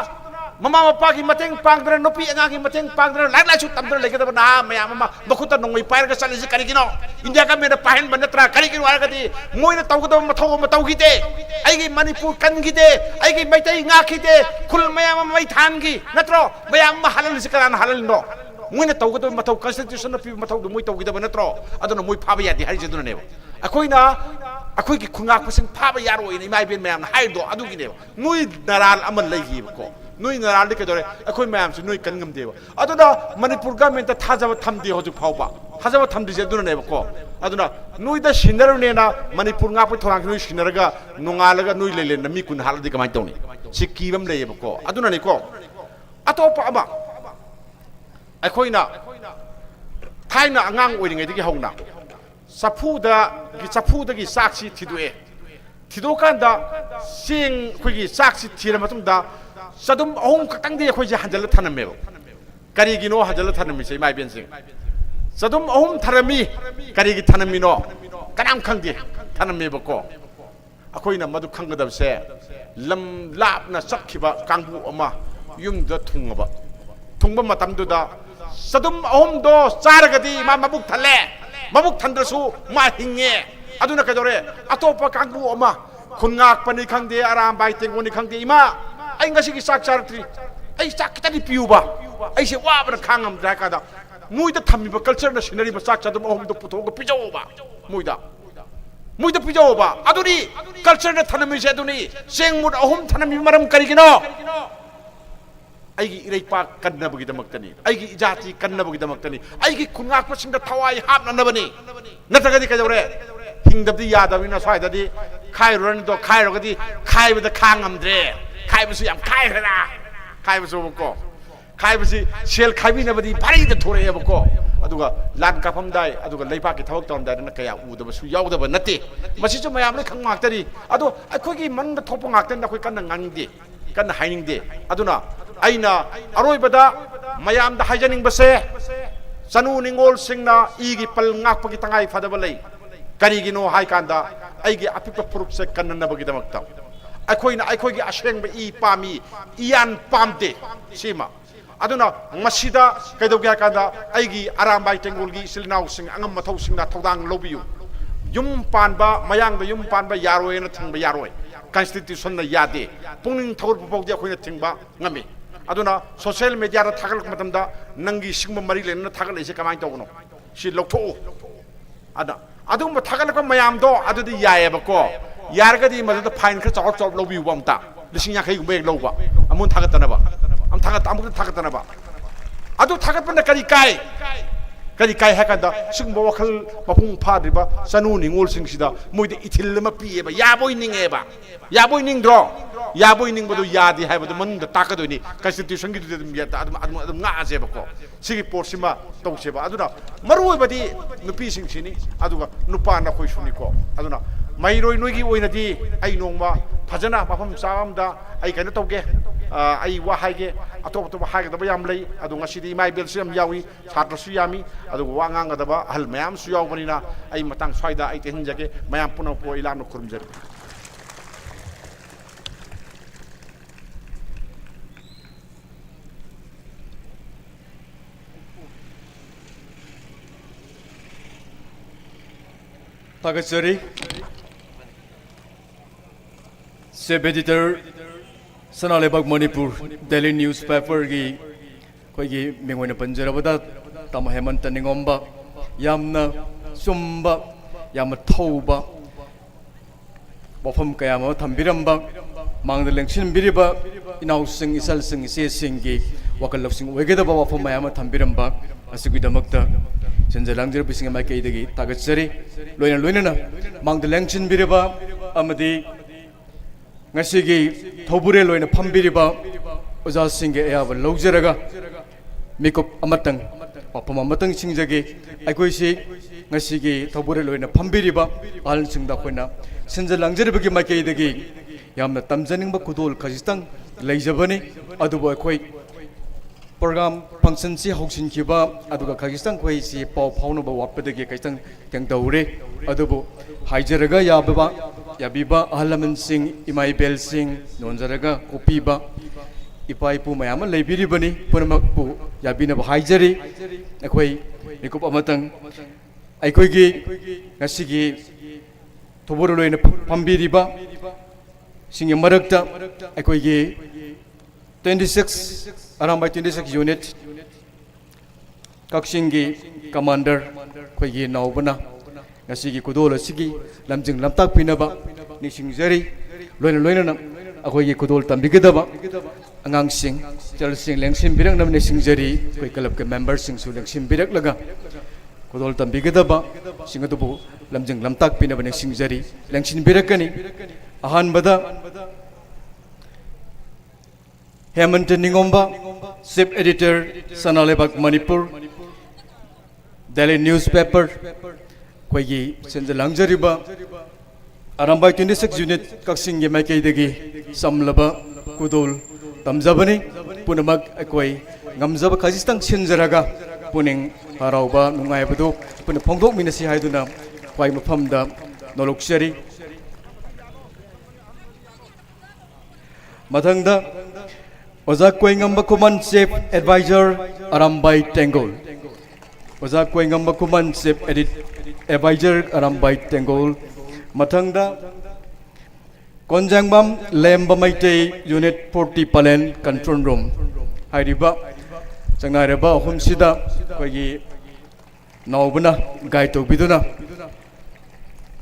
ꯃꯃꯥ ꯃꯄꯥꯒꯤ ꯃꯇꯦꯡ ꯄꯥꯡꯗꯅ ꯅꯨꯄꯤ ꯑꯉꯥꯡꯒꯤ ꯃꯇꯦꯡ ꯄꯥꯡꯗꯅ ꯂꯥꯏꯔꯤꯛ ꯂꯥꯏꯁꯨ ꯇꯝꯗꯅ ꯂꯩꯒꯗꯕ ꯅꯍꯥ ꯃꯌꯥꯝ ꯑꯃ ꯃꯈꯨꯠꯇ ꯅꯣꯡꯃꯩ ꯄꯥꯏꯔꯒ ꯆꯠꯂꯤꯁꯤ ꯀꯔꯤꯒꯤꯅꯣ ꯏꯟꯗꯤꯌꯥ ꯒꯃꯦꯟꯅ ꯄꯥꯏꯍꯟꯕ ꯅꯠꯇ꯭ꯔꯥ ꯀꯔꯤꯒꯤꯅꯣ ꯍꯥꯏꯔꯒꯗꯤ ꯃꯣꯏꯅ ꯇꯧꯒꯗꯕ ꯃꯊꯧ ꯑꯃ ꯇꯧꯈꯤꯗꯦ ꯑꯩꯒꯤ ꯃꯅꯤꯄꯨꯔ ꯀꯟꯈꯤꯗꯦ ꯑꯩꯒꯤ ꯃꯩꯇꯩ ꯉꯥꯛꯈꯤꯗे ꯈꯨꯜ ꯃꯌꯥꯝ ꯑꯃ ꯃꯩ ꯊꯥꯟꯈꯤ ꯅꯠꯇ꯭ꯔꯣ ꯃꯌꯥꯝ ꯑꯃ ꯍꯜꯍꯜꯂꯤꯁꯤ ꯀꯅꯥꯅ ꯍꯜꯍꯜꯂꯤꯅꯣ ꯃꯣꯏꯅ ꯇꯧꯒꯗꯕ ꯃꯊꯧ ꯀꯟꯁꯇꯤꯇ꯭ꯌꯨꯁꯟꯅ ꯄꯤꯕ ꯃꯊꯧꯗꯣ ꯃꯣꯏ ꯇꯧꯒꯗꯕ ꯅꯠꯇ꯭ꯔꯣ ꯑꯗꯨꯅ ꯃꯣꯏ ꯐꯥꯕ ꯌꯥꯗꯦ ꯍꯥꯏꯔꯤꯁꯦ ꯑꯗꯨꯅꯅꯦꯕ ꯑꯩꯈꯣꯏꯅ ꯑꯩꯈꯣꯏꯒꯤ ꯈꯨꯟꯉꯥꯛꯄꯁꯤꯡ ꯐꯥꯕ ꯌꯥꯔꯣꯏꯅ ꯏꯃꯥ ꯏꯕꯦꯟ ꯃꯌꯥꯝꯅ ꯍꯥꯏꯔꯤꯗꯣ ꯑꯗꯨꯒꯤꯅꯦꯕ ꯅꯣꯏ ꯅꯔꯥꯜ ꯑꯃ ꯂꯩꯈꯤꯕꯀꯣ ꯅꯣꯏ ꯅꯔꯥꯜꯗꯤ ꯀꯩꯗꯧꯔꯦ ꯑꯩꯈꯣꯏ ꯃꯌꯥꯝꯁꯨ ꯅꯣꯏ ꯀꯟ ꯉꯝꯗꯦꯕ ꯑꯗꯨꯅ ꯃꯅꯤꯄꯨꯔ ꯒꯃꯦꯟꯇ ꯊꯥꯖꯕ ꯊꯝꯗꯦ ꯍꯧꯖꯤꯛ ꯐꯥꯎꯕ ꯊꯥꯖꯕ ꯊꯝꯗ꯭ꯔꯤꯁꯦ ꯑꯗꯨꯅꯅꯦꯕꯀꯣ ꯑꯗꯨꯅ ꯅꯣꯏꯗ ꯁꯤꯟꯅꯔꯨꯅꯦꯅ ꯃꯅꯤꯄꯨꯔ ꯉꯥꯛꯄ ꯊꯧꯔꯥꯡꯁꯤ ꯅꯣꯏ ꯁꯤꯟꯅꯔꯒ ꯅꯣꯡꯉꯥꯜꯂꯒ ꯅꯣꯏ ꯂꯩꯂꯦꯟꯗ ꯃꯤ ꯀꯨꯟ ꯍꯥꯠꯂꯗꯤ ꯀꯃꯥꯏꯅ ꯇꯧꯅꯤ ꯁꯤ ꯀꯤꯕ ꯑꯃ ꯂꯩꯌꯦꯕꯀꯣ ꯑꯗꯨꯅꯅꯤꯀꯣ ꯑꯇꯣꯞꯄ ꯑꯃ ꯑꯩꯈꯣꯏꯅ ꯊꯥꯏꯅ ꯑꯉꯥꯡ ꯑꯣꯏꯔꯤꯉꯩꯗꯒꯤ ꯍꯧꯅ ꯆꯐꯨꯗꯒꯤ ꯆꯥꯛꯁꯤ ꯊꯤꯗꯣꯛꯑꯦ ꯊꯤꯗꯣꯛꯀꯥꯟꯗ ꯆꯦꯡ ꯑꯩꯈꯣꯏꯒꯤ ꯆꯥꯛꯁꯤ ꯊꯤꯔ ꯃꯇꯨꯡꯗ ꯆꯗꯨꯝ ꯑꯍꯨꯝ ꯈꯛꯇꯪꯗꯤ ꯑꯩꯈꯣꯏꯁꯦ ꯍꯟꯖꯤꯜꯂ ꯊꯅꯝꯃꯦꯕ ꯀꯔꯤꯒꯤꯅꯣ ꯍꯟꯖꯤꯜꯂ ꯊꯅꯝꯃꯤꯁꯦ ꯏꯃꯥ ꯏꯕꯦꯟꯁꯤꯡ ꯆꯗꯨꯝ ꯑꯍꯨꯝ ꯊꯅꯝꯃꯤ ꯀꯔꯤꯒꯤ ꯊꯅꯝꯃꯤꯅꯣ ꯀꯅꯥꯝ ꯈꯪꯗꯦ ꯊꯅꯝꯃꯦꯕꯀꯣ ꯑꯩꯈꯣꯏꯅ ꯃꯗꯨ ꯈꯪꯒꯗꯕꯁꯦ ꯂꯝ ꯂꯥꯞꯅ ꯆꯠꯈꯤꯕ ꯀꯥꯡꯕꯨ ꯑꯃ ꯌꯨꯝꯗ ꯊꯨꯡꯕ ꯃꯇꯝꯗꯨꯗ ꯆꯗꯨꯝ ꯑꯍꯨꯝꯗꯣ ꯆꯥꯔꯒꯗꯤ ꯃꯥ ꯃꯕꯨꯛ ꯊꯜꯂꯦ ꯃꯕꯨꯛ ꯊꯟꯗ꯭ꯔꯁꯨ ꯃꯥ ꯍꯤꯡꯉꯦ ꯑꯗꯨꯅ ꯀꯩꯗꯧꯔꯦ ꯑꯇꯣꯞꯄ ꯀꯥꯡꯕꯨ ꯑꯃ ꯈꯨꯟꯉꯥꯛꯄꯅꯤ ꯈꯪꯗꯦ ꯑꯔꯥꯝꯕꯥꯏ ꯇꯦꯡꯒꯣꯜꯅꯤ ꯈꯪꯗꯦ ꯏꯃꯥ ꯑꯩ ꯉꯁꯤꯒꯤ ꯆꯥꯛ ꯆꯥꯔꯛꯇ꯭ꯔꯤ ꯑꯩ ꯆꯥꯛ ꯈꯤꯇꯪꯗꯤ ꯄꯤꯌꯨꯕ ꯑꯩꯁꯦ ꯋꯥꯕꯅ ꯈꯥꯡꯉꯝꯗ꯭ꯔꯦ ꯍꯥꯏ ꯀꯥꯟꯗ ꯃꯣꯏꯗ ꯊꯝꯃꯤꯕ ꯀꯜꯆꯔꯅ ꯁꯤꯟꯅꯔꯤꯕ ꯆꯥꯛ ꯆꯥꯗꯨꯝ ꯑꯍꯨꯝꯗꯣ ꯄꯨꯊꯣꯛꯑꯒ ꯄꯤꯖꯧꯕ ꯃꯣꯏꯗ ꯄꯤꯖꯧꯕ ꯑꯗꯨꯅꯤ ꯀꯜꯆꯔꯅ ꯊꯅꯝꯃꯤꯁꯦ ꯑꯗꯨꯅꯤ ꯆꯦꯡꯃꯨꯠ ꯑꯍꯨꯝ ꯊꯅꯝꯃꯤꯕ ꯃꯔꯝ ꯀꯔꯤꯒꯤꯅꯣ ꯑꯩꯒꯤ ꯏꯔꯩꯄꯥꯛ ꯀꯟꯅꯕꯒꯤꯗꯃꯛꯇꯅꯤ ꯑꯩꯒꯤ ꯏꯖꯥꯇꯤ ꯀꯟꯅꯕꯒꯤꯗꯃꯛꯇꯅꯤ ꯑꯩꯒꯤ ꯈꯨꯟꯉꯥꯛꯄꯁꯤꯡꯗ ꯊꯋꯥꯏ ꯍꯥꯞꯅꯅꯕꯅꯤ ꯅꯠꯇ꯭ꯔꯒꯗꯤ ꯀꯩꯗꯧꯔꯦ ꯍꯤꯡꯗꯕꯗꯤ ꯌꯥꯗꯕꯅꯤꯅ ꯁ꯭ꯋꯥꯏꯗꯗꯤ ꯈꯥꯏꯔꯨꯔꯅꯤꯗꯣ ꯈꯥꯏꯔꯨꯔꯒꯗꯤ ꯈꯥꯏꯕꯗ ꯈꯥꯡꯉꯝꯗ꯭ꯔꯦ ꯈꯥꯏꯕꯁꯨ ꯌꯥꯝ ꯈꯥꯏꯈ꯭ꯔꯦꯅ ꯈꯥꯏꯕꯁꯨꯕꯀꯣ ꯈꯥꯏꯕꯁꯤ ꯁꯦꯜ ꯈꯥꯏꯕꯤꯅꯕꯗꯤ ꯚꯥꯔꯤꯗ ꯊꯣꯔꯛꯑꯦꯕꯀꯣ ꯑꯗꯨꯒ ꯂꯥꯟ ꯀꯥꯞꯐꯝꯗꯥꯏ ꯑꯗꯨꯒ ꯂꯩꯕꯥꯛꯀꯤ ꯊꯕꯛ ꯇꯧꯔꯝꯗꯥꯏꯗꯅ ꯀꯌꯥ ꯎꯗꯕꯁꯨ ꯌꯥꯎꯗꯕ ꯅꯠꯇꯦ ꯃꯁꯤꯁꯨ ꯃꯌꯥꯝ ꯂꯣꯏ ꯈꯪꯕ ꯉꯥꯛꯇꯅꯤ ꯑꯗꯣ ꯑꯩꯈꯣꯏꯒꯤ ꯃꯅꯨꯡꯗ ꯊꯣꯛꯄ ꯉꯥꯛꯇꯅꯤ ꯑꯩꯈꯣꯏ ꯀꯟꯅ ꯉꯥꯡꯅꯤꯡꯗꯦ ꯀꯟꯅ ꯍꯥꯏꯅꯤꯡꯗꯦ ꯑꯗꯨꯅ ꯑꯩꯅ ꯑꯔꯣꯏꯕꯗ ꯃꯌꯥꯝꯗ ꯍꯥꯏꯖꯅꯤꯡꯕꯁꯦ ꯆꯅꯨ ꯅꯤꯡꯉꯣꯜꯁꯤꯡꯅ ꯏꯒꯤ ꯄꯜ ꯉꯥꯛꯄꯒꯤ ꯇꯉꯥꯏ ꯐꯗꯕ ꯂꯩ ꯀꯔꯤꯒꯤꯅꯣ ꯍꯥꯏ ꯀꯥꯟꯗ ꯑꯩꯒꯤ ꯑꯄꯤꯛꯄ ꯐꯨꯔꯨꯞꯁꯦ ꯀꯟꯅꯅꯕꯒꯤꯗꯃꯛꯇ ꯑꯩꯈꯣꯏꯅ ꯑꯩꯈꯣꯏꯒꯤ ꯑꯁꯦꯡꯕ ꯏ ꯄꯥꯝꯃꯤ ꯏꯌꯥꯟ ꯄꯥꯝꯗꯦ ꯁꯤꯃ ꯑꯗꯨꯅ ꯃꯁꯤꯗ ꯀꯩꯗꯧꯒꯦ ꯍꯥꯏ ꯀꯥꯟꯗ ꯑꯩꯒꯤ ꯑꯔꯥꯝꯕꯥꯏ ꯇꯦꯡꯒꯣꯜꯒꯤ ꯏꯆꯤꯜ ꯏꯅꯥꯎꯁꯤꯡ ꯑꯉꯝ ꯃꯊꯧꯁꯤꯡꯅ ꯊꯧꯗꯥꯡ ꯂꯧꯕꯤꯌꯨ ꯌꯨꯝ ꯄꯥꯟꯕ ꯃꯌꯥꯡꯗ ꯌꯨꯝ ꯄꯥꯟꯕ ꯌꯥꯔꯣꯏꯅ ꯊꯤꯡꯕ ꯌꯥꯔꯣꯏ ꯀꯟꯁꯇꯤꯇ꯭ꯌꯨꯁꯟꯅ ꯌꯥꯗꯦ ꯄꯨꯛꯅꯤꯡ ꯊꯧꯒꯠꯄ ꯐꯥꯎꯗꯤ ꯑꯩꯈꯣꯏꯅ ꯊꯤꯡꯕ ꯉꯝꯃꯤ ꯑꯗꯨꯅ ꯁꯣꯁꯤꯌꯦꯜ ꯃꯦꯗꯤꯌꯥꯗ ꯊꯥꯒꯠꯂꯛꯄ ꯃꯇꯝꯗ ꯅꯪꯒꯤ ꯁꯤꯒꯨꯝꯕ ꯃꯔꯤ ꯂꯩꯅꯅ ꯊꯥꯒꯠꯂꯛꯏꯁꯦ ꯀꯃꯥꯏꯅ ꯇꯧꯕꯅꯣ ꯁꯤ ꯂꯧꯊꯣꯛꯎ ꯑꯗꯨꯒꯨꯝꯕ ꯊꯥꯒꯠꯂꯛꯄ ꯃꯌꯥꯝꯗꯣ ꯑꯗꯨꯗꯤ ꯌꯥꯏꯑꯕꯀꯣ ꯌꯥꯔꯒꯗꯤ ꯃꯗꯨꯗ ꯐꯥꯏꯟ ꯈꯔ ꯆꯥꯎꯔꯞ ꯂꯧꯕꯤꯌꯨꯕ ꯑꯝꯇ 50,000ꯒꯨꯝꯕ ꯍꯦꯛ ꯂꯧꯕ ꯑꯃꯨꯛ ꯊꯥꯒꯠꯇꯅꯕ ꯑꯃꯨꯛꯇ ꯊꯥꯒꯠꯇꯅꯕ ꯑꯗꯨ ꯊꯥꯒꯠꯄꯅ ꯀꯔꯤ ꯀꯥꯏ ꯍꯥꯏ ꯀꯥꯟꯗ ꯁꯤꯒꯨꯝꯕ ꯋꯥꯈꯜ ꯃꯄꯨꯡ ꯐꯥꯗ꯭ꯔꯤꯕ ꯆꯅꯨ ꯅꯤꯡꯉꯣꯜꯁꯤꯡꯁꯤꯗ ꯃꯣꯏꯗ ꯏꯊꯤꯜ ꯑꯃ ꯄꯤꯌꯦꯕ ꯌꯥꯕꯣꯏ ꯅꯤꯡꯉꯦꯕ ꯌꯥꯕꯣꯏ ꯅꯤꯡꯗ꯭ꯔꯣ ꯌꯥꯕꯣꯏ ꯅꯤꯡꯕꯗꯣ ꯌꯥꯗꯦ ꯍꯥꯏꯕꯗꯣ ꯃꯅꯨꯡꯗ ꯇꯥꯛꯀꯗꯣꯏꯅꯤ ꯀꯟꯁꯇꯤꯇ꯭ꯌꯨꯁꯟꯒꯤꯗꯨꯗꯤ ꯑꯗꯨꯝ ꯉꯥꯛꯑꯁꯦꯕꯀꯣ ꯁꯤꯒꯤ ꯄꯣꯠꯁꯤꯃ ꯇꯧꯁꯦꯕ ꯑꯗꯨꯅ ꯃꯔꯨꯑꯣꯏꯕꯗꯤ ꯅꯨꯄꯤꯁꯤꯡꯁꯤꯅꯤ ꯑꯗꯨꯒ ꯅꯨꯄꯥꯅ ꯑꯩꯈꯣꯏꯁꯨꯅꯤꯀꯣ ꯑꯗꯨꯅ ꯃꯩꯔꯣꯏ ꯅꯣꯏꯒꯤ ꯑꯣꯏꯅꯗꯤ ꯑꯩ ꯅꯣꯡꯃ ꯐꯖꯅ ꯃꯐꯝ ꯆꯥꯕ ꯑꯃꯗ ꯑꯩ ꯀꯩꯅꯣ ꯇꯧꯒꯦ ꯑꯩ ꯋꯥ ꯍꯥꯏꯒꯦ ꯑꯇꯣꯞꯄ ꯍꯥꯏꯒꯗꯕ ꯌꯥꯝ ꯂꯩ ꯑꯗꯣ ꯉꯁꯤꯗꯤ ꯏꯃꯥ ꯏꯕꯦꯜꯁꯨ ꯌꯥꯝ ꯌꯥꯎꯏ ꯁꯥꯇ꯭ꯔꯁꯨ ꯌꯥꯝꯃꯤ ꯑꯗꯨꯒ ꯋꯥ ꯉꯥꯡꯒꯗꯕ ꯑꯍꯜ ꯃꯌꯥꯝꯁꯨ ꯌꯥꯎꯕꯅꯤꯅ ꯑꯩ ꯃꯇꯥꯡ ꯁ꯭ꯋꯥꯏꯗ ꯑꯩ ꯇꯦꯟꯍꯟꯖꯒꯦ ꯃꯌꯥꯝ ꯄꯨꯝꯅꯃꯛꯄꯨ ꯑꯩ ꯂꯥꯞꯅ ꯈꯨꯔꯨꯝꯖꯔꯤ Tagasari, Sub Editor, Sanalebak Manipur, Daily Newspaper gi, koigi mingwena panjarabada, tamaheman taningomba, yamna sumba, yamna tauba, wafam kayama tambiramba, mangdalang sinbiriba, inausing isalsing isesingi, wakalapsing wegedaba wafam mayama tambiramba, asigudamakta. Senjalangjir bising mai kai dagi tagatsari loina na mangdalang sinbiriba amadi ngasigi thobure loina phambiriba oja singge ayaba logjaraga mikop amatang papama matang singjage aikoisi ngasigi thobure loina phambiriba al singda khoina senjalangjir bagi mai kai dagi yamna tamjaningba kudol khajistang leijabani adubo akhoi program function si hausin kiba aduga khagistan khoi si pau phauno ba wapdagi kaitang teng daure adubu haijaraga yabiba ahalaman sing imai bel sing nonjaraga kopiba ipaipu mayama leibiri bani punamakpu yabina ba haijari akhoi nikup amatang aikoi gi ngasigi thoboro loina pambiriba singi marakta aikoi gi 26 around by 26 unit Kaksingi commander Koigi Naubana Nasigi Kudola Sigi Lamjing Lamtak Pinaba Nishingjari Loina Akoigi Kudol Tambigadaba Angang Sing Chal Sing Lengsim Birang Nam Nishingjari Koikalab members Sing Su Lengsim Birak Laga Kudol Tambigadaba Singatubu Lamjing Lamtak Pinaba Nishingjari Lengsim Birakani Ahan Bada Hemant Ningomba, Sub Editor, Sanalebak Manipur, Daily Newspaper, Koigi Senjalangjariba, Arambai 26 unit, Kaksingi Makaidagi, Samlaba, Kudol, Tamzabani, Punamak Akoi, Gamzaba Kazistang Sinjaraga, Puning, Harauba, Nungayabado, Punapongdok Minasi Haiduna, Kwai Mapamda, Nolokshari, Matangda, Ozak Koingamba Kuman Chief Advisor Arambai Tengol. Ozak Koingamba Kuman Chief Advisor Arambai Tengol. Matangda Konjangbam Lemba Maite Unit 40 Palen Control Room. Hairiba Sangareba Humsida Koigi Naubana Gaito Biduna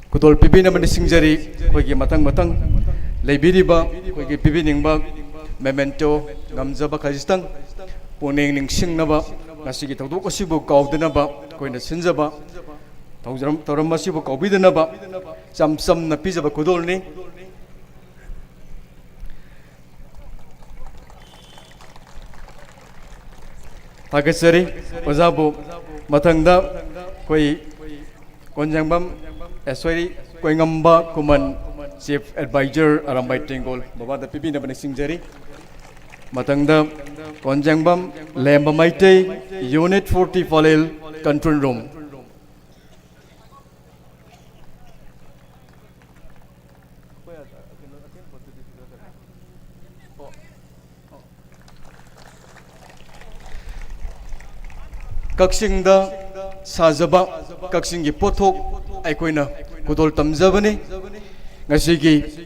Kudol Pibina Manisingjari Koigi Matang Lebiriba Koigi Pibiningba Memento Gamzaba Kajistang Puning Ning Singnaba Nasigi Taudu Kasibu Kaudanaba Koina Sinzaba Tauramasibu Kaubidanaba Sam Napizaba Kudolni Tagasari Ozabu Matangda Koi Konjangbam Eswari Koingamba Kuman Chief Advisor Arambai Tengol Babada Pibina Banisingjari Matangda Konjangbam Lemba Maite Unit 40 Falil Control Room Kaksingda Sajaba Kaksingi Pothok Aikoina Kudol Tamzabani Ngasigi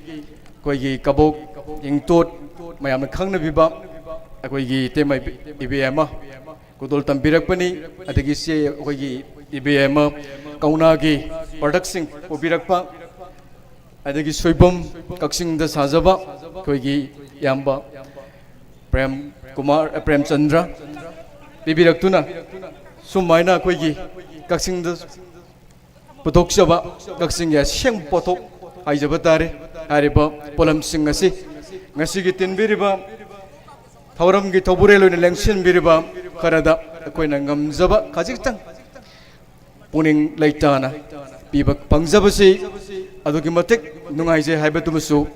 Koigi Kabok Ingtot Mayam Kangna Biba Akoigi Tema IBM Kudol Tambirak Pani Adagisi Koigi IBM Kaunagi Production Obirakpa Adagi Soibum Kaksing the Sazaba Koigi Yamba Prem Kumar Prem Chandra Bibiraktuna Sumaina Koigi Kaksing the Potoksaba Kaksing ya Sheng Potok Aijabatare Ariba Polam Singasi Ngasigi Tinbiriba Tauramgi Toburelo in Lengshin Biriba Karada Koinangam Zaba Kazakistan Puning Laitana Bibak Pangzabasi Adukimatik Nungaise Haibatumasu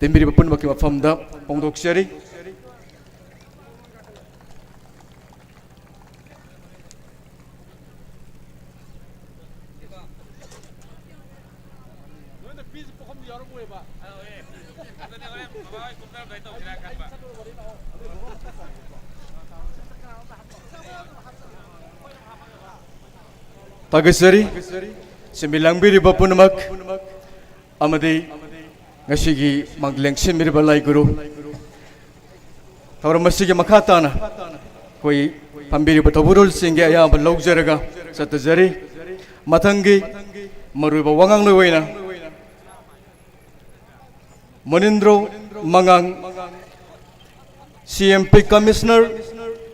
Timbiriba Punmakima Famda Pongdoksari Tagasari Similangbiriba Punamak Amadi Nashigi Mangleng Simiriba Laiguru Tauramasiga Makatana Koi Pambiri Bataburul Singa Yam Logzeraga Satazari Matangi Maruba Wangang Luena Monindro Mangang CMP Commissioner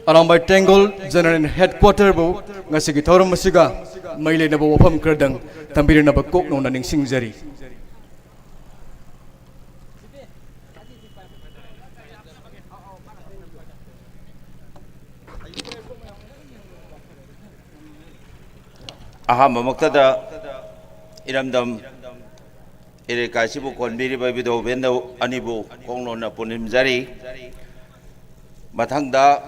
Arambai Tengol General Headquarter Bo Ngasigi Tauramasiga Maile Nabo Wapam Kerdang Tambiri Nabakok no Naning Singzari Aham Moktada Iramdam Irikasibu Konbiri Babido Vendo Anibu Konglona Punim Zari Matangda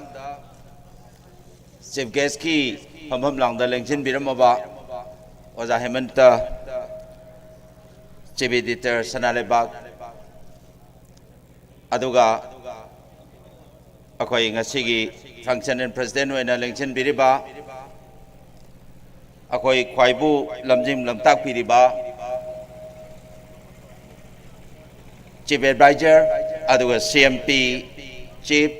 Chief Guest Ki Pamham Lang the Lengchin Biramaba was a Hemanta Chief Editor Sanalebak Aduga Akoy Ngasigi Function and President when a Lengchin Biriba Akoy Kwaibu Lamjim Lamtak Piriba Chief Advisor Aduga CMP Chief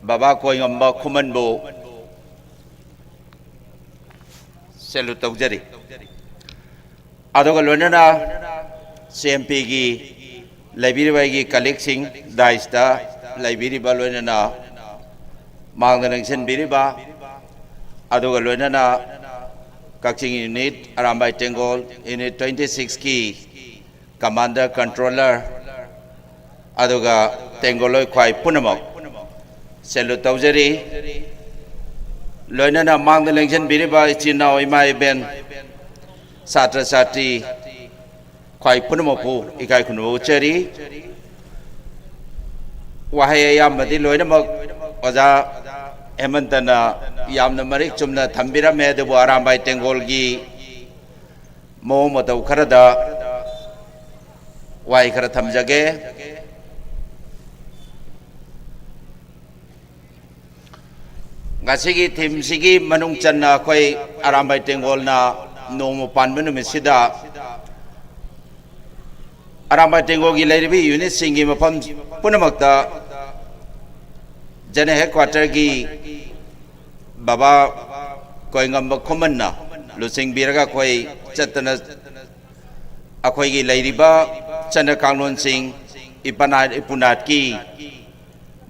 Baba Koyamba Kumanbo Salute Jari Aduga Lunana CMP Gi Liberi collecting Daista Liberi Balunana Manganangsen Biriba Aduga Lunana Catching Unit Arambai Tengol Unit 26 Key Commander Controller Aduga Tengoloi Kwai Punamok Salute Jari Lunana Manganangsen Biriba China Imai Ben Satra Sati Kwai Punamopu Ikai Kunu Cheri Wahayam Madi Loinamok Oza Emantana Yamna Marik Chumna Tambira Medu Arambai Tengolgi Momoto Karada Waikara Tamjage Gasigi Tim Sigi Manung Chana Koi Arambai Tengolna Nomo Panmanu Misida Arambai Tengogi Lady Unit Singi Mapam Punamakta Jana Headquarter Gi Baba Koingamba Komana Lusing Biraga Koi Chatana Akoigi Lady Ba Chana Kanglon Sing Ipanat Ipunatki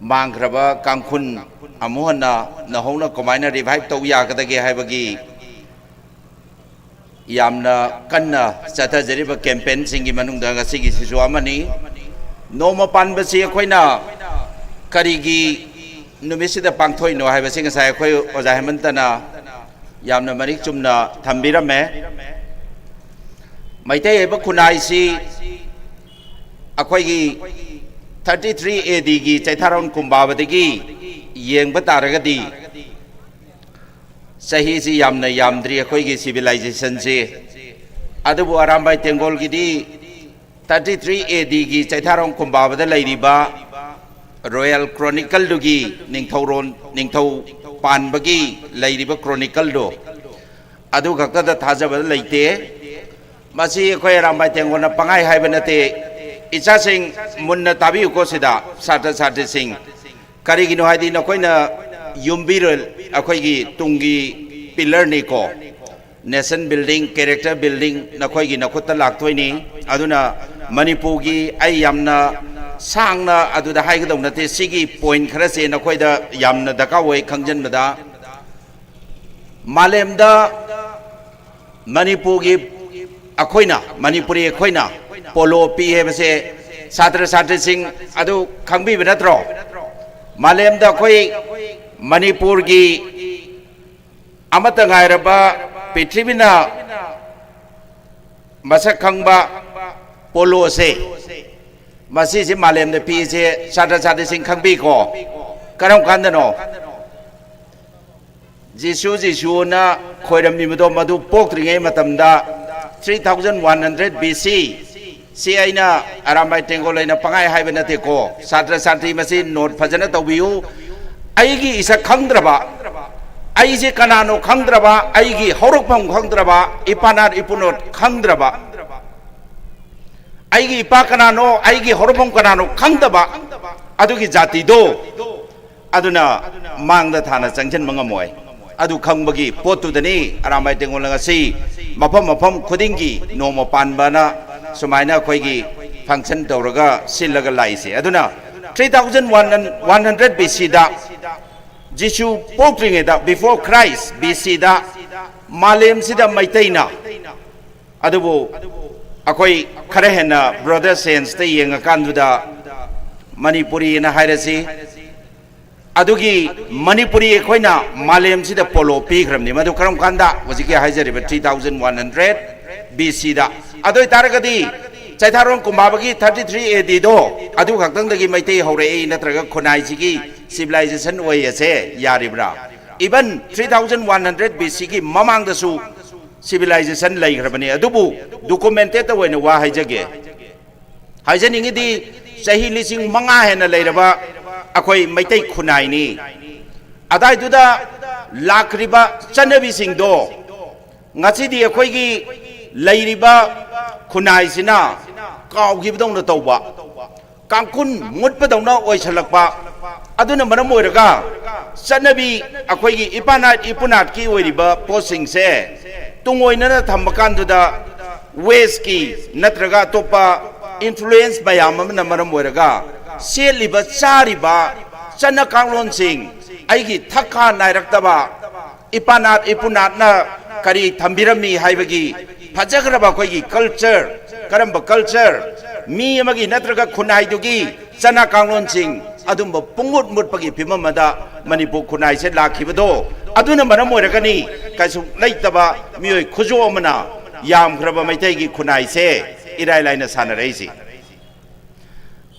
Mangraba Kankun Amuhana Nahona Komina Revive Toya Katagi Habagi Yamna Kanna Sata Zeriba campaign Singi Manunda Sigi Suamani Noma Panbasi Aquina Karigi Numisida Pangtoi no have a singer Sayakoy or Zahamantana Yamna Marichumna Tambira Me Maite Bakunaisi Akoigi 33 ADG Chaitaron Kumbavadigi Yang Bataragadi Sahisi Yamna Yamdri Akoigi civilization se Adabu Arambai Tengol Gidi 33 AD Chaitaron Kumbavada Ladiba Royal Chronicle Dugi Ningtauron Ningtau Panbagi Ladiba Chronicle Do Adu Kaka the Tazaba Late Masi Koy Arambai Tengona Pangai Hibanate Itcha Sing Munna Tabi Ukosida Sata Sati Sing Karigino Hadi Nakoina Yumbirul Akoigi Tungi Pillar Niko Nation Building Character Building Nakoigi Nakota Laktwini Aduna Manipugi Ayamna Sangna Aduda Haigadam Nate Sigi Point Krasi Nakoida Yamna Dakaway Kangjan Bada Malemda Manipugi Akoina Manipuri Akoina Polo P. Hebse Satra Satra Sing Adu Kangbi Vinatro Malemda Koi Manipurgi Amatangairaba Petrivina Masakangba Polo se Masisi Malem the Pise Sata Sata Sing Kangbiko Karam Kandano Jisu na Koidam Nimudo Madu Pokring Matamda 3100 BC Si Aina Arambai Tengolina Pangai Hibanateko Satra Santi Masin Nord Fajana Tawiu Aigi is a Kandraba ꯑꯩꯁꯦ ꯀꯅꯥꯅꯣ ꯈꯪꯗ꯭ꯔꯕ ꯑꯩꯒꯤ ꯍꯧꯔꯛꯐꯝ ꯈꯪꯗ꯭ꯔꯕ ꯏꯄꯥꯅꯥꯠ ꯏꯄꯨꯅꯣꯠ ꯈꯪꯗ꯭ꯔꯕ ꯑꯩꯒꯤ ꯏꯄꯥ ꯀꯅꯥꯅꯣ ꯑꯩꯒꯤ ꯍꯧꯔꯛꯐꯝ ꯀꯅꯥꯅꯣ ꯈꯪꯗꯕ ꯑꯗꯨꯒꯤ ꯖꯥꯇꯤꯗꯣ ꯑꯗꯨꯅ ꯃꯥꯡꯗ ꯊꯥꯅ ꯆꯪꯁꯤꯟꯕ ꯉꯝꯃꯣꯏ ꯑꯗꯨ ꯈꯪꯕꯒꯤ ꯄꯣꯠꯇꯨꯗꯅꯤ ꯑꯔꯥꯝꯕꯥꯏ ꯇꯦꯡꯒꯣꯜ ꯉꯁꯤ ꯃꯐꯝ ꯃꯐꯝ ꯈꯨꯗꯤꯡꯒꯤ ꯅꯣꯡꯃ ꯄꯥꯟꯕꯅ ꯁꯨꯃꯥꯏꯅ ꯑꯩꯈꯣꯏꯒꯤ ꯐꯪꯁꯟ ꯇꯧꯔꯒ ꯁꯤꯜꯂꯒ ꯂꯥꯛꯏꯁꯦ ꯑꯗꯨꯅ 3100 BC ꯗ ꯖꯤꯁꯨ ꯄꯣꯛꯇ꯭ꯔꯤꯉꯩꯗ ꯕꯤꯐꯣꯔ ꯈ꯭ꯔꯥꯏꯁ BC ꯗ ꯃꯥꯂꯦꯝꯁꯤꯗ ꯃꯩꯇꯩꯅ ꯑꯗꯨꯕꯨ ꯑꯩꯈꯣꯏ ꯈꯔ ꯍꯦꯟꯅ ꯕ꯭ꯔꯣꯗꯔ ꯁꯦꯟꯁꯇ ꯌꯦꯡꯉꯀꯥꯟꯗꯨꯗ ꯃꯅꯤꯄꯨꯔꯤꯅ ꯍꯥꯏꯔꯁꯤ ꯑꯗꯨꯒꯤ ꯃꯅꯤꯄꯨꯔꯤ ꯑꯩꯈꯣꯏꯅ ꯃꯥꯂꯦꯝꯁꯤꯗ ꯄꯣꯂꯣ ꯄꯤꯈ꯭ꯔꯕꯅꯤ ꯃꯗꯨ ꯀꯔꯝ ꯀꯥꯟꯗ ꯍꯧꯖꯤꯛꯀꯤ ꯍꯥꯏꯖꯔꯤꯕ 3100 BC ꯗ ꯑꯗꯨ ꯑꯣꯏꯇꯥꯔꯒꯗꯤ ꯆꯩꯊꯥꯔꯣꯟ ꯀꯨꯝꯕꯥꯕꯒꯤ 33 AD ꯗꯣ ꯑꯗꯨ ꯈꯛꯇꯪꯗꯒꯤ ꯃꯩꯇꯩ ꯍꯧꯔꯛꯏ ꯅꯠꯇ꯭ꯔꯒ ꯈꯨꯟꯅꯥꯏꯁꯤꯒꯤ ꯁꯤꯚꯤꯂꯥꯏꯖꯦꯁꯟ ꯑꯣꯏꯌꯦꯁꯦ ꯌꯥꯔꯤꯕ꯭ꯔꯥ ꯏꯚꯟ 3100 BC ꯒꯤ ꯃꯃꯥꯡꯗꯁꯨ civilization ꯂꯩꯈ꯭ꯔꯕꯅꯤ ꯑꯗꯨꯕꯨ documented ꯑꯣꯏꯅ ꯋꯥ ꯍꯥꯏꯖꯒꯦ ꯍꯥꯏꯖꯅꯤꯡꯉꯤꯗꯤ ꯆꯍꯤ 5000 ꯍꯦꯟꯅ ꯂꯩꯔꯕ ꯑꯩꯈꯣꯏ ꯃꯩꯇꯩ ꯈꯨꯟꯅꯥꯏꯅꯤ ꯑꯗꯥꯏꯗꯨꯗ ꯂꯥꯛꯈ꯭ꯔꯤꯕ ꯆꯠꯅꯕꯤꯁꯤꯡꯗꯣ ꯉꯁꯤꯗꯤ ꯑꯩꯈꯣꯏꯒꯤ ꯂꯩꯔꯤꯕ ꯈꯨꯟꯅꯥꯏꯁꯤꯅ ꯀꯥꯎꯈꯤꯕꯗꯧꯅ ꯇꯧꯕ ꯀꯥꯡꯈꯨꯟ ꯃꯨꯠꯄꯗꯧꯅ ꯑꯣꯏꯁꯜꯂꯛꯄ ꯑꯗꯨꯅ ꯃꯔꯝ ꯑꯣꯏꯔꯒ ꯆꯠꯅꯕꯤ ꯑꯩꯈꯣꯏꯒꯤ ꯏꯄꯥꯅꯥꯠ ꯏꯄꯨꯅꯥꯠꯀꯤ ꯑꯣꯏꯔꯤꯕ ꯄꯣꯠꯁꯤꯡꯁꯦ ꯇꯨꯡꯑꯣꯏꯅꯅ ꯊꯝꯕ ꯀꯥꯟꯗꯨꯗ ꯋꯦꯁꯀꯤ ꯅꯠꯇ꯭ꯔꯒ ꯑꯇꯣꯞꯄ ꯏꯟꯐ꯭ꯂꯨꯌꯦꯟꯁ ꯃꯌꯥꯝ ꯑꯃꯅ ꯃꯔꯝ ꯑꯣꯏꯔꯒ ꯁꯦꯠꯂꯤꯕ ꯆꯥꯔꯤꯕ ꯆꯠꯅ ꯀꯥꯡꯂꯣꯟꯁꯤꯡ ꯑꯩꯒꯤ ꯊꯛꯈꯥ ꯅꯥꯏꯔꯛꯇꯕ ꯏꯄꯥꯅꯥꯠ ꯏꯄꯨꯅꯥꯠꯅ ꯀꯔꯤ ꯊꯝꯕꯤꯔꯝꯃꯤ ꯍꯥꯏꯕꯒꯤ ꯐꯖꯈ꯭ꯔꯕ ꯑꯩꯈꯣꯏꯒꯤ ꯀꯜꯆꯔ ꯀꯔꯝꯕ ꯀꯜꯆꯔ ꯃꯤ ꯑꯃꯒꯤ ꯅꯠꯇ꯭ꯔꯒ ꯈꯨꯟꯅꯥꯏꯗꯨꯒꯤ ꯆꯠꯅ ꯀꯥꯡꯂꯣꯟꯁꯤꯡ ꯑꯗꯨꯝꯕ ꯄꯨꯡꯃꯨꯠ ꯃꯨꯠꯄꯒꯤ ꯐꯤꯕꯝ ꯑꯃꯗ ꯃꯅꯤꯄꯨꯔ ꯈꯨꯟꯅꯥꯏꯁꯦ ꯂꯥꯛꯈꯤꯕꯗꯣ ꯑꯗꯨꯅ ꯃꯔꯝ ꯑꯣꯏꯔꯒꯅꯤ ꯀꯩꯁꯨ ꯂꯩꯇꯕ ꯃꯤꯑꯣꯏ ꯈꯨꯖꯣ ꯑꯃꯅ ꯌꯥꯝꯈ꯭ꯔꯕ ꯃꯩꯇꯩꯒꯤ ꯈꯨꯟꯅꯥꯏꯁꯦ ꯏꯔꯥꯏ ꯂꯥꯏꯅ ꯁꯥꯟꯅꯔꯛꯏꯁꯤ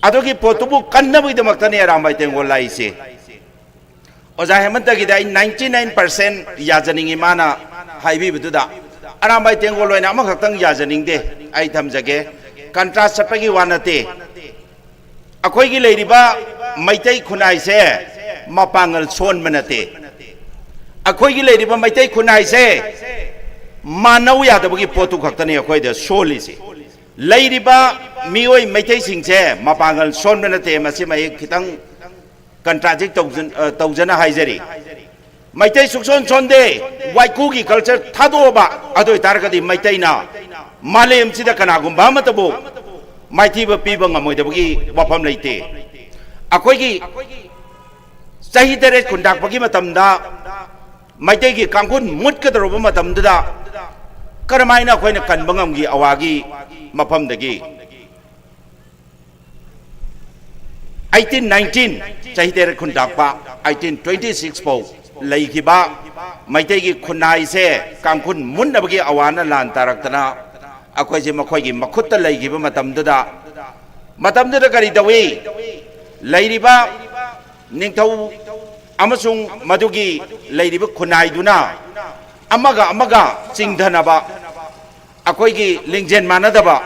ꯑꯗꯨꯒꯤ ꯄꯣꯠꯇꯨꯕꯨ ꯀꯟꯅꯕꯒꯤꯗꯃꯛꯇꯅꯤ ꯑꯔꯥꯝꯕꯥꯏ ꯇꯦꯡꯒꯣꯜ ꯂꯥꯛꯏꯁꯦ ꯑꯣꯖꯥ ꯍꯦꯃꯟꯇꯒꯤꯗ ꯑꯩ 99% ꯌꯥꯖꯅꯤꯡꯉꯤ ꯃꯥꯅ ꯍꯥꯏꯕꯤꯕꯗꯨꯗ ꯑꯔꯥꯝꯕꯥꯏ ꯇꯦꯡꯒꯣꯜ ꯑꯣꯏꯅ ꯑꯃꯈꯛꯇꯪ ꯌꯥꯖꯅꯤꯡꯗꯦ ꯑꯩ ꯊꯝꯖꯒꯦ ꯀꯟꯇ꯭ꯔꯥꯁ ꯆꯠꯄꯒꯤ ꯋꯥ ꯅꯠꯇꯦ ꯑꯩꯈꯣꯏꯒꯤ ꯂꯩꯔꯤꯕ ꯃꯩꯇꯩ ꯈꯨꯟꯅꯥꯏꯁꯦ ꯃꯄꯥꯡꯒꯜ ꯁꯣꯟꯕ ꯅꯠꯇꯦ ꯑꯩꯈꯣꯏꯒꯤ ꯂꯩꯔꯤꯕ ꯃꯩꯇꯩ ꯈꯨꯟꯅꯥꯏꯁꯦ ꯃꯥꯅꯧ ꯌꯥꯗꯕꯒꯤ ꯄꯣꯠꯇꯨ ꯈꯛꯇꯅꯤ ꯑꯩꯈꯣꯏꯗ ꯁꯣꯜꯂꯤꯁꯤ ꯂꯩꯔꯤꯕ ꯃꯤꯑꯣꯏ ꯃꯩꯇꯩꯁꯤꯡꯁꯦ ꯃꯄꯥꯡꯒꯜ ꯁꯣꯟꯕ ꯅꯠꯇꯦ ꯃꯁꯤ ꯃꯌꯦꯛ ꯈꯤꯇꯪ ꯀꯟꯇ꯭ꯔꯥꯗꯤꯛ ꯇꯧꯖꯅ ꯍꯥꯏꯖꯔꯤ ꯃꯩꯇꯩ ꯁꯨꯛꯁꯣꯟ ꯁꯣꯟꯗꯦ ꯋꯥꯏꯀꯨꯒꯤ ꯀꯜꯆꯔ ꯊꯥꯗꯣꯛꯑꯕ ꯑꯗꯨ ꯑꯣꯏꯇꯥꯔꯒꯗꯤ ꯃꯩꯇꯩꯅ ꯃꯥꯂꯦꯝꯁꯤꯗ ꯀꯅꯥꯒꯨꯝꯕ ꯑꯃꯇꯕꯨ ꯃꯥꯏꯊꯤꯕ ꯄꯤꯕ ꯉꯝꯃꯣꯏꯗꯕꯒꯤ ꯋꯥꯐꯝ ꯂꯩꯇꯦ ꯑꯩꯈꯣꯏꯒꯤ ꯆꯍꯤ 8 ꯈꯨꯟꯇꯥꯛꯄꯒꯤ ꯃꯇꯝꯗ ꯃꯩꯇꯩꯒꯤ ꯀꯥꯡꯈꯨꯟ ꯃꯨꯠꯀꯗꯧꯔꯕ ꯃꯇꯝꯗꯨꯗ ꯀꯔꯝꯍꯥꯏꯅ ꯑꯩꯈꯣꯏꯅ ꯀꯟꯕ ꯉꯝꯈꯤ ꯑꯋꯥꯒꯤ ꯃꯐꯝꯗꯒꯤ 1819 ꯆꯍꯤ 8 ꯈꯨꯟꯇꯥꯛꯄ 1826 ꯐꯥꯎ ꯂꯩꯈꯤꯕ ꯃꯩꯇꯩꯒꯤ ꯈꯨꯟꯅꯥꯏꯁꯦ ꯀꯥꯡꯈꯨꯟ ꯃꯨꯠꯅꯕꯒꯤ ꯑꯋꯥꯅ ꯂꯥꯟ ꯇꯥꯔꯛꯇꯅ ꯑꯩꯈꯣꯏꯁꯦ ꯃꯈꯣꯏꯒꯤ ꯃꯈꯨꯠꯇ ꯂꯩꯈꯤꯕ ꯃꯇꯝꯗꯨꯗ ꯀꯔꯤ ꯇꯧꯏ ꯂꯩꯔꯤꯕ ꯅꯤꯡꯊꯧ ꯑꯃꯁꯨꯡ ꯃꯗꯨꯒꯤ ꯂꯩꯔꯤꯕ ꯈꯨꯟꯅꯥꯏꯗꯨꯅ ꯑꯃꯒ ꯆꯤꯡꯊꯅꯕ ꯑꯩꯈꯣꯏꯒꯤ ꯂꯤꯡꯖꯦꯜ ꯃꯥꯟꯅꯗꯕ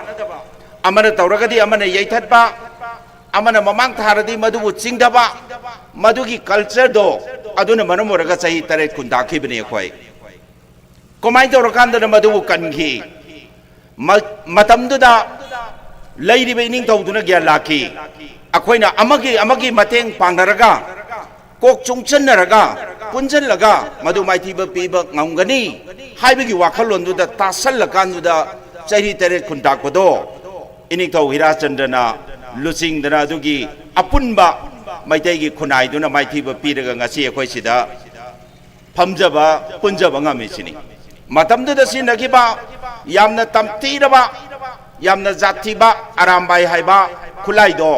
ꯑꯃꯅ ꯇꯧꯔꯒꯗꯤ ꯑꯃꯅ ꯌꯩꯊꯠꯄ ꯑꯃꯅ ꯃꯃꯥꯡ ꯊꯥꯔꯗꯤ ꯃꯗꯨꯕꯨ ꯆꯤꯡꯗꯕ ꯃꯗꯨꯒꯤ ꯀꯜꯆꯔꯗꯣ ꯑꯗꯨꯅ ꯃꯔꯝ ꯑꯣꯏꯔꯒ ꯆꯍꯤ 8 ꯈꯨꯟꯇꯥꯛꯈꯤꯕꯅꯤ ꯑꯩꯈꯣꯏ ꯀꯃꯥꯏꯅ ꯇꯧꯔꯀꯥꯟꯗꯅ ꯃꯗꯨꯕꯨ ꯀꯟꯈꯤ ꯃꯇꯝꯗꯨꯗ ꯂꯩꯔꯤꯕ ꯏꯅꯤꯡꯊꯧꯗꯨꯅ ꯒ꯭ꯌꯥꯟ ꯂꯥꯛꯈꯤ ꯑꯩꯈꯣꯏꯅ ꯑꯃꯒꯤ ꯃꯇꯦꯡ ꯄꯥꯡꯅꯔꯒ ꯀꯣꯛ ꯆꯨꯡꯁꯟꯅꯔꯒ ꯄꯨꯟꯁꯤꯜꯂꯒ ꯃꯗꯨ ꯃꯥꯏꯊꯤꯕ ꯄꯤꯕ ꯉꯝꯒꯅꯤ ꯍꯥꯏꯕꯒꯤ ꯋꯥꯈꯜꯂꯣꯟꯗꯨꯗ ꯇꯥꯁꯜꯂꯀꯥꯟꯗꯨꯗ ꯆꯍꯤ 8 ꯈꯨꯟꯇꯥꯛꯄꯗꯣ ꯏꯅꯤꯡꯊꯧ ꯍꯤꯔꯥꯆꯟꯗ꯭ꯔꯅ ꯂꯨꯆꯤꯡꯗꯅ ꯑꯗꯨꯒꯤ ꯑꯄꯨꯟꯕ ꯃꯩꯇꯩꯒꯤ ꯈꯨꯟꯅꯥꯏꯗꯨꯅ ꯃꯥꯏꯊꯤꯕ ꯄꯤꯔꯒ ꯉꯁꯤ ꯑꯩꯈꯣꯏ ꯁꯤꯗ ꯐꯝꯖꯕ ꯄꯨꯟꯖꯕ ꯉꯝꯃꯤꯁꯤꯅꯤ ꯃꯇꯝꯗꯨꯗ ꯁꯤꯖꯤꯟꯅꯈꯤꯕ ꯌꯥꯝꯅ ꯇꯝꯊꯤꯔꯕ ꯌꯥꯝꯅ ꯖꯥꯊꯤꯕ ꯑꯔꯥꯝꯕꯥꯏ ꯍꯥꯏꯕ ꯈꯨꯠꯂꯥꯏꯗꯣ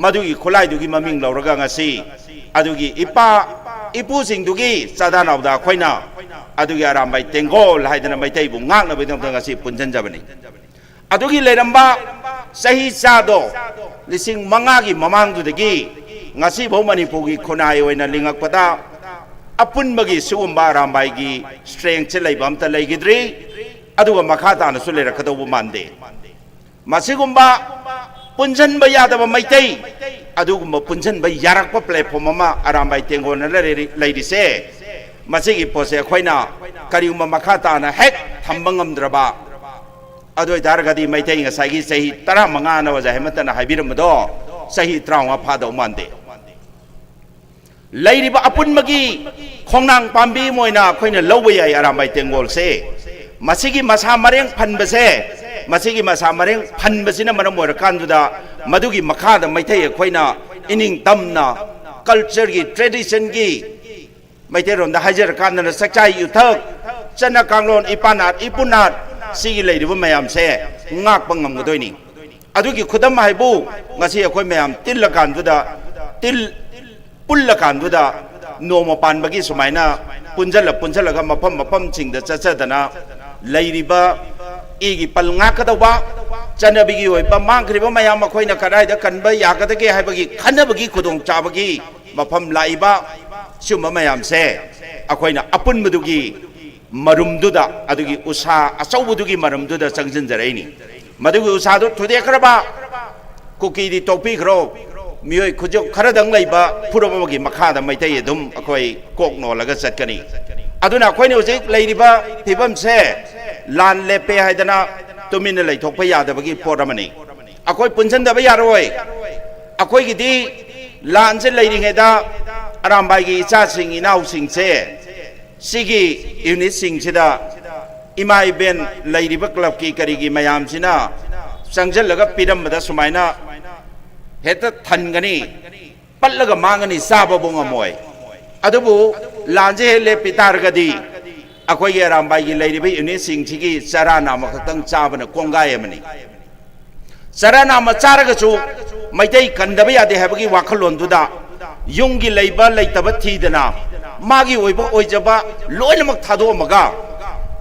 ꯃꯗꯨꯒꯤ ꯈꯨꯠꯂꯥꯏꯗꯨꯒꯤ ꯃꯃꯤꯡ ꯂꯧꯔꯒ ꯉꯁꯤ ꯑꯗꯨꯒꯤ ꯏꯄꯨꯁꯤꯡꯗꯨꯒꯤ ꯆꯥꯗꯥ ꯅꯥꯎꯗ ꯑꯩꯈꯣꯏꯅ ꯑꯗꯨꯒꯤ ꯑꯔꯥꯝꯕꯥꯏ ꯇꯦꯡꯒꯣꯜ ꯍꯥꯏꯗꯅ ꯃꯩꯇꯩꯕꯨ ꯉꯥꯛꯅꯕꯒꯤꯗꯃꯛꯇ ꯉꯁꯤ ꯄꯨꯟꯁꯤꯟꯖꯕꯅꯤ ꯑꯗꯨꯒꯤ ꯂꯩꯔꯝꯕ ꯆꯍꯤ ꯆꯥꯗꯣ 5000ꯒꯤ ꯃꯃꯥꯡꯗꯨꯗꯒꯤ ꯉꯁꯤꯐꯥꯎ ꯃꯅꯤꯄꯨꯔꯒꯤ ꯈꯨꯟꯅꯥꯏ ꯑꯣꯏꯅ ꯂꯤꯡꯉꯛꯄꯗ ꯑꯄꯨꯟꯕꯒꯤ ꯁꯤꯒꯨꯝꯕ ꯑꯔꯥꯝꯕꯥꯏꯒꯤ ꯁ꯭ꯇꯔꯦꯡꯁꯦ ꯂꯩꯕ ꯑꯝꯇ ꯂꯩꯈꯤꯗ꯭ꯔꯤ ꯑꯗꯨꯒ ꯃꯈꯥ ꯇꯥꯅꯁꯨ ꯂꯩꯔꯛꯀꯗꯧꯕ ꯃꯥꯟꯗꯦ ꯃꯁꯤꯒꯨꯝꯕ ꯄꯨꯟꯁꯤꯟꯕ ꯌꯥꯗꯕ ꯃꯩꯇꯩ ꯑꯗꯨꯒꯨꯝꯕ ꯄꯨꯟꯁꯤꯟꯕ ꯌꯥꯔꯛꯄ ꯄ꯭ꯂꯦꯠꯐꯣꯝ ꯑꯃ ꯑꯔꯥꯝꯕꯥꯏ ꯇꯦꯡꯒꯣꯜꯅ ꯂꯩꯔꯤꯁꯦ मसीगी पोसे अखोइना करियुम मखाताना हेक थम्बंगमद्रबा अदोय दारगदी मैथै ngसाइगी सही 15 ना वजा हेमतना हाइबिरमदो सही 30 फादौ मानदे लैरिबा अपुनमगी खोंनांग पाम्बी मोइना अखोइना लौबा याय अरामबाई तेंगोल से मसीगी मसा मरेंग फनबसे मसीगी मसा मरेंग फनबसिना मरम मोर कांदुदा मदुगी मखादा मैथै अखोइना इनिंग तमना कल्चर की ट्रेडिशन की मैथै रोंदा हाइजर कांदना सकचाई युथक चना कांगलोन इपानात इपुनात सिगी लैरिबा मयाम से ngakpa ngamgodoini adugi khudam haibu ngasi akhoi mayam tilla kanduda til pulla kanduda noma panbagi sumaina punjala ga mapam chingda chachadana lairiba igi palnga kadawa chanabigi oi pa mangkriba mayam akhoi na kadai da kanba yakadage haibagi khanabagi khudong chabagi mapam laiba suma mayam se akhoi na apun mudugi मरुमदुदा अदुगी उसा अचौबुदुगी मरुमदुदा चंगजनजरैनी मदुगी उसादु थुदेखरबा कुकी दी टोपी खरो मियोय खुजो खरदंग लैबा फुरबगी मखादा मैतै अदुम अखोय कोक नोलगा चटकनी अदुना अखोयने उजिक लैरिबा फिबम से लान लेपे हायदना तुमिन लैथोकपा यादबगी पोरमनी अखोय पुनजनदबा यारोय अखोयगी दी लान से लैरिङेदा अरामबाईगी इचासिंग इनाउसिंग से सिगी यूनिट सिंगसिदा इमाई बेन लैरिबा क्लब की करीगी मयाम सिना संजलगा पिरमदा सुमाइना हेता थनगनी पल्लगा मांगनी साबा बोंगमोय अदुबु लांजे हेले पितारगदी अखोय अरामबाईगी लैरिबा यूनिट सिंगसिगी चराना मखतंग चाबना कोंगायमनी चराना मचारगसु मैतै कंदबा यादे हाबगी वाखलोंदुदा युंगी लैबा लैतबा थीदना मागी ओइबा ओइजबा लोइनमक थादोमगा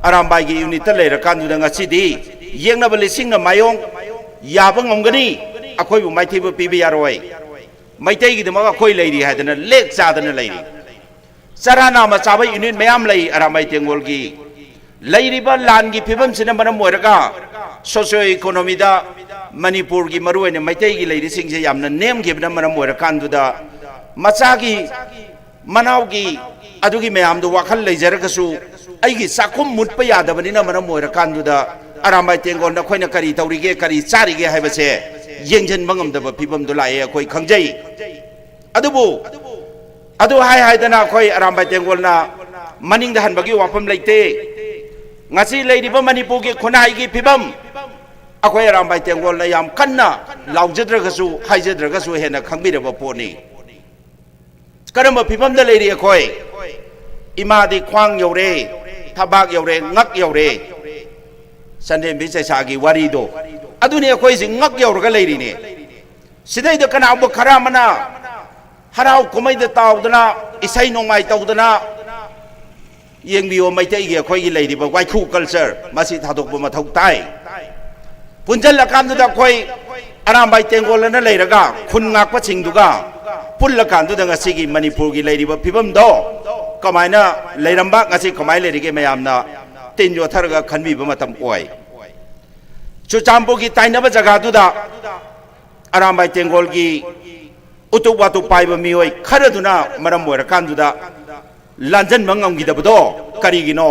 अरामबाईगी यूनिट लेर कांदुदा ngasiदी yengnaba lisingna mayong yaba ngomgani akhoi bu maithaibu pibi yaroi maitai gi dama akhoi leiri hadana lek chadana leiri sarana ma chabai unit mayam lei aramai tengol gi leiriba lan gi phibam sina manam moiraga socio economy da manipur gi maruine maitai gi leiri singse yamna nem gi bna manam moira kanduda macha gi manau gi adugi mayam du wakhal leijaragasu aigi sakhum mutpa yadabani manam moira kanduda Arambai तेंगोल नखोइना करी तौरीगे करी चारीगे हाइबसे येंजन मंगमदबा फिबम दु लाए अखोइ खंगजै अदुबु अदु हाय हायदना अखोइ अरामबाई तेंगोलना मनिंग द हनबगी वाफम लेते ngasi लेरिबा मणिपुरगे खोनाइगे फिबम अखोइ अरामबाई तेंगोलना याम कन्ना लाउजद्रगसु हाइजद्रगसु हेना खंगबिरबा पोनी करम फिबम the लेरि अखोइ इमादि ख्वांग you're थबाक you're ngak you're Sunday बिचैसागी वारीदो अदुने अखोइ सिं ngak यौरगा लेरिने सिदैद कनाबो खरामना हराव कुमैद तावदना इसै नोंमाइ तौदना येंबियो मैतैगे अखोइगी लेरिबा वाइखु कल्चर मसि थादोकबो मथौ ताइ पुंजल लकामदुदा अखोइ अरामबाई तेंगोलना लेरगा खुन ngakpa सिंगदुगा पुल्ल कांदुदा ngasiगी मणिपुरगी लेरिबा फिबमदो कमाइना लेरंबा ngasi कमाइ लेरिगे मयामना तीन जो थरगा खनबीबा मतम ओय चुचाम्बुगी ताइनबा जगादुदा अरामबाई तेंगोलगी उतु वातु पाइबा मियोय खरदुना मरम मोर कांदुदा लांजन मंगमगिदबदो करिगिनो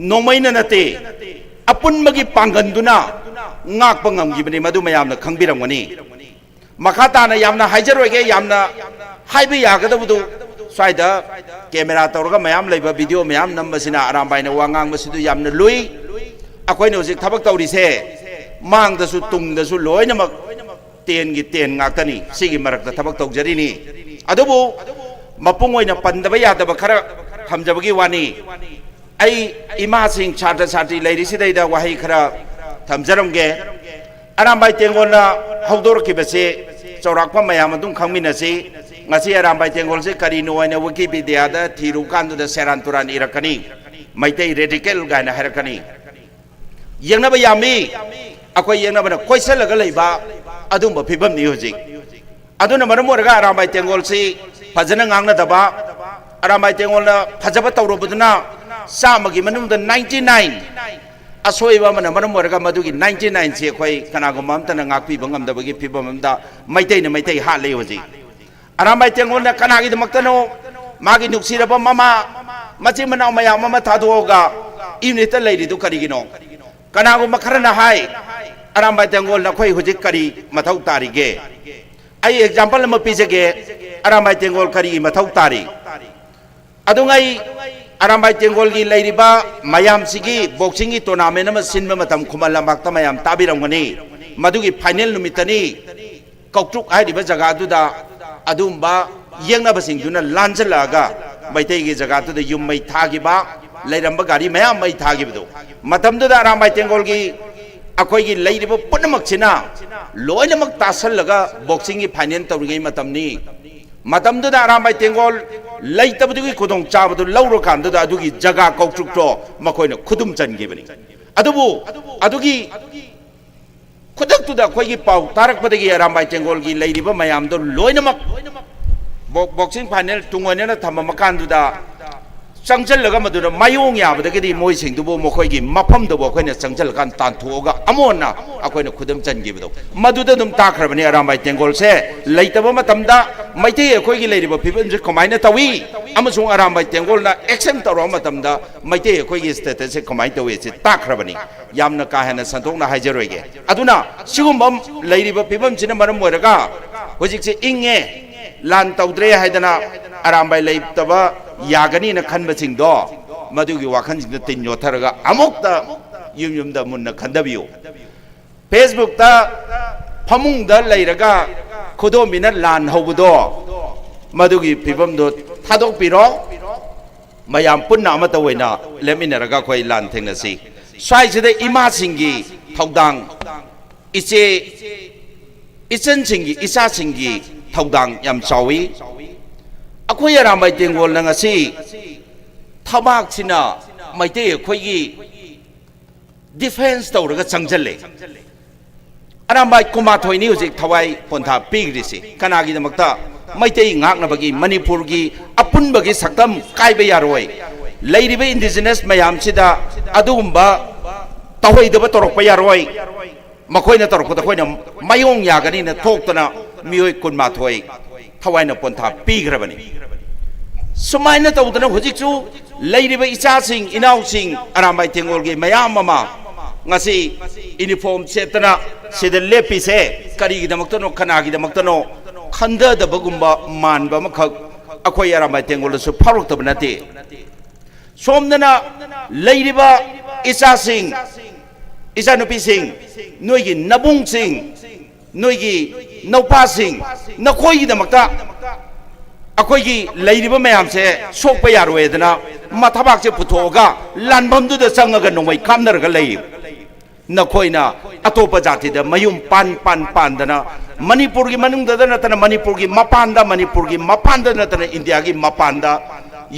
नोमैना नते अपुनमगी पांगनदुना ngakpa ngamgibani madu mayamna khangbiramgani मखाताना यामना हाइजरोगे यामना हाइबे यागदबदु स्वाइदा कैमरा तौरगा मयाम लेबा वीडियो मयाम नंबसिना अरामबाइना वांगांग मसिदु यामना लुई अखोइना होजिक थबक तौरिसे मांगदसु तुंगदसु लोइनमक तेनगी तेन ngakतनी सिगी मरकता थबक तौजरिनी अदुबु मपुंग ओइना पंदबा यादबा खरा थमजबगी वानी आई इमा सिंह छात्र छात्री लेरिसिदैदा वाहै खरा थमजरमगे अरामबाई तेंगोलना हौदोरकिबसे चौराकपा मयाम अदुम खंगमिनसि ngasi अरामबाई तेंगोलसे करिनो ओइना विकिपीडिया दा थिरु कांदुदा सेरान तुरान इरकनी मैतै रेडिकल गायना हरकनी येंगनबा यामी अखोइ येंगनबना कोइसलगा लैबा अदुम फिबम नि होजिक अदुना मरम ओरगा अरामबाई तेंगोलसि फजना ngangnadaba अरामबाई तेंगोलना फजबा तौरबदुना सामगी मनुंदा 99 असोइबा मन मरम ओरगा मदुगी 99 से अखोइ कनागुम अमतना ngakpi bangamdabagi phibamamda मैतैना मैतै हाले होजिक अरामबाई तेंगोलना कनागी दमक्तनो मागी नुक्सिरबा ममा मची मनाव मयाम अमा थादोगा यूनिट लेरिदु करिगिनो कनागु मखरना हाय अरामबाई तेंगोल नखोई हुजिक करी मथौ तारिगे आई एग्जांपल म पिजगे अरामबाई तेंगोल करी मथौ तारी अदुंगाई अरामबाई तेंगोल की लेरिबा मयाम सिगी बॉक्सिंग की टूर्नामेंट में सिनबा मतम खुमल लंबाक्ता मयाम ताबिरंगनी मधुगी फाइनल नुमितनी कौट्रुक हाइरिबा जगह दुदा अदुंबा येंगनाबसिंगदुना लांजलागा मैतैगी जगह दुदा युम मै थागिबा लेरंबा गाड़ी मयाम मै थागिबदो मतमदुदा अरामबाई तेंगोल की अखोई लेरिबा पुनमक्सिना लोइनमक तासलगा बॉक्सिंग की फाइनल तौरिगै मतमनी मतमदुदा अरामबाई तेंगोल लेतबदुगी खुदोंग चाबदु लौरो कांदुदा अदुगी जगह कौट्रुक्तो मखोइना खुदुम चनगिबनी अदुबु अदुगी खुदक्तुदा अखोई पाउ तारकपदगी अरामबाई तेंगोल की लेरिबा मयामदो लोइनमक बॉक्सिंग फाइनल तुंगोनेना थममकांदुदा चंगचलगा मदुना मायोंग याबदगदी मोइसिंगदुबो मखोइगी मफमदबो अखोइना चंगचलकान तांथोगा अमोना अखोइना खुदम चनगिबदो मदुदा दुम ताखरबनी अरामबाई तेंगोल से लेतबा मतमदा मैते अखोइगी लेरिबा फिबमजे कमाइना तवी अमसुंग अरामबाई तेंगोलना एक्शन तौरो मतमदा मैते अखोइगी स्टेटस से कमाइ तवे से ताखरबनी यामना काहेना संतोंना हाइजरोइगे अदुना सिगुमबम लेरिबा फिबमसिना मरम मोरगा होजिकसे इंगे लान तौद्रे हाइदना अरामबाई लेतबा यागनी न खनबसिंगदो मदुगी वाखनसिंग तिन योथरगा अमुक्ता युमयुमदा मुन्ना खंदबियो फेसबुक ता फमुंगदा लेरगा खुदोमिना लान हौबदो मदुगी फिबमदो थादोकपिरो मयाम पुन्ना अमता ओइना लेमिनरगा खोइ लान थेंगसी स्वाइसिदे इमासिंगी थौदांग इचे इचनसिंगी इसासिंगी थौदांग याम चावी अखोई अरामबाई तेंगोल नंगसी थबाकसिना मैते अखोई डिफेंस तौरगा चंगजले अरामबाई कुमाथोइनी हुजिक थवाई पोंथा पिग्रिसी कनागिदमक्ता मैते ngaknabagi मणिपुर की अपुनबगी सक्तम कायबे यारोय लेरिबे इंडिजिनस मयामसिदा अदुगुंबा तहोइदबा तोरकपा यारोय मखोइना तोरकपदा खोइना मायोंग यागनी न थोक्तना मियोय कुनमाथोय थवाइना पोंथा पिग्रबनी सुमाइना तौदना हुजिकसु लेरिबे इचासिंग इनाउसिंग अरामबाई तेंगोल की मयाम अमा ngasi uniform setana sida lepise karigidamaktono kanagidamaktono khandadabagumba manba makhak akhoi arambai tengol su pharoktab nate somdana leiriba isa sing isa nupi sing noigi nabung sing noigi naupa sing nakhoi gidamakta अखोई की लेरिबा मैम से सोप यारोदना मथबाक से पुथोगा लानबमदुदा चंगगा नोंमै खामनरगा लेय नखोइना अतोप जातिदा मयुम पान पान पानदना मणिपुर की मनुंगदा नतना मणिपुर की मपानदा नतना इंडिया की मपानदा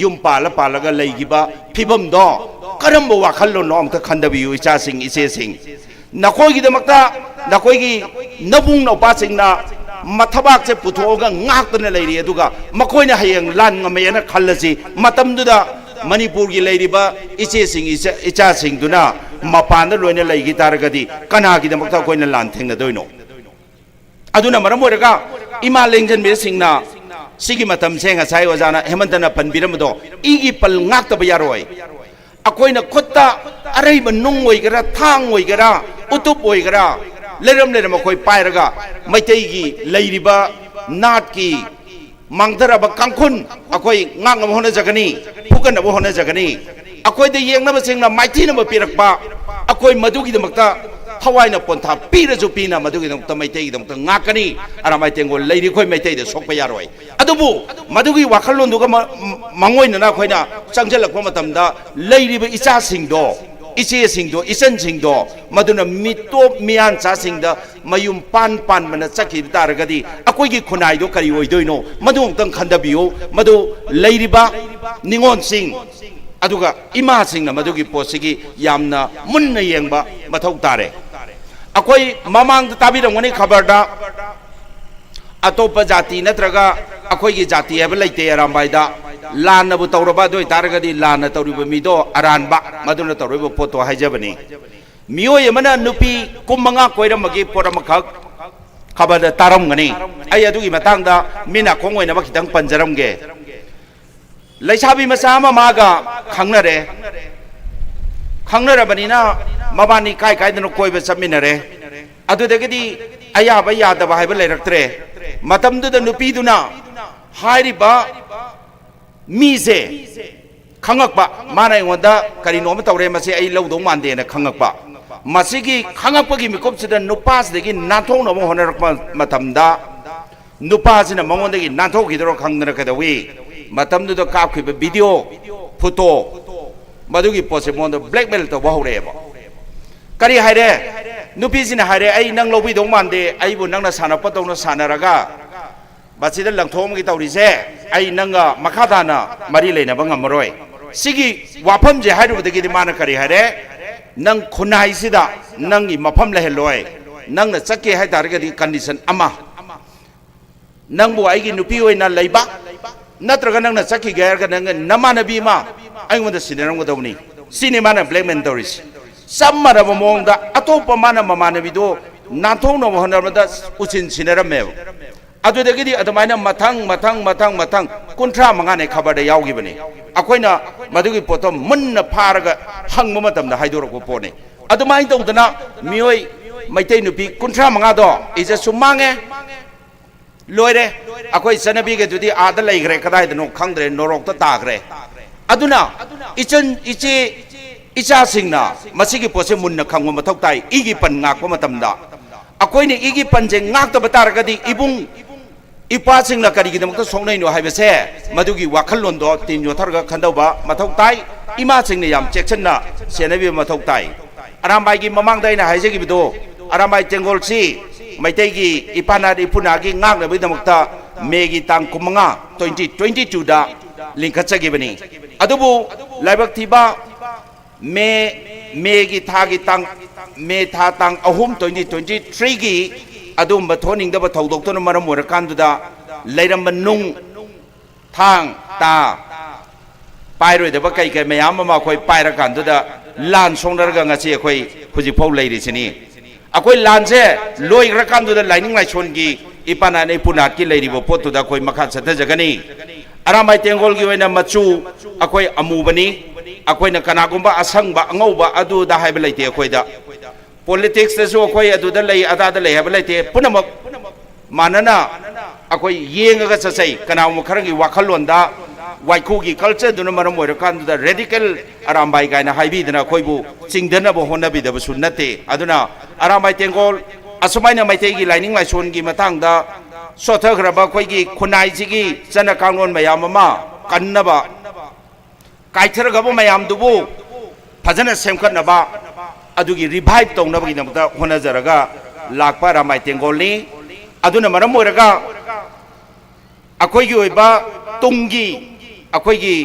युम पाला पालगा लेगिबा फिबमदो करमबो वाखल्लो नोंगता खंदबियु इचासिंग इसेसिंग नखोई दमक्ता नखोई की नबुंग नौपासिंगना मथबाक से पुथोगा ngakna leiri aduga makoina hayang lan ngamena khallasi matamduda manipur gi leiriba iche sing icha sing duna mapanda loina leigi taragadi kana gi damakta koina lan thengna doino aduna maram oraga ima lengjan me singna sigi matam senga sai wajana hemantana panbiramdo igi pal ngakta bayaroi akoina khotta arei banung oigara thang oigara utup oigara लेरम लेरम कोई पायरगा मैतई की लेरिबा नाट की मांगदरबा कांखुन अकोई ngang होने जगनी फुकन होने जगनी अकोई दे येंगनब सिंगना माइथिनब पिरकपा अकोई मदुगी दमक्ता थवाइना पोंथा पीरजु पीना मदुगी दमक्ता मैतई दमक्ता ngakani अरामाई तेंगो लेरि खोई मैतई दे सोकपा यारोय अदुबु मदुगी वाखलोंदुगा मंगोइना खोइना चंगजलकपा मतमदा लेरिबा इचा सिंगदो इचे सिंगदो इसन सिंगदो मदुना मिटोप मियान चा सिंगदा मयुम पान पान मना चकी तारगदी अकोई की खुनाइदो करी ओइदोइनो मदु अंतंग खंदबियो मदु लेरिबा निंगोन सिंग अदुगा इमा सिंगना मदुगी पोसिगी यामना मुन्ना येंबा मथौ तारे अकोई ममांग ताबिरंगनी खबरदा अतोप जाति नत्रगा अकोई की जाति है लेते अरामबाईदा लानबु तौरबा दोय तारगदी लान तौरिबा मिदो अरानबा मदुना तौरिबा पोतो हाइजबनी मियोय मना नुपी कुमंगा कोइरमगी पोरमखक खबर तारमगनी आई अदुगी मतंगदा मिना खोंगोइना खितंग पंजरमगे ꯂꯩꯁꯥꯕꯤ ꯃꯆꯥ ꯑꯃ ꯃꯥꯒ ꯈꯪꯅꯔꯦ ꯈꯪꯅꯔꯕꯅꯤꯅ ꯃꯕꯥꯅꯤ ꯀꯥꯏ ꯀꯥꯏꯗꯅꯣ ꯀꯣꯏꯕ ꯆꯠꯃꯤꯟꯅꯔꯦ ꯑꯗꯨꯗꯒꯤꯗꯤ ꯑꯌꯥꯕ ꯌꯥꯗꯕ ꯍꯥꯏꯕ ꯂꯩꯔꯛꯇ꯭ꯔꯦ ꯃꯇꯝꯗꯨꯗ ꯅꯨꯄꯤꯗꯨꯅ ꯍꯥꯏꯔꯤꯕ ꯃꯤꯁꯦ ꯈꯪꯉꯛꯄ ꯃꯥꯅ ꯑꯩꯉꯣꯟꯗ ꯀꯔꯤꯅꯣꯝ ꯇꯧꯔꯦ ꯃꯁꯤ ꯑꯩ ꯂꯧꯗꯧ ꯃꯥꯟꯗꯦꯅ ꯈꯪꯉꯛꯄ ꯃꯁꯤꯒꯤ ꯈꯪꯉꯛꯄꯒꯤ ꯃꯤꯀꯨꯞꯁꯤꯗ ꯅꯨꯄꯥꯁꯤꯗꯒꯤ ꯅꯥꯟꯊꯣꯛꯅꯕ ꯍꯣꯠꯅꯔꯛꯄ ꯃꯇꯝꯗ ꯅꯨꯄꯥꯁꯤꯅ ꯃꯉꯣꯟꯗꯒꯤ ꯅꯥꯟꯊꯣꯛꯈꯤꯗ꯭ꯔꯣ ꯈꯪꯗꯅ ꯀꯩꯗꯧꯏ ꯃꯇꯝꯗꯨꯗ ꯀꯥꯞꯈꯤꯕ ꯚꯤꯗꯤꯑꯣ ꯐꯣꯇꯣ ꯃꯗꯨꯒꯤ ꯄꯣꯠꯁꯦ ꯃꯉꯣꯟꯗ ꯕ꯭ꯂꯦꯛꯃꯦꯜ ꯇꯧꯕ ꯍꯧꯔꯛꯑꯦꯕ ꯀꯔꯤ ꯍꯥꯏꯔꯦ ꯅꯨꯄꯤꯁꯤꯅ ꯍꯥꯏꯔꯦ ꯑꯩ ꯅꯪ ꯂꯧꯕꯤꯗꯧ ꯃꯥꯟꯗꯦ ꯑꯩꯕꯨ ꯅꯪꯅ ꯁꯥꯟꯅꯄꯗꯧꯅ ꯁꯥꯟꯅꯔꯒ ꯃꯁꯤꯗ ꯂꯪꯊꯣꯛꯑꯝꯒꯦ ꯇꯧꯔꯤꯁꯦ ꯑꯩ ꯅꯪꯒ ꯃꯈꯥ ꯇꯥꯅ ꯃꯔꯤ ꯂꯩꯅꯕ ꯉꯝꯃꯔꯣꯏ ꯁꯤꯒꯤ ꯋꯥꯐꯝꯁꯦ ꯍꯥꯏꯔꯨꯕꯗꯒꯤꯗꯤ ꯃꯥꯅ ꯀꯔꯤ ꯍꯥꯏꯔꯦ ꯅꯪ ꯈꯨꯟꯅꯥꯏꯁꯤꯗ ꯅꯪꯒꯤ ꯃꯐꯝ ꯂꯩꯍꯜꯂꯣꯏ ꯅꯪꯅ ꯆꯠꯀꯦ ꯍꯥꯏꯇꯥꯔꯒꯗꯤ ꯀꯟꯗꯤꯁꯟ ꯑꯃ ꯅꯪꯕꯨ ꯑꯩꯒꯤ ꯅꯨꯄꯤ ꯑꯣꯏꯅ ꯂꯩꯕ ꯅꯠꯇ꯭ꯔꯒ ꯅꯪꯅ ꯆꯠꯈꯤꯒꯦ ꯍꯥꯏꯔꯒ ꯅꯪ ꯅꯃꯥꯟꯅꯕꯤ ꯑꯃ ꯑꯩꯉꯣꯟꯗ ꯁꯤꯟꯅꯔꯝꯒꯗꯧꯕꯅꯤ ꯁꯤꯅꯤ ꯃꯥꯅ ꯕ꯭ꯂꯦꯛꯃꯦꯜ ꯇꯧꯔꯤꯁꯤ ꯆꯞ ꯃꯥꯟꯅꯕ ꯃꯑꯣꯡꯗ ꯑꯇꯣꯞꯄ ꯃꯥꯅ ꯃꯃꯥꯟꯅꯕꯤꯗꯣ ꯅꯥꯟꯊꯣꯛꯅꯕ ꯍꯣꯠꯅꯕꯗ ꯎꯆꯤꯟ ꯁꯤꯟꯅꯔꯝꯃꯦꯕ ꯑꯗꯨꯗꯒꯤꯗꯤ ꯑꯗꯨꯃꯥꯏꯅ ꯃꯊꯪ 35ನೇ ꯈꯕꯔꯗ ꯌꯥꯎꯈꯤꯕꯅꯤ ꯑꯩꯈꯣꯏꯅ ꯃꯗꯨꯒꯤ ꯄꯣꯠꯇꯣ ꯃꯨꯟꯅ ꯐꯥꯔꯒ ꯍꯪꯕ ꯃꯇꯝꯗ ꯍꯥꯏꯗꯣꯔꯛꯄ ꯄꯣꯠꯅꯤ ꯑꯗꯨꯃꯥꯏꯅ ꯇꯧꯗꯅ ꯃꯤꯑꯣꯏ ꯃꯩꯇꯩ ꯅꯨꯄꯤ 35ꯗꯣ ꯏꯖꯠꯁꯨ ꯃꯥꯡꯉꯦ ꯂꯣꯏꯔꯦ ꯑꯩꯈꯣꯏ ꯆꯠꯅꯕꯤꯒꯗꯨꯗꯤ ꯑꯥꯗ ꯂꯩꯈ꯭ꯔꯦ ꯀꯗꯥꯏꯗꯅꯣ ꯈꯪꯗ꯭ꯔꯦ ꯅꯣꯔꯣꯛꯇ ꯇꯥꯈ꯭ꯔꯦ ꯑꯗꯨꯅ ꯏꯆꯦ ꯏꯆꯥꯁꯤꯡꯅ ꯃꯁꯤꯒꯤ ꯄꯣꯠꯁꯦ ꯃꯨꯟꯅ ꯈꯪꯕ ꯃꯊꯧ ꯇꯥꯏ ꯏꯒꯤ ꯄꯟ ꯉꯥꯛꯄ ꯃꯇꯝꯗ ꯑꯩꯈꯣꯏꯅ ꯏꯒꯤ ꯄꯟꯁꯦ ꯉꯥꯛꯇꯕ ꯇꯥꯔꯒꯗꯤ ꯏꯕꯨꯡ ꯏꯄꯥꯁꯤꯡꯅ ꯀꯔꯤꯒꯤꯗꯃꯛꯇ ꯁꯣꯛꯅꯩꯅꯣ ꯍꯥꯏꯕꯁꯦ ꯃꯗꯨꯒꯤ ꯋꯥꯈꯜꯂꯣꯟꯗꯣ ꯇꯤꯟ ꯌꯣꯠꯊꯔꯒ ꯈꯟꯗꯧꯕ ꯃꯊꯧ ꯇꯥꯏ ꯏꯃꯥꯁꯤꯡꯅ ꯌꯥꯝ ꯆꯦꯛꯁꯤꯟꯅ ꯁꯦꯟꯅꯕꯤꯕ ꯃꯊꯧ ꯇꯥꯏ ꯑꯔꯥꯝꯕꯥꯏꯒꯤ ꯃꯃꯥꯡꯗ ꯑꯩꯅ ꯍꯥꯏꯖꯈꯤꯕꯗꯣ ꯑꯔꯥꯝꯕꯥꯏ ꯇꯦꯡꯒꯣꯜꯁꯤ ꯃꯩꯇꯩꯒꯤ ꯏꯄꯥꯅꯥꯠ ꯏꯄꯨꯅꯥꯒꯤ ꯉꯥꯛꯅꯕꯒꯤꯗꯃꯛꯇ ꯃꯦꯒꯤ ꯇꯥꯡ 15 2022ꯗ ꯂꯤꯡꯈꯠꯆꯈꯤꯕꯅꯤ ꯑꯗꯨꯕꯨ ꯂꯥꯏꯕꯛ ꯊꯤꯕ ꯃꯦꯒꯤ ꯊꯥꯒꯤ ꯇꯥꯡ ꯃꯦ ꯊꯥ ꯇꯥꯡ 3 2023ꯒꯤ ꯑꯗꯨꯝꯕ ꯊꯣꯛꯅꯤꯡꯗꯕ ꯊꯧꯗꯣꯛꯇꯨꯅ ꯃꯔꯝ ꯑꯣꯏꯔꯀꯥꯟꯗꯨꯗ ꯂꯩꯔꯝꯕ ꯅꯨꯡ ꯊꯥꯡ ꯇꯥ ꯄꯥꯏꯔꯣꯏꯗꯕ ꯀꯩ ꯃꯌꯥꯝ ꯑꯃ ꯑꯩꯈꯣꯏ ꯄꯥꯏꯔꯀꯥꯟꯗꯨꯗ ꯂꯥꯟ ꯁꯣꯛꯅꯔꯒ ꯉꯁꯤ ꯑꯩꯈꯣꯏ ꯍꯧꯖꯤꯛꯐꯥꯎ ꯂꯩꯔꯤꯁꯤꯅꯤ ꯑꯩꯈꯣꯏ ꯂꯥꯟꯁꯦ ꯂꯣꯏꯈ꯭ꯔꯀꯥꯟꯗꯨꯗ ꯂꯥꯏꯅꯤꯡ ꯂꯥꯏꯁꯣꯟꯒꯤ ꯏꯄꯥꯅꯥꯠ ꯏꯄꯨꯅꯥꯠꯀꯤ ꯂꯩꯔꯤꯕ ꯄꯣꯠꯇꯨꯗ ꯑꯩꯈꯣꯏ ꯃꯈꯥ ꯆꯠꯊꯖꯒꯅꯤ ꯑꯔꯥꯝꯕꯥꯏ ꯇꯦꯡꯒꯣꯜꯒꯤ ꯑꯣꯏꯅ ꯃꯆꯨ ꯑꯩꯈꯣꯏ ꯑꯃꯨꯕꯅꯤ ꯑꯩꯈꯣꯏꯅ ꯀꯅꯥꯒꯨꯝꯕ ꯑꯁꯪꯕ ꯑꯉꯧꯕ ꯑꯗꯨꯗ ꯍꯥꯏꯕ ꯂꯩꯇꯦ ꯑꯩꯈꯣꯏꯗ ꯄꯣꯂꯤꯇꯤꯛꯁꯇꯁꯨ ꯑꯩꯈꯣꯏ ꯑꯗꯨꯗ ꯂꯩ ꯑꯗꯥꯗ ꯂꯩ ꯍꯥꯏꯕ ꯂꯩꯇꯦ ꯄꯨꯝꯅꯃꯛ ꯃꯥꯟꯅꯅ ꯑꯩꯈꯣꯏ ꯌꯦꯡꯉꯒ ꯆꯠꯆꯩ ꯀꯅꯥꯒꯨꯝꯕ ꯈꯔꯒꯤ ꯋꯥꯈꯜꯂꯣꯟꯗ ꯋꯥꯏꯈꯨꯒꯤ ꯀꯜꯆꯔꯗꯨꯅ ꯃꯔꯝ ꯑꯣꯏꯔꯀꯥꯟꯗꯨꯗ ꯔꯦꯗꯤꯀꯦꯜ ꯑꯔꯥꯝꯕꯥꯏ ꯀꯥꯏꯅ ꯍꯥꯏꯕꯤꯗꯅ ꯑꯩꯈꯣꯏꯕꯨ ꯆꯤꯡꯗꯅꯕ ꯍꯣꯠꯅꯕꯤꯗꯕꯁꯨ ꯅꯠꯇꯦ ꯑꯗꯨꯅ ꯑꯔꯥꯝꯕꯥꯏ ꯇꯦꯡꯒꯣꯜ ꯑꯁꯨꯃꯥꯏꯅ ꯃꯩꯇꯩꯒꯤ ꯂꯥꯏꯅꯤꯡ ꯂꯥꯏꯁꯣꯟꯒꯤ ꯃꯇꯥꯡꯗ ꯁꯣꯊꯈ꯭ꯔꯕ ꯑꯩꯈꯣꯏꯒꯤ ꯈꯨꯟꯅꯥꯏꯁꯤꯒꯤ ꯆꯠꯅ ꯀꯥꯡꯂꯣꯟ ꯃꯌꯥꯝ ꯑꯃ ꯀꯟꯅꯕ ꯀꯥꯏꯊꯔꯒꯕ ꯃꯌꯥꯝꯗꯨꯕꯨ ꯐꯖꯅ ꯁꯦꯝꯒꯠꯅꯕ ꯑꯗꯨꯒꯤ ꯔꯤꯚꯥꯏꯚ ꯇꯧꯅꯕꯒꯤꯗꯃꯛꯇ ꯍꯣꯠꯅꯖꯔꯒ ꯂꯥꯛꯄ ꯑꯔꯥꯝꯕꯥꯏ ꯇꯦꯡꯒꯣꯜꯅꯤ ꯑꯗꯨꯅ ꯃꯔꯝ ꯑꯣꯏꯔꯒ ꯑꯩꯈꯣꯏꯒꯤ ꯑꯣꯏꯕ ꯇꯨꯡꯒꯤ ꯑꯩꯈꯣꯏꯒꯤ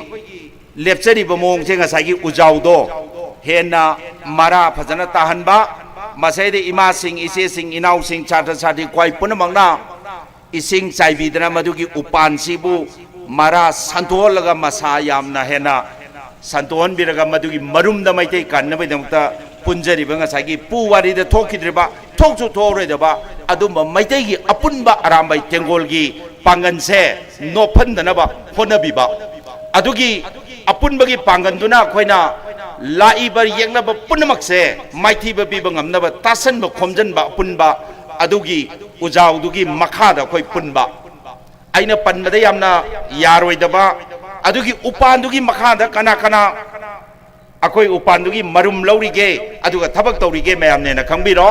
ꯂꯦꯞꯆꯔꯤꯕ ꯃꯑꯣꯡꯁꯦ ꯉꯁꯥꯏꯒꯤ ꯎꯖꯥꯎꯗꯣ ꯍꯦꯟꯅ ꯃꯔꯥ ꯐꯖꯅ ꯇꯥꯍꯟꯕ ꯃꯁꯩꯗ ꯏꯃꯥꯁꯤꯡ ꯏꯆꯦꯁꯤꯡ ꯏꯅꯥꯎꯁꯤꯡ ꯁꯥꯇ꯭ꯔ ꯁꯥꯇ꯭ꯔꯤ ꯈ꯭ꯋꯥꯏ ꯄꯨꯝꯅꯃꯛꯅ ꯏꯁꯤꯡ ꯆꯥꯏꯕꯤꯗꯅ ꯃꯗꯨꯒꯤ ꯎꯄꯥꯟꯁꯤꯕꯨ ꯃꯔꯥ ꯁꯟꯇꯣꯛꯍꯜꯂꯒ ꯃꯁꯥ ꯌꯥꯝꯅ ꯍꯦꯟꯅ ꯁꯟꯇꯣꯛꯍꯟꯕꯤꯔꯒ ꯃꯗꯨꯒꯤ ꯃꯔꯨꯝꯗ ꯃꯩꯇꯩ ꯀꯟꯅꯕꯒꯤꯗꯃꯛꯇ ꯄꯨꯟꯖꯔꯤꯕ ꯉꯁꯥꯏꯒꯤ ꯄꯨ ꯋꯥꯔꯤꯗ ꯊꯣꯛꯈꯤꯗ꯭ꯔꯤꯕ ꯊꯣꯛꯁꯨ ꯊꯣꯛꯑꯔꯣꯏꯗꯕ ꯑꯗꯨꯝꯕ ꯃꯩꯇꯩꯒꯤ ꯑꯄꯨꯟꯕ ꯑꯔꯥꯝꯕꯥꯏ ꯇꯦꯡꯒꯣꯜꯒꯤ ꯄꯥꯡꯒꯟꯁꯦ ꯅꯣꯞꯍꯟꯗꯅꯕ ꯍꯣꯠꯅꯕꯤꯕ ꯑꯗꯨꯒꯤ ꯑꯄꯨꯟꯕꯒꯤ ꯄꯥꯡꯒꯟꯗꯨꯅ ꯑꯩꯈꯣꯏꯅ ꯂꯥꯛꯏꯕ ꯌꯦꯛꯅꯕ ꯄꯨꯝꯅꯃꯛꯁꯦ ꯃꯥꯏꯊꯤꯕ ꯄꯤꯕ ꯉꯝꯅꯕ ꯇꯥꯁꯟꯕ ꯈꯣꯝꯖꯟꯕ ꯑꯄꯨꯟꯕ ꯑꯗꯨꯒꯤ ꯎꯖꯥꯎꯗꯨꯒꯤ ꯃꯈꯥꯗ ꯑꯩꯈꯣꯏ ꯄꯨꯟꯕ ꯑꯩꯅ ꯄꯟꯕꯗ ꯌꯥꯝꯅ ꯌꯥꯔꯣꯏꯗꯕ ꯑꯗꯨꯒꯤ ꯎꯄꯥꯟꯗꯨꯒꯤ ꯃꯈꯥꯗ ꯀꯅꯥ ꯑꯩꯈꯣꯏ ꯎꯄꯥꯟꯗꯨꯒꯤ ꯃꯔꯨꯝ ꯂꯧꯔꯤꯒꯦ ꯑꯗꯨꯒ ꯊꯕꯛ ꯇꯧꯔꯤꯒꯦ ꯃꯌꯥꯝꯅꯦꯅ ꯈꯪꯕꯤꯔꯣ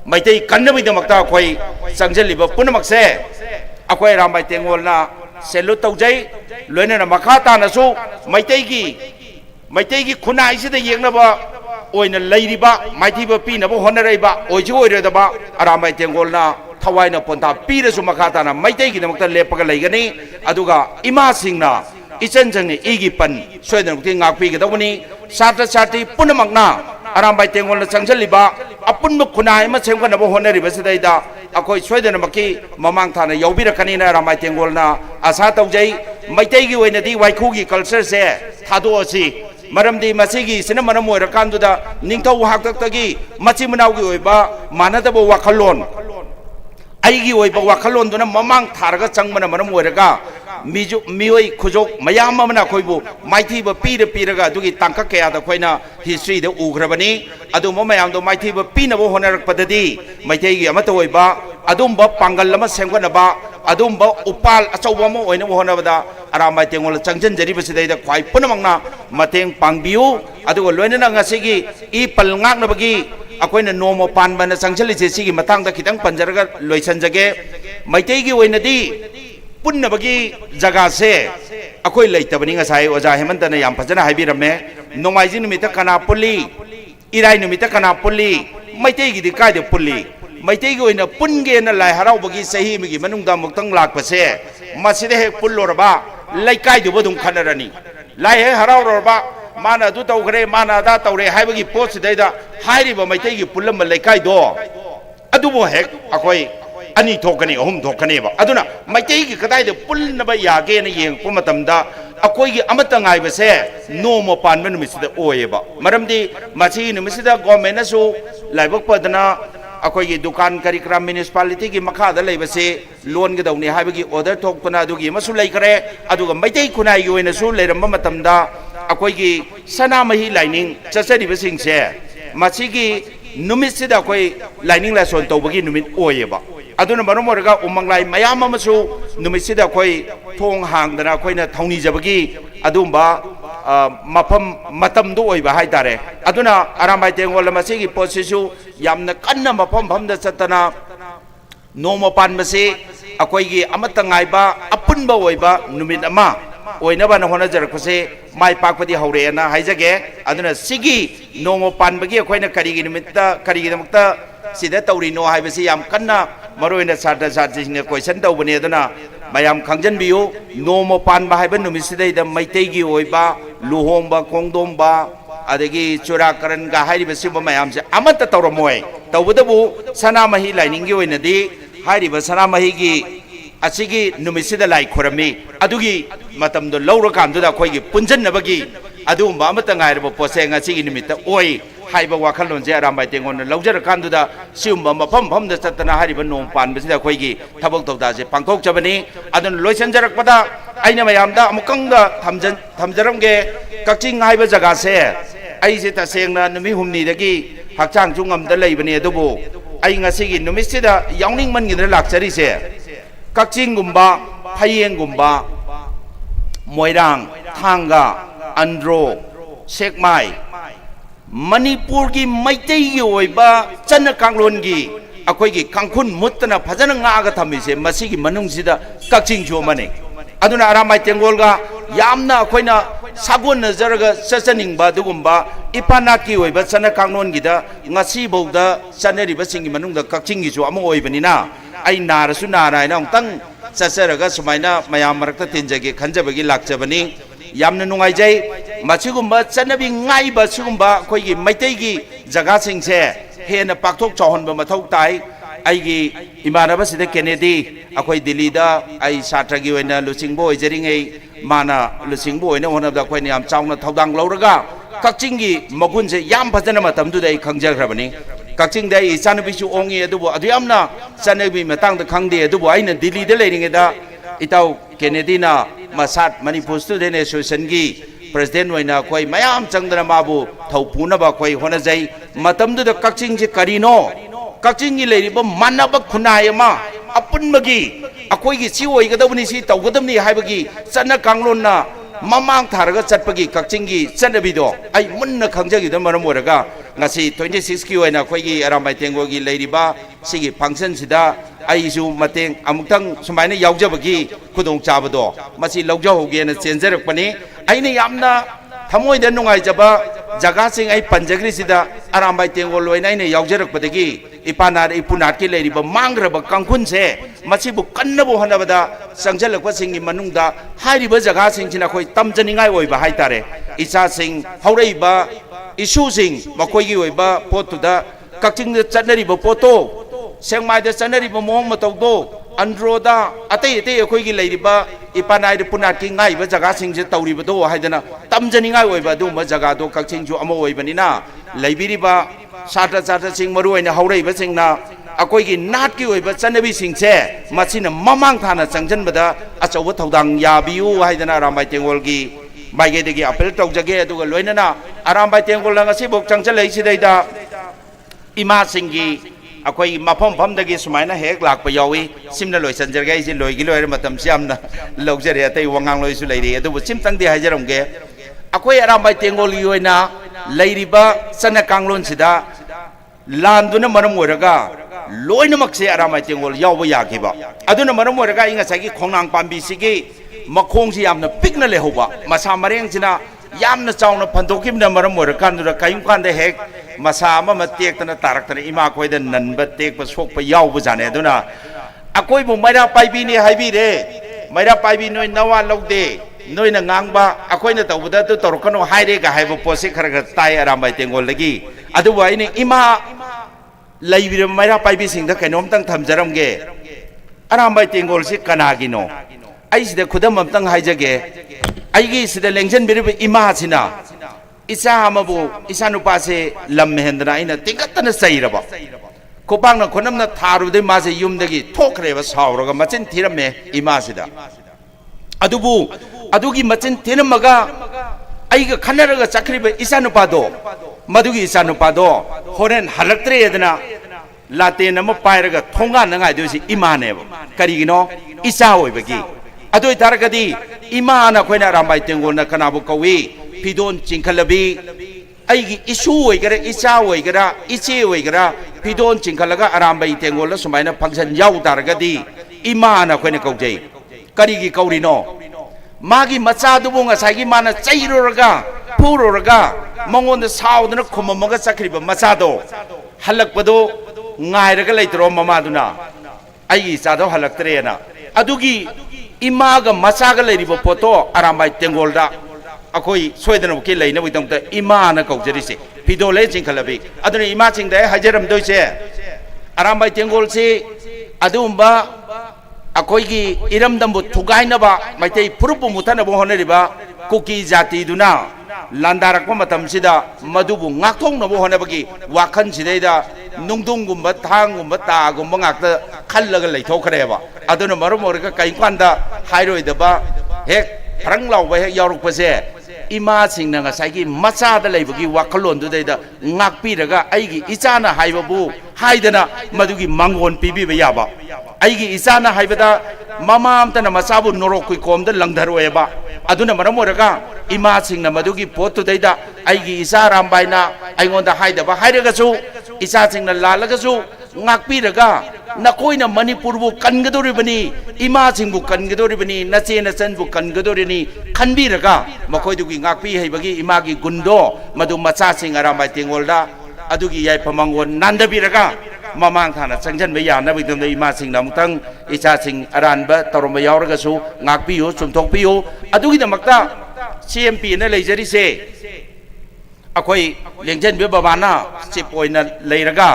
ꯃꯩꯇꯩ ꯀꯟꯅꯕꯒꯤꯗꯃꯛꯇ ꯑꯩꯈꯣꯏ ꯆꯪꯁꯤꯜꯂꯤꯕ ꯄꯨꯝꯅꯃꯛꯁꯦ ꯑꯩꯈꯣꯏ ꯑꯔꯥꯝꯕꯥꯏ ꯇꯦꯡꯒꯣꯜꯅ ꯁꯦꯂꯨꯠ ꯇꯧꯖꯩ ꯂꯣꯏꯅꯅ ꯃꯈꯥ ꯇꯥꯅꯁꯨ ꯃꯩꯇꯩꯒꯤ ꯈꯨꯟꯅꯥꯏꯁꯤꯗ ꯌꯦꯛꯅꯕ ꯑꯣꯏꯅ ꯂꯩꯔꯤꯕ ꯃꯥꯏꯊꯤꯕ ꯄꯤꯅꯕ ꯍꯣꯠꯅꯔꯛꯏꯕ ꯑꯣꯏꯁꯨ ꯑꯣꯏꯔꯣꯏꯗꯕ ꯑꯔꯥꯝꯕꯥꯏ ꯇꯦꯡꯒꯣꯜꯅ ꯊꯋꯥꯏꯅ ꯄꯣꯟꯊꯥ ꯄꯤꯔꯁꯨ ꯃꯈꯥ ꯇꯥꯅ ꯃꯩꯇꯩꯒꯤꯗꯃꯛꯇ ꯂꯦꯞꯄꯒ ꯂꯩꯒꯅꯤ ꯑꯗꯨꯒ ꯏꯃꯥꯁꯤꯡꯅ ꯏꯆꯟ ꯆꯪꯅ ꯏꯒꯤ ꯄꯟ ꯁꯣꯏꯗꯅꯃꯛꯇꯤ ꯉꯥꯛꯄꯤꯒꯗꯧꯕꯅꯤ ꯁꯥꯇ꯭ꯔ ꯁꯥꯇ꯭ꯔꯤ ꯄꯨꯝꯅꯃꯛꯅ ꯑꯔꯥꯝꯕꯥꯏ ꯇꯦꯡꯒꯣꯜꯅ ꯆꯪꯁꯤꯜꯂꯤꯕ ꯑꯄꯨꯟꯕ ꯈꯨꯟꯅꯥꯏ ꯑꯃ ꯁꯦꯝꯒꯠꯅꯕ ꯍꯣꯠꯅꯔꯤꯕꯁꯤꯗꯩꯗ ꯑꯩꯈꯣꯏ ꯁꯣꯏꯗꯅꯃꯛꯀꯤ ꯃꯃꯥꯡ ꯊꯥꯅ ꯌꯥꯎꯕꯤꯔꯛꯀꯅꯤꯅ ꯑꯔꯥꯝꯕꯥꯏ ꯇꯦꯡꯒꯣꯜꯅ ꯑꯁꯥ ꯇꯧꯖꯩ ꯃꯩꯇꯩꯒꯤ ꯑꯣꯏꯅꯗꯤ ꯋꯥꯏꯈꯨꯒꯤ ꯀꯜꯆꯔꯁꯦ ꯊꯥꯗꯣꯛꯑꯁꯤ ꯃꯔꯝꯗꯤ ꯃꯁꯤꯒꯤꯁꯤꯅ ꯃꯔꯝ ꯑꯣꯏꯔꯀꯥꯟꯗꯨꯗ ꯅꯤꯡꯊꯧ ꯍꯥꯛꯇꯛꯇꯒꯤ ꯃꯆꯤꯟ ꯃꯅꯥꯎꯒꯤ ꯑꯣꯏꯕ ꯃꯥꯟꯅꯗꯕ ꯋꯥꯈꯜꯂꯣꯟ ꯑꯩꯒꯤ ꯑꯣꯏꯕ ꯋꯥꯈꯜꯂꯣꯟꯗꯨꯅ ꯃꯃꯥꯡ ꯊꯥꯔꯒ ꯆꯪꯕꯅ ꯃꯔꯝ ꯑꯣꯏꯔꯒ मियोई खुजोक मयाम अमना खोइबु माइथीब पीरगा अदुगी तांका कयादा खोइना हिस्ट्री दे उग्रबनी अदुम मयाम दो माइथीब पीनबो होनरकपददी मैथैगी अमत ओइबा अदुम्ब पांगल अमा सेंगनबा अदुम्ब उपाल अचौब अमा ओइनबो होनबदा अरामाय तेंगोल चंगजनजरिबसिदैदा ख्वाइ पुनमंगना मतेंग पांगबियु अदुगो लोइनना ngasiगी ई पल ngaknabagi अखोइना नोमो पानबना चंगचलिसे सिगी मतंगदा खितंग पंजरगा लोइसनजगे मैथैगी ओइनदी पुन्नबगी जगह से अखोई लेतबनी ngасai ओजा हेमंतना याम फजना हाइबिरमे नोमाइजिंग नुमिता कना पुल्ली इराई नुमिता कना पुल्ली मैथैगी दि कायदे पुल्ली मैथैगी ओइना पुनगेना लाइ हराउबगी सही मिगी मनुंगदा मुक्तंग लाकपसे मसिदे हे पुल्लोरबा लैकाइदुबो दुम खनरनी लाइ हे हराउरोरबा माना अदु तौग्रे माना अदा तौरे हाइबगी पोसिदैदा हाइरिबा मैथैगी पुल्लम लैकाइदो अदुबो हेक अखोई अनि थोकनी अहुम थोकनेबा अदुना मैथैगी कदाइदे पुल्नबा यागेना येंगपो मतमदा अखोइगी अमता ngaibase नोमो पानबा नुमिसिदा ओयेबा मरमदी मसी नुमिसिदा गवर्नमेंटनसु लाइबक पदना अखोइगी दुकान करिक्राम म्युनिसिपालिटी की मखादा लेबसे लोन गदौनी हाइबगी ऑर्डर थोकतना अदुगी मसु लैखरे अदुगा मैथै खुनाइगी ओइनसु लेरम्बा मतमदा अखोइगी सनामही लाइनिंग चचरिबसिंगसे मसिगी नुमिसिदा अखोइ लाइनिंग लाइसन तौबगी नुमित ओयेबा अदुना मरमोरगा उमंगलाई मयाम अमसु नुमिसिदा अखोइ थोंग हांगदना अखोइना थौनिजबगी अदुम्बा मफम मतमदो ओइबा हाइतारे अदुना अरामाय तेंगोल मसिगी पोसिसु यामना कन्ना मफम फमदा चतना नोमो पानबसे अखोइगी अमता ngaइबा अपुनबा ओइबा नुमित अमा ओइनबा न होनजरकसे माइ पाकपदि हौरेना हाइजगे अदुना सिगी नोमो पानबगी अखोइना करिगी नुमितता करिगिदमक्ता सिदा तौरिनो हाइबसे याम कन्ना मरोइना सादा साजिने क्वेश्चन तौबने अदुना मयाम खंजनबियो नोमो पानबा हाइबा नुमिसिदैदा मैथैगी ओइबा लुहोंबा कोंगदोंबा अदगी चुराकरन गा हाइरिबसिबा मयामसे अमत तौरमोय तौबदबु सनामही लाइनिंगी ओइनदी हाइरिबा सनामहीगी असिगी नुमिसिदा लाई खोरमी अदुगी मतमदो लौरकामदुदा अखोइगी पुंजन्नबगी अदुम्बा अमत ngaइरबो पोसे ngasiगी निमित्त ओइ हाइबा वाखलोंजे अरामाय तेंगोन लौजर कांदुदा सिउम्बा मफम फमदा चतना हारिबा नोम पानबसिदा अखोइगी थबक तौदासे पांथोकचबनी अदुन लोइसनजरकपदा आइना मयामदा अमुकंगा थमजरमगे कक्चिंग हाइबा जगासे आइसे तसेंगना नुमि हुमनीदगी हक्चांग जुंगमदा लेबनी अदुबो आइ ngasiगी नुमिसिदा यावनिंग मनगिदरा लाक्चरिसे कक्चिंगुम्बा फयेंगुम्बा मोइरांग थांगा अंद्रो सेकमाई मणिपुर की मैतैगी ओइबा चन्न कांगलोनगी अखोइगी कांखुन मुत्तना फजन ngaga थमिसे मसिगी मनुंगसिदा कक्चिंग जोमने अदुना अरामाय तेंगोलगा यामना अखोइना सागोन नजरगा चचनिंगबा दुगुम्बा इपानाकी ओइबा चन्न कांगलोनगिदा ngasi बौदा चनरिबा सिंगी मनुंगदा कक्चिंगी जो अमो ओइबनिना आई नारसु नारायना उंतंग चचरगा सुमाइना मयाम मरक्ता तिनजगे खंजबगी लाक्चबनी यामना नुंगाइजै मसिगुम्बा चनबी ngaइबा सिगुम्बा अखोइगी मैतैगी जगा सिंगसे हेना पाक्थोक चौहनबा मथौ ताइ आइगी इमानबसिदा केनेडी अखोइ दिल्लीदा आई सात्रगी ओइना लुचिंगबो ओइजरिङै माना लुचिंगबो ओइना होनबदा अखोइना याम चाउना थौदांग लौरगा कक्चिंगी मगुनसे याम फजना मतमदुदा आई खंजग्रबनी कक्चिंग दे इचानबीसु ओंगी अदुबो अदुयामना चनबी मतंगदा खंगदे अदुबो आइना दिल्लीदा लेरिङेदा इताउ केनेडीना मसाट मणिपुर स्टूडेंट एसोसिएशन की प्रेसिडेंट होइना कोई मयाम चंगदना माबु थौपुनबा कोई होनजै मतमदुदा कक्चिंग जे करिनो कक्चिंग की लेरिबो मानब खुनायमा अपुनबगी अखोइगी सी ओइगदबनी सी तौगदबनी हाइबगी चन्न कांगलोनना ममांग थारगा चटपगी कक्चिंगी चनबीदो आई मुन्न खंजगिद मरम ओरगा ngasi 26 की ओइना अखोइगी अरामाय तेंगोगी लेरिबा सिगी फंक्शन सिदा आइसु मतेंग अमुक्तंग सुमाइना यावजबगी खुदोंग चाबदो मसी लौजहोगेना चेंजरकपनी आइना यामना थमोइदा नुंगाइजबा जगासिंग आई पंजग्रिसिदा अरामाय तेंगोल ओइना आइना यावजरकपदगी इपानार इपुनाट की लेरिबा मांग्रबा कांखुनसे मसिबु कन्नबो हनबदा संजलकपा सिंगी मनुंगदा हारिबा जगासिंगसिना खोइ तमजनिंगाइ ओइबा हाइतारे इचासिंग हौरैबा इशूसिंग मखोइगी ओइबा पोतुदा कक्चिंगदा चनरिबा पोतो सेंगमाइदा चनरिबा मोहम मतौदो अंड्रोदा अतै अतै अखोइगी लेरिबा इपानाइदा पुनाटकी ngaइबा जगासिंगसे तौरिबदो हाइदना तमजनिंगाइ ओइबा दुमा जगादो कक्चिंगजु अमो ओइबनिना लेबिरिबा सात्र सात्र सिंग मरु ओइना हौरैबा सिंगना अकोई नाट की चनबी सिंसे मसीना ममांग थाना चंगजनबदा अचौब थौदांग याबियु हाइदना अरामबाई तेंगोल की बाइगेदगी अपील तौजगे अदुगा लोइनना Arambai Tenggol ngasibo changchalai sidaida ima singi अकोई मफम फमदगी सुमाइना हेक लाकपा यावी सिमना लोइसनजरगे इसे लोइगी लोइरे मतम सियामना लौजरे अतै वंगांग लोइसु लैरि अदुबु सिमतंगदि हाइजरमगे अकोई अरामबाई तेंगोलगी ओइना लैरिबा सना कांगलोन सिदा लांदुना मरम ओइरगा लोइनमक्से अरामबाई तेंगोल यावबा याखिबा अदुना मरम ओइरगा इंगा सागी खोंनांग पांबी सिगी मखोंगसि यामना पिकना लेहौबा मसा मरेंगसिना यामना चावना फंदोकिमना मरम ओइरकांदुरा कायुम कांदे हेक मसा अमा तेक्तना तारक्तना इमा खोइदा ननबा तेक्पा सोकपा यावबा जाने अदुना अकोइबु मैरा पाइबिनि हाइबिरे मैरा पाइबि नोइ नवा लौदे नोइना ngang अकोइना तौबदा तु तौरकनो हाइरे गा हाइबो पोसे खरगा ताइ अरामबाई तेंगोलगी अदुबु आइनि इमा लैबिरे मैरा पाइबि सिंगदा कैनोमतंग थमजरमगे अरामबाई तेंगोलसि कनागिनो आइसिदा खुदम अमतंग हाइजगे आइगी सिदा लेंजन बिरिबे इमा सिना इसा हमबु इसा नुपासे लम हेंदना इना तिंगतना सैरबा कोपांगना खोनमना थारुदे मासे युमदगी थोखरेबा सावरगा मचिन थिरमे इमासिदा अदुबु अदुगी मचिन थिरमगा आइगा खनरगा चखरिबे इसा नुपादो मदुगी इसा नुपादो होरेन हलक्त्रे एदना लातेन नम पायरगा थोंगा नंगाय दोसि इमानेबा करिगिनो इसा होइबगी अदुइ तारगदी इमाना खोइना अरामबाई तेंगोलना कनाबु कौवी फिदोन चिंखलबी आइगी इशू होइगरा इचा होइगरा इचे होइगरा फिदोन चिंखलगा अरामबाई तेंगोल सुमाइना फंक्शन याउ तारगदी इमाना खोइना कौजै करिगी कौरिनो मागी मचादुबु ngसाइगी माना चैरोरगा फुरोरगा मंगोंदा साउदना खुममगा चखरिबा मचादो हलकपदो ngairaga leitरो ममादुना आइगी चादो हलक्तरेना अदुगी इमागा मचागा लेरिबो फोटो अरामबाई तेंगोलदा अखोई सोयदन के लेना बितंत इमाना कौजरिसे फिदोले चिंखलबी अदुन इमा चिंगदे हाजरम दोइसे अरामबाई तेंगोल से अदुंबा अखोईगी इरमदंबु थुगाइनबा मैतै फुरुपु मुथनबो होनरिबा कुकी जाति दुना लांदारकपा मतमसिदा मदुबु ngakthongnabo होनबगी वाखन सिदैदा नुंगदुंगुंबा थांगुंबा तागुंबा ngakta खल्लगा लेथोखरेबा अदुन मरम ओरगा काइंकांदा हाइरोइदबा हेक फरंग लाउबा हेक यारुकपसे इमा सिंगना ngसाइगी मचादा लेबगी वाखलोंदुदैदा ngakpiraga आइगी इचाना हाइबबु हाइदना मदुगी मंगोन पिबिबा याबा आइगी इचाना हाइबदा ममामतना मचाबु नोरोकुइ कोमदा लंगधरोएबा अदुना मरम ओरगा इमा सिंगना मदुगी पोतुदैदा आइगी इचा अरामबाईना आइगोंदा हाइदबा हाइरगसु इचा सिंगना लालगसु ngakpiraga nakoina manipurbu kangedoribani ima singbu kangedoribani nache nachanbu kangedorini khanbiraga makoidugi ngakpi haibagi imagi gundo madu macha sing arambai tengolda adugi yai pamangon nandabiraga mamang thana changjanba yana bidum ima sing namtang icha sing aranba toromba yauragasu ngakpiyo chumthokpiyo adugi damakta CMP na leijari se अखोई लेंजन बे बाबाना चिप ओइना लेरगा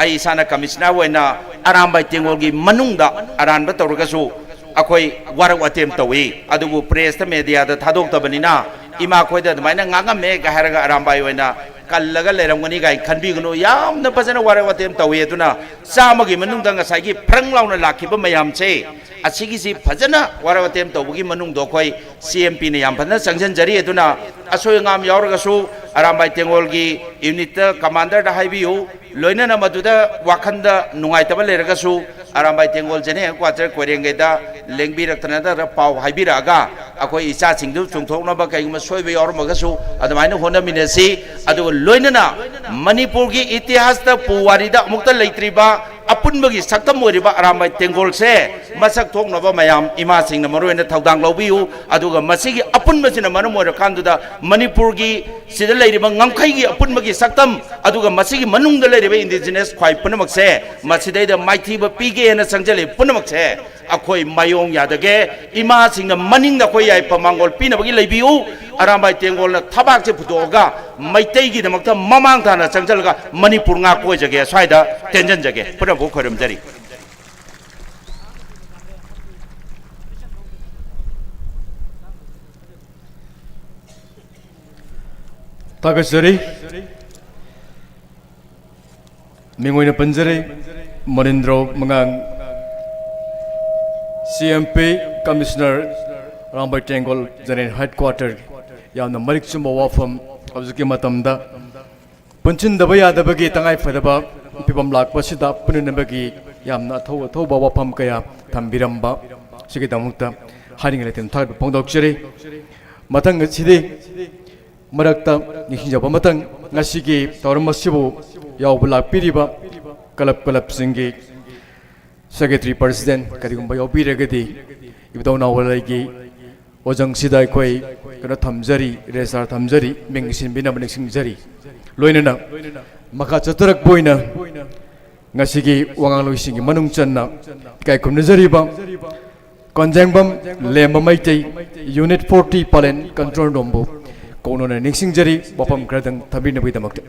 आई साना कमिश्नर ओइना अरामबाई तेंगोलगी मनुंगदा अरानबा तौरगसु अखोई वारक अटेम तौई अदुबु प्रेस ता मीडिया दा थादोक्तबनिना इमा खोइदा दमाइना ngangame ga haraga अरामबाई ओइना कल्लगा लेरमगनी गाय खनबिगनो यामना फजना वारक अटेम तौई अदुना सामगी मनुंगदा ngसाइगी फ्रंग लाउना लाखिबा मयाम छे असिगिसी फजना वारक अटेम तौबगी मनुंगदो खोई CMP ने याम फजना संगजनजरी अदुना असोयंगाम यावरगसु अरामबाई तेंगोलगी यूनिट कमांडर दा हाइबियु लोइनना मदुदा वाखंदा नुंगाइतबा लेरगसु अरामबाई तेंगोल जने क्वार्टर कोरेंगेदा लेंबिरक्तना दा पाव हाइबिरागा अखोई इचा सिंगदु चुंथोकनबा कैगुमा सोयबे यावरमगसु अदमाइना होनमिनेसि अदु लोइनना मणिपुर की इतिहास दा पुवारीदा मुक्ता लेत्रिबा अपुनबगी सक्तम ओरिबा अरामबाई तेंगोल से मसक थोकनबा मयाम इमा सिंगना मरोयना थौदांग लौबियु अदुगा मसिगी अपुनबसिना मनम ओरकांदुदा मणिपुर की सिदा लेरिबा ngamkhaigi अपुनबगी सक्तम अदुगा मसिगी मनुंगदा लेरिबा इंडिजिनस ख्वाइ पुनमकसे मसिदैदा माइथिबा पीगे ना संजले पुनमकसे अखोई मायोंग यादगे इमा सिंगना मनिंगदा खोई याइ पमांगोल पिनबगी लेबियु अरामबाई तेंगोलना थबाकसे फुदोगा मैतैगी दमकता ममांग थाना संजलगा मणिपुर nga कोइ जगे स्वाइदा टेंजन जगे पुनबो खरमजरी तागसरी मिंगोइना पंजरे Manindro Mangang CMP Commissioner Rambai Tengol General Headquarter Yamna Marik Chumba Wafam Abzuki Matamda Punchin Dabaya the Bagi Tangai Fadaba Pibam Lak Pasida Punabagi Yamna Toba Wapam Kaya Tambiramba Sikitamuta hiding at him type of Pondokshiri Matang Sidi Marakta Nihijaba Matang Nasiki Tormasibu Yaubula Piriba Kalap Singi Secretary President Kadigumba Yobi Regadi if don't know what I gave Ojang Sidai Koi Kana Tamzari Resar Tamzari Mingsin Binamaning Zari Loinana Makachatarak Boina Nasiki Wangalu Singi Manung Channa Kaikum Nazariba Konjangbam Lemba Maite Unit 40 Palen Control Nombo Kono and Nixing Jerry Bopam Kradan Tabina with the Makta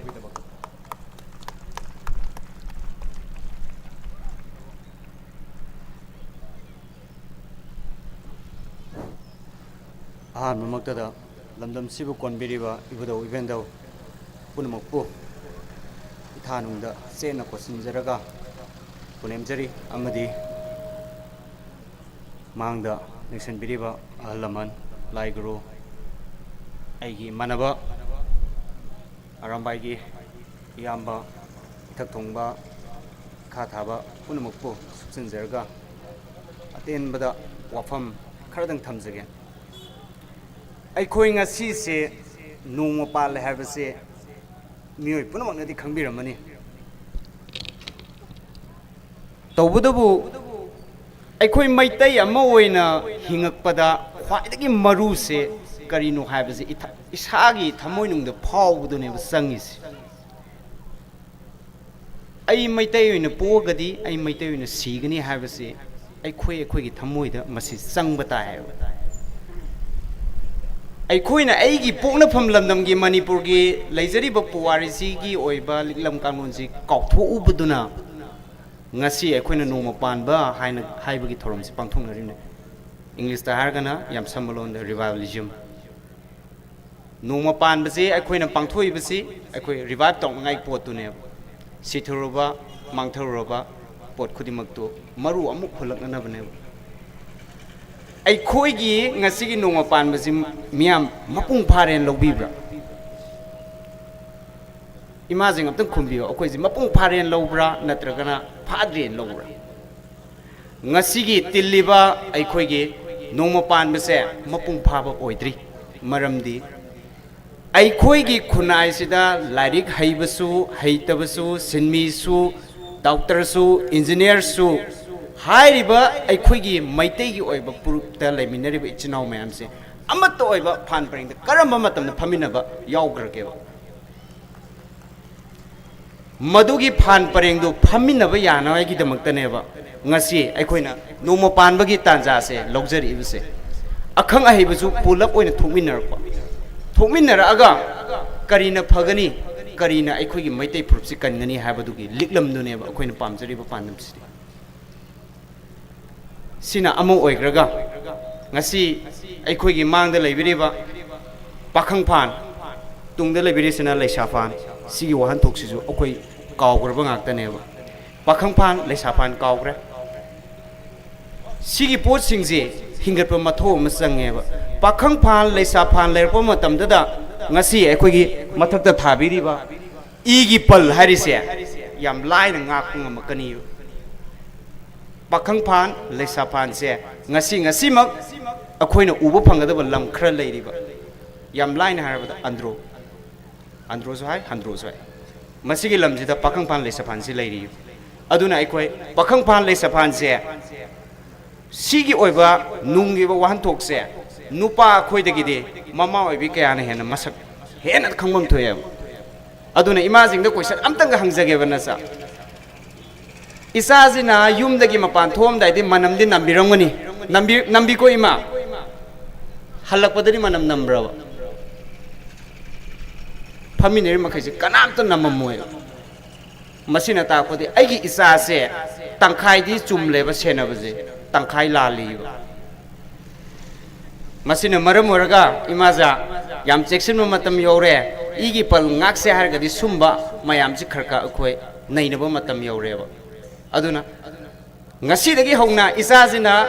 Mamaktada Lamdam Sibu Konbiriba Ibudo Ivendo Punamoku Itanunda Sena Kosinjaraga Punemjari Amadi Mangda Nixon Biriba Alaman Laiguru Aigi Manaba Arambaigi Yamba Itaktumba Kataba Punamoku Sinzerga Atin Bada Wafam Kardang Tams again. I coin a sea say no more pal have a say Mu Punamana the Kambira money. Tobudabu I coin my day a moina Hingakpada, Quite Maru say Carino have it. It's Hagi Tamoinum the Paul would never sung is. I might tell you in a poor gadi, I might tell you in a Sigani have a say. I quay a quick Tamoida must sung but I have. ꯑꯩꯈꯣꯏꯅ ꯑꯩꯒꯤ ꯄꯣꯛꯅꯐꯝ ꯂꯝꯗꯝꯒꯤ ꯃꯅꯤꯄꯨꯔꯒꯤ ꯂꯩꯖꯔꯤꯕ ꯄꯨꯋꯥꯔꯤꯁꯤꯒꯤ ꯑꯣꯏꯕ ꯂꯤꯛꯂꯝ ꯀꯥꯡꯂꯣꯟꯁꯤ ꯀꯥꯎꯊꯣꯛꯎꯕꯗꯨꯅ ꯉꯁꯤ ꯑꯩꯈꯣꯏꯅ ꯅꯣꯡꯃ ꯄꯥꯟꯕ ꯍꯥꯏꯅ ꯍꯥꯏꯕꯒꯤ ꯊꯧꯔꯝꯁꯤ ꯄꯥꯡꯊꯣꯛꯅꯔꯤꯕꯅꯤ ꯏꯪꯂꯤꯁꯇ ꯍꯥꯏꯔꯒꯅ ꯌꯥꯝ ꯁꯝꯕ ꯂꯣꯟꯗ ꯔꯤꯚꯥꯏꯚꯦꯂꯤꯖꯝ ꯅꯣꯡꯃ ꯄꯥꯟꯕꯁꯤ ꯑꯩꯈꯣꯏꯅ ꯄꯥꯡꯊꯣꯛꯏꯕꯁꯤ ꯑꯩꯈꯣꯏ ꯔꯤꯚꯥꯏꯚ ꯇꯧꯅꯉꯥꯏ ꯄꯣꯠꯇꯨꯅꯦꯕ ꯁꯤꯊꯔꯨꯔꯕ ꯃꯥꯡꯊꯔꯨꯔꯕ ꯄꯣꯠ ꯈꯨꯗꯤꯡꯃꯛꯇꯨ ꯃꯔꯨ ꯑꯃꯨꯛ ꯍꯨꯜꯂꯛꯅꯅꯕꯅꯦꯕ ꯑꯩꯈꯣꯏꯒꯤ ꯉꯁꯤꯒꯤ ꯅꯣꯡꯃ ꯄꯥꯟꯕꯁꯤ ꯃꯤꯌꯥꯝ ꯃꯄꯨꯡ ꯐꯥꯔꯦꯅ ꯂꯧꯕꯤꯕ꯭ꯔꯥ ꯏꯃꯥꯁꯤꯡ ꯑꯝꯇꯪ ꯈꯨꯝꯕꯤꯌꯣ ꯑꯩꯈꯣꯏꯁꯤ ꯃꯄꯨꯡ ꯐꯥꯔꯦꯅ ꯂꯧꯕ꯭ꯔꯥ ꯅꯠꯇ꯭ꯔꯒꯅ ꯐꯥꯗ꯭ꯔꯦꯅ ꯂꯧꯕ꯭ꯔꯥ ꯉꯁꯤꯒꯤ ꯇꯤꯜꯂꯤꯕ ꯑꯩꯈꯣꯏꯒꯤ ꯅꯣꯡꯃ ꯄꯥꯟꯕꯁꯦ ꯃꯄꯨꯡ ꯐꯥꯕ ꯑꯣꯏꯗ꯭ꯔꯤ ꯃꯔꯝꯗꯤ ꯑꯩꯈꯣꯏꯒꯤ ꯈꯨꯟꯅꯥꯏꯁꯤꯗ ꯂꯥꯏꯔꯤꯛ ꯍꯩꯕꯁꯨ ꯍꯩꯇꯕꯁꯨ ꯁꯤꯟꯃꯤꯁꯨ ꯗꯣꯛꯇꯔꯁꯨ ꯏꯟꯖꯤꯅꯤꯌꯔꯁꯨ ꯍꯥꯏꯔꯤꯕ ꯑꯩꯈꯣꯏꯒꯤ ꯃꯩꯇꯩꯒꯤ ꯑꯣꯏꯕ ꯄꯨꯔꯨꯞꯇ ꯂꯩꯃꯤꯟꯅꯔꯤꯕ ꯏꯆꯤꯟꯅꯥꯎ ꯃꯌꯥꯝꯁꯦ ꯑꯃꯠꯇ ꯑꯣꯏꯕ ꯐꯥꯟ ꯄꯔꯦꯡꯗ ꯀꯔꯝꯕ ꯃꯇꯝꯗ ꯐꯝꯃꯤꯟꯅꯕ ꯌꯥꯎꯈ꯭ꯔꯒꯦꯕ ꯃꯗꯨꯒꯤ ꯐꯥꯟ ꯄꯔꯦꯡꯗꯨ ꯐꯝꯃꯤꯟꯅꯕ ꯌꯥꯅꯕꯒꯤꯗꯃꯛꯇꯅꯦꯕ ꯉꯁꯤ ꯑꯩꯈꯣꯏꯅ ꯅꯣꯡꯃ ꯄꯥꯟꯕꯒꯤ ꯇꯥꯟꯖꯥꯁꯦ ꯂꯧꯖꯔꯤꯕꯁꯦ ꯑꯈꯪ ꯑꯍꯩꯕꯁꯨ ꯄꯨꯂꯞ ꯑꯣꯏꯅ ꯊꯣꯛꯃꯤꯟꯅꯔꯛꯄ ꯊꯣꯛꯃꯤꯟꯅꯔꯛꯑꯒ ꯀꯔꯤꯅ ꯐꯒꯅꯤ ꯀꯔꯤꯅ ꯑꯩꯈꯣꯏꯒꯤ ꯃꯩꯇꯩ ꯐꯨꯔꯨꯞꯁꯤ ꯀꯟꯒꯅꯤ ꯍꯥꯏꯕꯗꯨꯒꯤ ꯂꯤꯛꯂꯝꯗꯨꯅꯦꯕ ꯑꯩꯈꯣꯏꯅ ꯄꯥꯝꯖꯔꯤꯕ ꯄꯥꯟꯗꯝꯁꯤꯗꯤ Sina Amo Oigraga Ngasi ꯑꯩꯈꯣꯏꯒꯤ ꯃꯥꯡꯗ ꯂꯩꯕꯤꯔꯤꯕ ꯄꯥꯈꯪ ꯐꯥꯟ ꯇꯨꯡꯗ ꯂꯩꯕꯤꯔꯤꯁꯤꯅ ꯂꯩꯁꯥ ꯐꯥꯟ ꯁꯤꯒꯤ ꯋꯥꯍꯟꯊꯣꯛꯁꯤꯁꯨ ꯑꯩꯈꯣꯏ ꯀꯥꯎꯈ꯭ꯔꯕ ꯉꯥꯛꯇꯅꯦꯕ ꯄꯥꯈꯪ ꯐꯥꯟ ꯂꯩꯁꯥ ꯐꯥꯟ ꯀꯥꯎꯈ꯭ꯔꯦ ꯁꯤꯒꯤ ꯄꯣꯠꯁꯤꯡꯁꯦ ꯍꯤꯡꯒꯠꯄ ꯃꯊꯧ ꯑꯃ ꯆꯪꯉꯦꯕ ꯄꯥꯈꯪ ꯐꯥꯟ ꯂꯩꯁꯥ ꯐꯥꯟ ꯂꯩꯔꯛꯄ ꯃꯇꯝꯗꯗ ꯉꯁꯤ ꯑꯩꯈꯣꯏꯒꯤ ꯃꯊꯛꯇ ꯊꯥꯕꯤꯔꯤꯕ ꯏꯒꯤ ꯄꯜ ꯍꯥꯏꯔꯤꯁꯦ ꯌꯥꯝ ꯂꯥꯏꯅ ꯉꯥꯛꯄ ꯉꯝꯃꯛꯀꯅꯤ ꯄꯥꯈꯪ ꯐꯥꯟ ꯂꯩꯁꯥ ꯐꯥꯟꯁꯦ ꯉꯁꯤꯃꯛ ꯑꯩꯈꯣꯏꯅ ꯎꯕ ꯐꯪꯒꯗꯕ ꯂꯝ ꯈꯔ ꯂꯩꯔꯤꯕ ꯌꯥꯝ ꯂꯥꯏꯅ ꯍꯥꯏꯔꯕꯗ ꯑꯟꯗ꯭ꯔꯣꯁꯨ ꯍꯥꯏ ꯍꯟꯗ꯭ꯔꯣꯁꯨ ꯍꯥꯏ ꯃꯁꯤꯒꯤ ꯂꯝꯁꯤꯗ ꯄꯥꯈꯪ ꯐꯥꯟ ꯂꯩꯁꯥ ꯐꯥꯟꯁꯤ ꯂꯩꯔꯤ ꯑꯗꯨꯅ ꯑꯩꯈꯣꯏ ꯄꯥꯈꯪ ꯐꯥꯟ ꯂꯩꯁꯥ ꯐꯥꯟꯁꯦ ꯁꯤꯒꯤ ꯑꯣꯏꯕ ꯅꯨꯡꯒꯤ ꯋꯥꯍꯟꯊꯣꯛꯁꯦ ꯅꯨꯄꯥ ꯑꯩꯈꯣꯏꯗꯒꯤꯗꯤ ꯃꯃꯥ ꯑꯣꯏꯕꯤ ꯀꯌꯥꯅ ꯍꯦꯟꯅ ꯃꯁꯛ ꯍꯦꯟꯅ ꯈꯪꯐꯝ ꯊꯣꯛꯑꯦꯕ ꯑꯗꯨꯅ ꯏꯃꯥꯁꯤꯡꯗ ꯀꯣꯏꯁꯟ ꯑꯝꯇꯪꯒ ꯍꯪꯖꯒꯦꯕ ꯅꯆꯥ ꯏꯆꯥꯁꯤꯅ ꯌꯨꯝꯗꯒꯤ ꯃꯄꯥꯟ ꯊꯣꯛꯑꯝꯗꯥꯏꯗꯤ ꯃꯅꯝꯗꯤ ꯅꯝꯕꯤꯔꯝꯒꯅꯤ ꯅꯝꯕꯤꯀꯣ ꯏꯃꯥ ꯍꯜꯂꯛꯄꯗꯗꯤ ꯃꯅꯝ ꯅꯝꯕ꯭ꯔꯕ ꯐꯝꯃꯤꯟꯅꯔꯤꯕ ꯃꯈꯩꯁꯦ ꯀꯅꯥꯝꯇ ꯅꯝꯃꯝꯃꯣꯏ ꯃꯁꯤꯅ ꯇꯥꯛꯄꯗꯤ ꯑꯩꯒꯤ ꯏꯆꯥꯁꯦ ꯇꯪꯈꯥꯏꯗꯤ ꯆꯨꯝꯂꯦꯕ ꯁꯦꯟꯅꯕꯁꯦ ꯇꯪꯈꯥꯏ ꯂꯥꯜꯂꯤꯕ ꯃꯁꯤꯅ ꯃꯔꯝ ꯑꯣꯏꯔꯒ ꯏꯃꯥꯖꯥ ꯌꯥꯝ ꯆꯦꯛꯁꯤꯟꯕ ꯃꯇꯝ ꯌꯧꯔꯦ ꯏꯒꯤ ꯄꯜ ꯉꯥꯛꯁꯦ ꯍꯥꯏꯔꯒꯗꯤ ꯁꯨꯝꯕ ꯃꯌꯥꯝꯁꯤ ꯈꯔ ꯑꯩꯈꯣꯏ ꯅꯩꯅꯕ ꯃꯇꯝ ꯌꯧꯔꯦꯕ aduna ngasi dagi hongna isa sina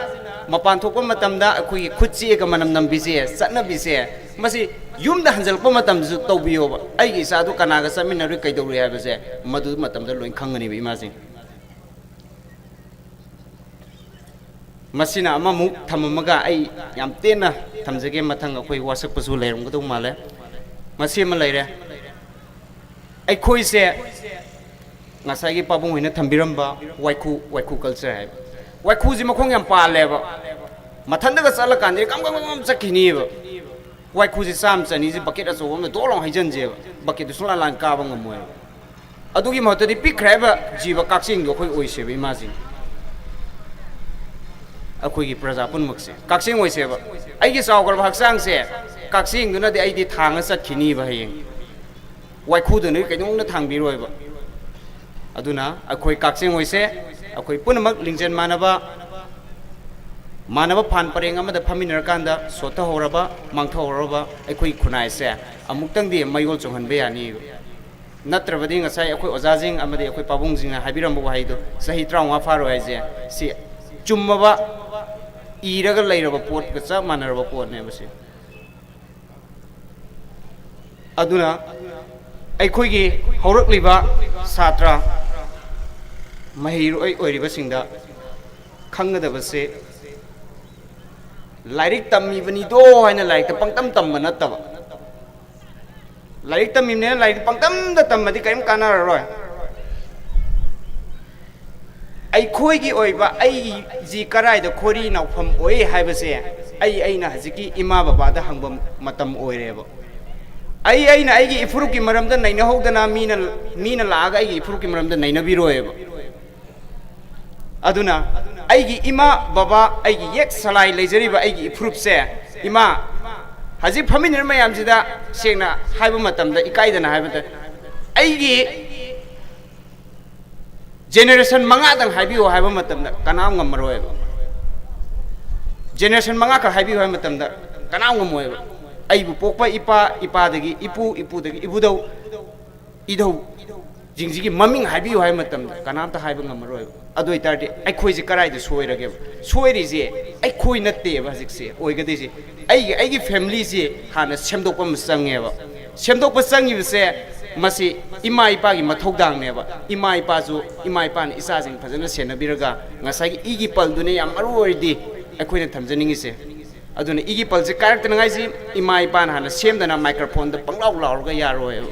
mapan thokpa matamda akhoi khutchi ka manam nam bise satna bise masi yumda hanjal pa matam ju tawbiyo ba ai gi sa du kana ga samin ri kai dawri ha base madu matam da loin khangani bi imasi masina ama mu thamamaga ai yam tena thamjage mathang akhoi wasak pasu leiram ga do male masi ma leire ai khoi se ngasai pabung hoina thambiramba waiku culture hai waiku ji makhong yam pale ba mathanda ga sala kan kam chakini ba waiku ji sam chani ji bucket aso ma dolong haijan je ba bucket sula lan ka ba ngamoy adugi mahta di pikrai ba jiba kaksing go khoi oise ba imagine akhoi gi praja pun makse kaksing oise ba ai gi saw gar ba haksang se kaksing duna de ai di thanga chakhini ba hayeng waiku de ne kaidong na thang bi roi ba aduna akhoi kaksing oise akhoi punamak lingjen manaba phan pareng amada phaminar kanda sota horaba mangtha horaba akhoi khunai se amuktang di mayol chonghan be yani natrabadi ngasai akhoi ojajing amade akhoi pabungjing habiram bo haido sahi 35 faro haije si chummaba iraga leiraba pot ka cha manaraba pot ne base aduna akhoi gi haurakliba satra mahiroi oiriba singda khangada se lairik tammi bani do haina laik ta pangtam tam bana taba lairik tammi ne laik pangtam da tam madi kaim kana roi ai khoi gi oiba ai ji karai da khori nau pham oi haiba se ai na haziki ima baba da hangbam matam oireba ai na ai gi ifuru ki maram da naina hogdana mina laaga ai gi ifuru ki maram da naina biroeba aduna aigi ima baba aigi yek salai lejeriba aigi proof se ima haji phaminir mayam sida sengna haiba matamda ikaidana haibata aigi generation manga dang haibiyo haiba matamda kanam ngamaroi generation manga ka haibiyo haiba matamda kanam ngamoi aibu pokpa ipa dagi ipu dagi ibudau idau jingjigi maming haibiyo haiba matamda kanam ta haiba ngamaroi adoi tardi ai khoi ji karai de soirage soiri je ai khoi natte ba hajik se oigade je ai gi family je hana semdok pam sange ba semdok pa sangi se masi ima ipa gi mathodang ne ba ima ipa ni isa jing phajana sena biraga ngasai gi igi pal dune yam maru oridi ai khoi na thamjaningi se aduna igi pal je karak tan ngai ji ima ipa na hana semdana microphone da panglaw law ga yaroi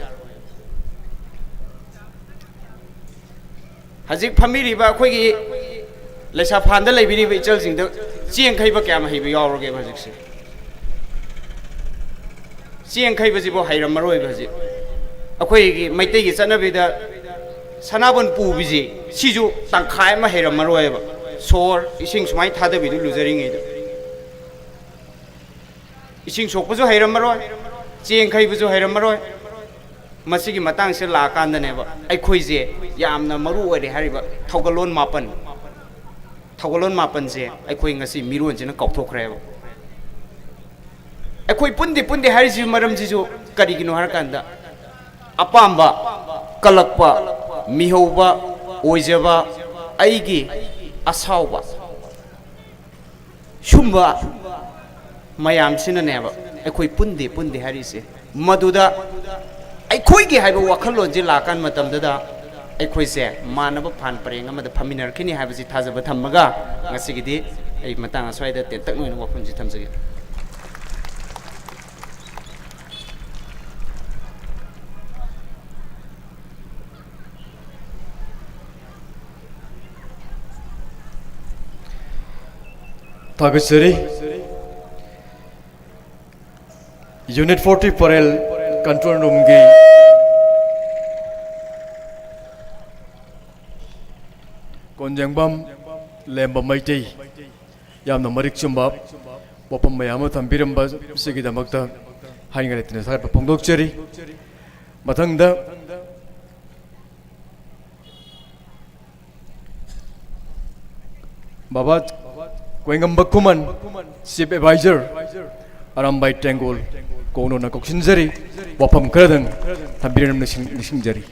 Hazik family ba khoi gi lesa phanda leibiri ba ichal sing da chiang khai ba kyam hai ba yaw roge ba hazik se chiang khai ba ji bo hairam maroi ba ji akhoi gi maitai gi chanabi da sanabon pu bi ji siju tangkhai ma hairam maroi ba sor ising sumai thada bi du lujaring ei da ising sok bu jo hairam maroi chiang khai bu jo hairam maroi masigi matang se la kan da ne ba ai khoi je yamna maru ore hariba thogalon mapan je ai khoi ngasi miron je na kaupthokre ba ai khoi pundi hari ji maram ji jo kari gino har kan da apamba kalakpa mihoba oijaba aigi asauba shumba mayam sina ne ba ai khoi pundi hari se maduda ai khoi gi haiba wakhalon ji lakan matam da ai khoi se manaba phan pareng amada phaminar khini haiba ji thajaba thammaga ngasi gi di ai matang aswai da te tak noi wafun ji thamjagi Tagasari Unit 40 Parel Control Room gi Konjangbam Lemba Maiti Yamna Marik Chumbab Wapam Mayama Thambiramba Sigidamakta Haingaletina Sarpa Pongdokcheri Matangda Babat Kwengamba Kuman Chief Advisor Arambai Tengol Kono na Koksinjari Wapam Kradang Thambiram Nishingjari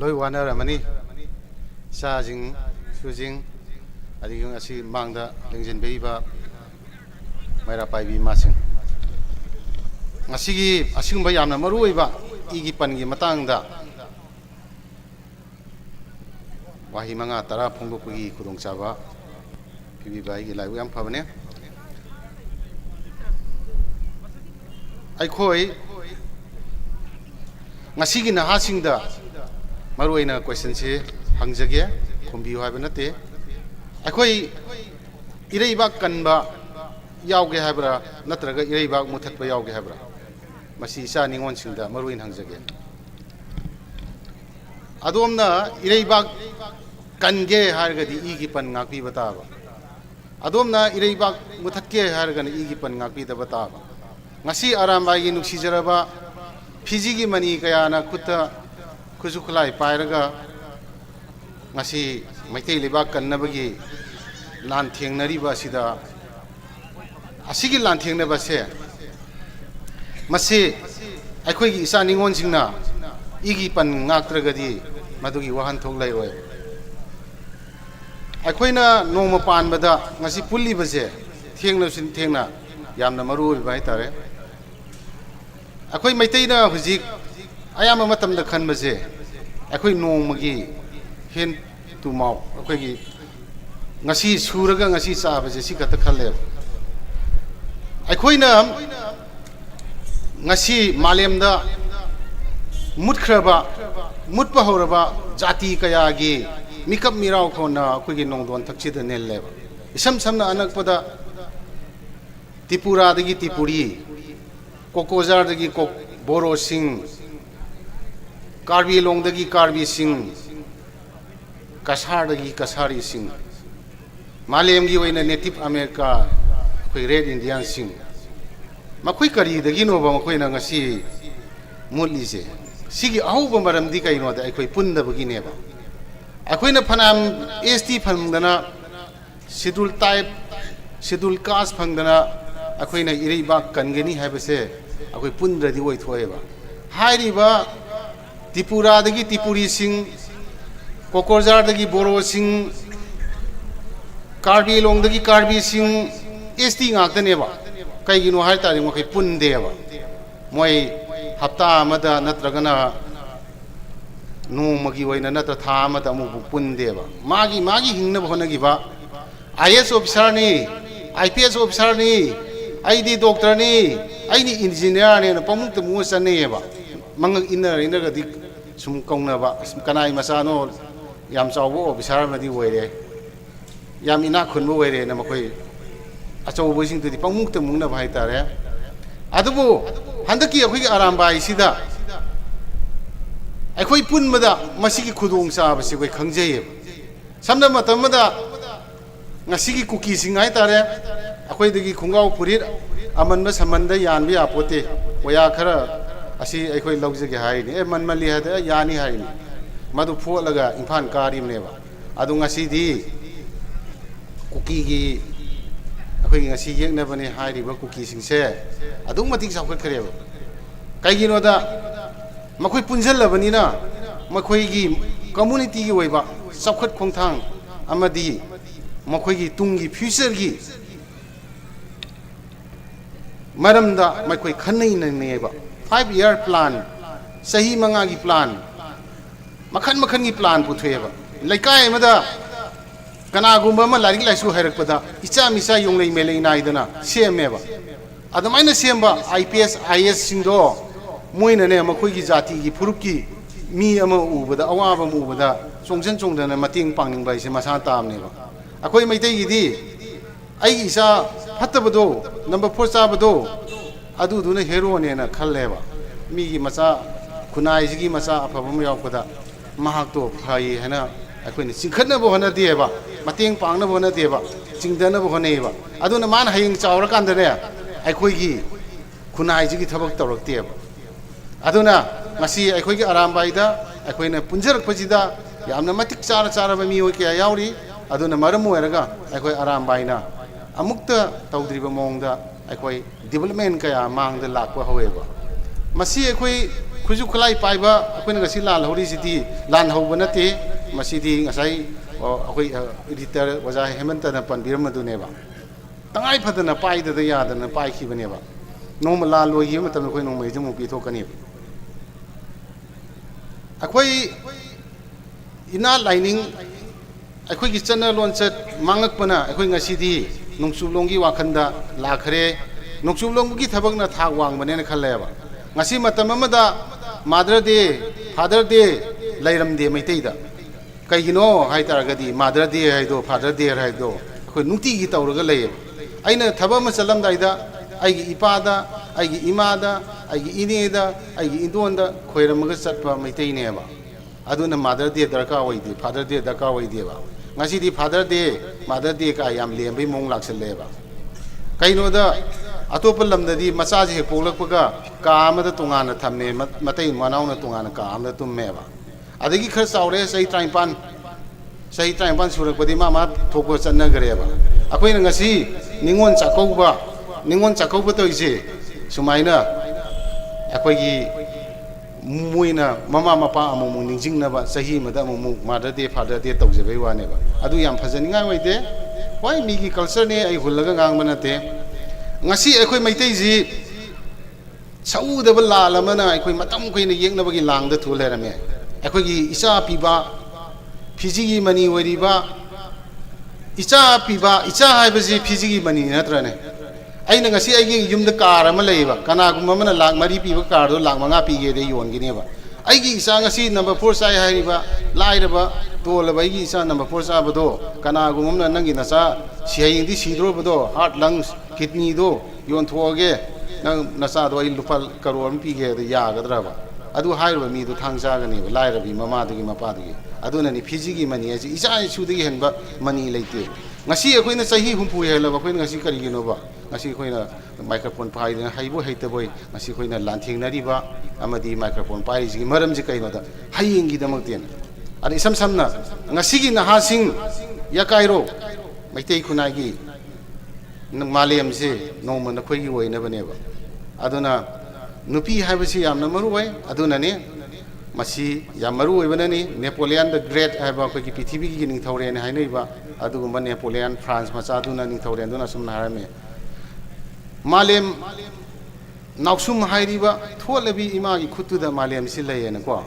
loi wanarmani sajing sujing adigung asi mangda lengjin beiba maira paibi masing ngasigi asingba yamna maruiba igi pangi matangda wahi manga tara phongdokpagi khudongchaba pibiba igi laibu yam phabane aikhoi ngasigi nahasingda maruina question se hangjage khumbi haiba nate aikhoi ireiba kanba yauge haibra natraga ireiba muthatba yauge haibra masi sa ningon singda maruin hangjage adomna ireiba kange hargadi igi pan ngakpi bataba adomna ireiba muthatke hargani igi pan ngakpi da bataba ngasi arambai nuksi jaraba fiji mani kayana kuta kuzuklai pairaga ngasi maitai leba kannabagi lan thengnariba sida asigi lan thengnaba se masi aikhoi gi isa ningon singna igi pan ngaktragadi madugi wahan thok lai roi aikhoi nongma panbada ngasi pulli base thengna sin thengna yamna maru bai tare akhoi maitai na hujik ayama matam da khan base akhoi nongmagi hen tu mau akhoi gi ngasi suraga ngasi sa base si kata khalle akhoi na ngasi malemda mutkraba mutpa horaba jati kaya gi mikap mirau khona akhoi gi nongdon thakchida nel leba isam samna anakpada Tripura dagi Tripuri Kokozar dagi Kok Boro Singh Karbi Long dagi Karbi Singh Kashar dagi Kashari Singh Malem gi oina Native America khoi Red Indian Singh makhoi kari dagi no ba makhoi na ngasi mulli se sigi ahuba maram di kai no da akhoi punda bagi ne ba akhoi na phanam ST phangdana schedule type schedule caste phangdana akhoi na ireiba kangeni haibase akhoi pundradi oi thoeba hairiba Tripura dagi Tripuri Singh Kokozar dagi Boro Singh Karbi Long dagi Karbi Singh ST ngaktaneba kaigino hai tari makhoi pundeba moi hapta amada natragana nongmagi oina natra tha amada amu pundeba magi hingnaba honagiba IS officer ni IPS officer ni aidi doctor ni aini engineer ni pamuk mu saneba mang inner gadi sum kaungna ba kanai masano yam chawo officer madi oire yam ina khunbo oire na makoi achau bosing tu pamuk mungna bhai tare adubu handaki akhoi arambai sida akhoi punmada masigi khudong sa basi koi khangjei samna matamada ngasigi cookie singai tare akhoi dagi khungau purit amanba samanda yanbi apote oya khara asi akhoi laujage haini e manmali hada yani haini madu pholaga infan karim neba adu ngasi di cookie gi akhoi ngasi yekna bani hairi ba cookie singse adu matik sakhot khareba kaigino da makhoi punjallabani na makhoi gi community gi oiba sakhot khongthang amadi makhoi gi tungi future gi maramda makhoi khanai na neba 5-year plan sahi manga gi plan makhan gi plan putheba laikai mada kana gumba ma larik laisu hairakpada icha misa yonglei melei naidana semeba adamaina semba IPS IS singdo moina ne makhoi gi jati gi furup gi mi ama ubada awaba mu ubada chongdana mating pangning bai se masa tamneba akhoi maitai gi di ai isa phatabado number 4 sabado adu duna hero ne na khalleba mi gi macha khunai gi macha afabam yaukada mahak to phai hana akhoi ni singkhatna bo hana dieba mating pangna bo hana dieba chingdana bo haneba aduna man haying chawra kanda ne akhoi gi khunai gi thabak tawrak tieba aduna ngasi akhoi gi arambai da akhoi na punjarak phajida yamna matik chara ba mi hoi kya yauri aduna maram oiraga akhoi arambai na amukta tawdriba mongda akhoi development kaya mangda lakwa hoeba masi akhoi खुजु खुलाई पाइबा अखोइना गसी लाल हौरी सिदी लान हौबा नते मसीदी ngasai अखोइ एडिटर वजा हेमंत न पनबिरम मदुनेबा तंगाई फदना पाइददा यादना पाइखिबनेबा नोम लाल लोइ मतम अखोइ नोम इजम पिथोकनी अखोइ इना लाइनिंग अखोइ की चना लोनचत मांगकपना अखोइ ngasidi nungsublonggi wakhanda lakhre nungsublonggi thabakna thak wangbane na khalleba ngasi matam amada mother day father day lairam de maiteida kaigino haitaragadi mother day haido father day haido akhoi nungti gi tawraga lay aina thaba ma chalam daida aigi ipada aigi imada aigi ineda aigi indonda khoiramaga chatpa maitei neba aduna mother day darka oide father day darka oide ba ngasi di father day mother day ka yam lembai mong laksaleba kaino da atopal lamda di masaji he polakpaga ka amada tungana thamne matai manauna tungana ka amada tummeba adagi khar saure sai traimpan surakpadi mama thoko channa gareba akoina ngasi ningon chakauba to ise sumaina akoi gi muina mama mapa amu ningjingnaba sahi mada amu mother day father day tawjebai waneba adu yam phajaningai waide wai migi culture ne ai hullaga ngangba te ngasi akhoi maitai ji saudaba lalamana akhoi matam khoina yengnabagi langda thulerame akhoi gi isa piba phiji mani wariba isa haibasi phiji mani natrane aina ngasi aigi yumda car ama leiba kana gumamana lang mari piba car do lang manga pige de yongineba aigi isa ngasi number 4 sai haiba lairaba tolaba aigi isa number 4 sa bado kana gumamna nangi nasa siaing di sidro bado heart lungs kidney do yon thoge nang nasa do ai lupal karor pige de yagadra adu hairba mi do thangsa gani lairabi mama dagi mapa dagi aduna ni phiji mani asi isa su dagi henba mani leite ngasi akoina sahi humpu helaba akoina ngasi kari gino ba ngasi akoina microphone pai na haibo heite boy ngasi akoina lanthing nari ba amadi microphone pai ji maram ji kaino da hayingi damak ten ani sam samna ngasi gi na hasing yakairo maitei khunagi malem se noma na khoi gi oina bane ba aduna nupi haibasi yamna maru wai aduna ne masi yamaru oibanani Napoleon the Great haiba khoi ki prithibi gi ning thore ne hainai ba adugumba Napoleon France macha duna ning thore duna sum narame malem nausum hairiba tholabi ima gi khutu da malem si layena ko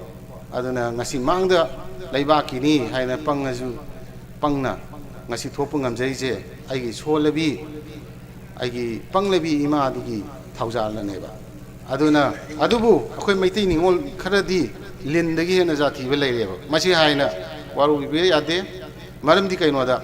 aduna ngasi mangda laiba kini haina pangnaju pangna ngasi thopu ngamjai je aigi solabi aigi panglabi ima adugi thaujal ne ba aduna adubu akhoi maitai ningol kharadi lindagi hena jati be leireba masi haina waru be yade maram di kaino da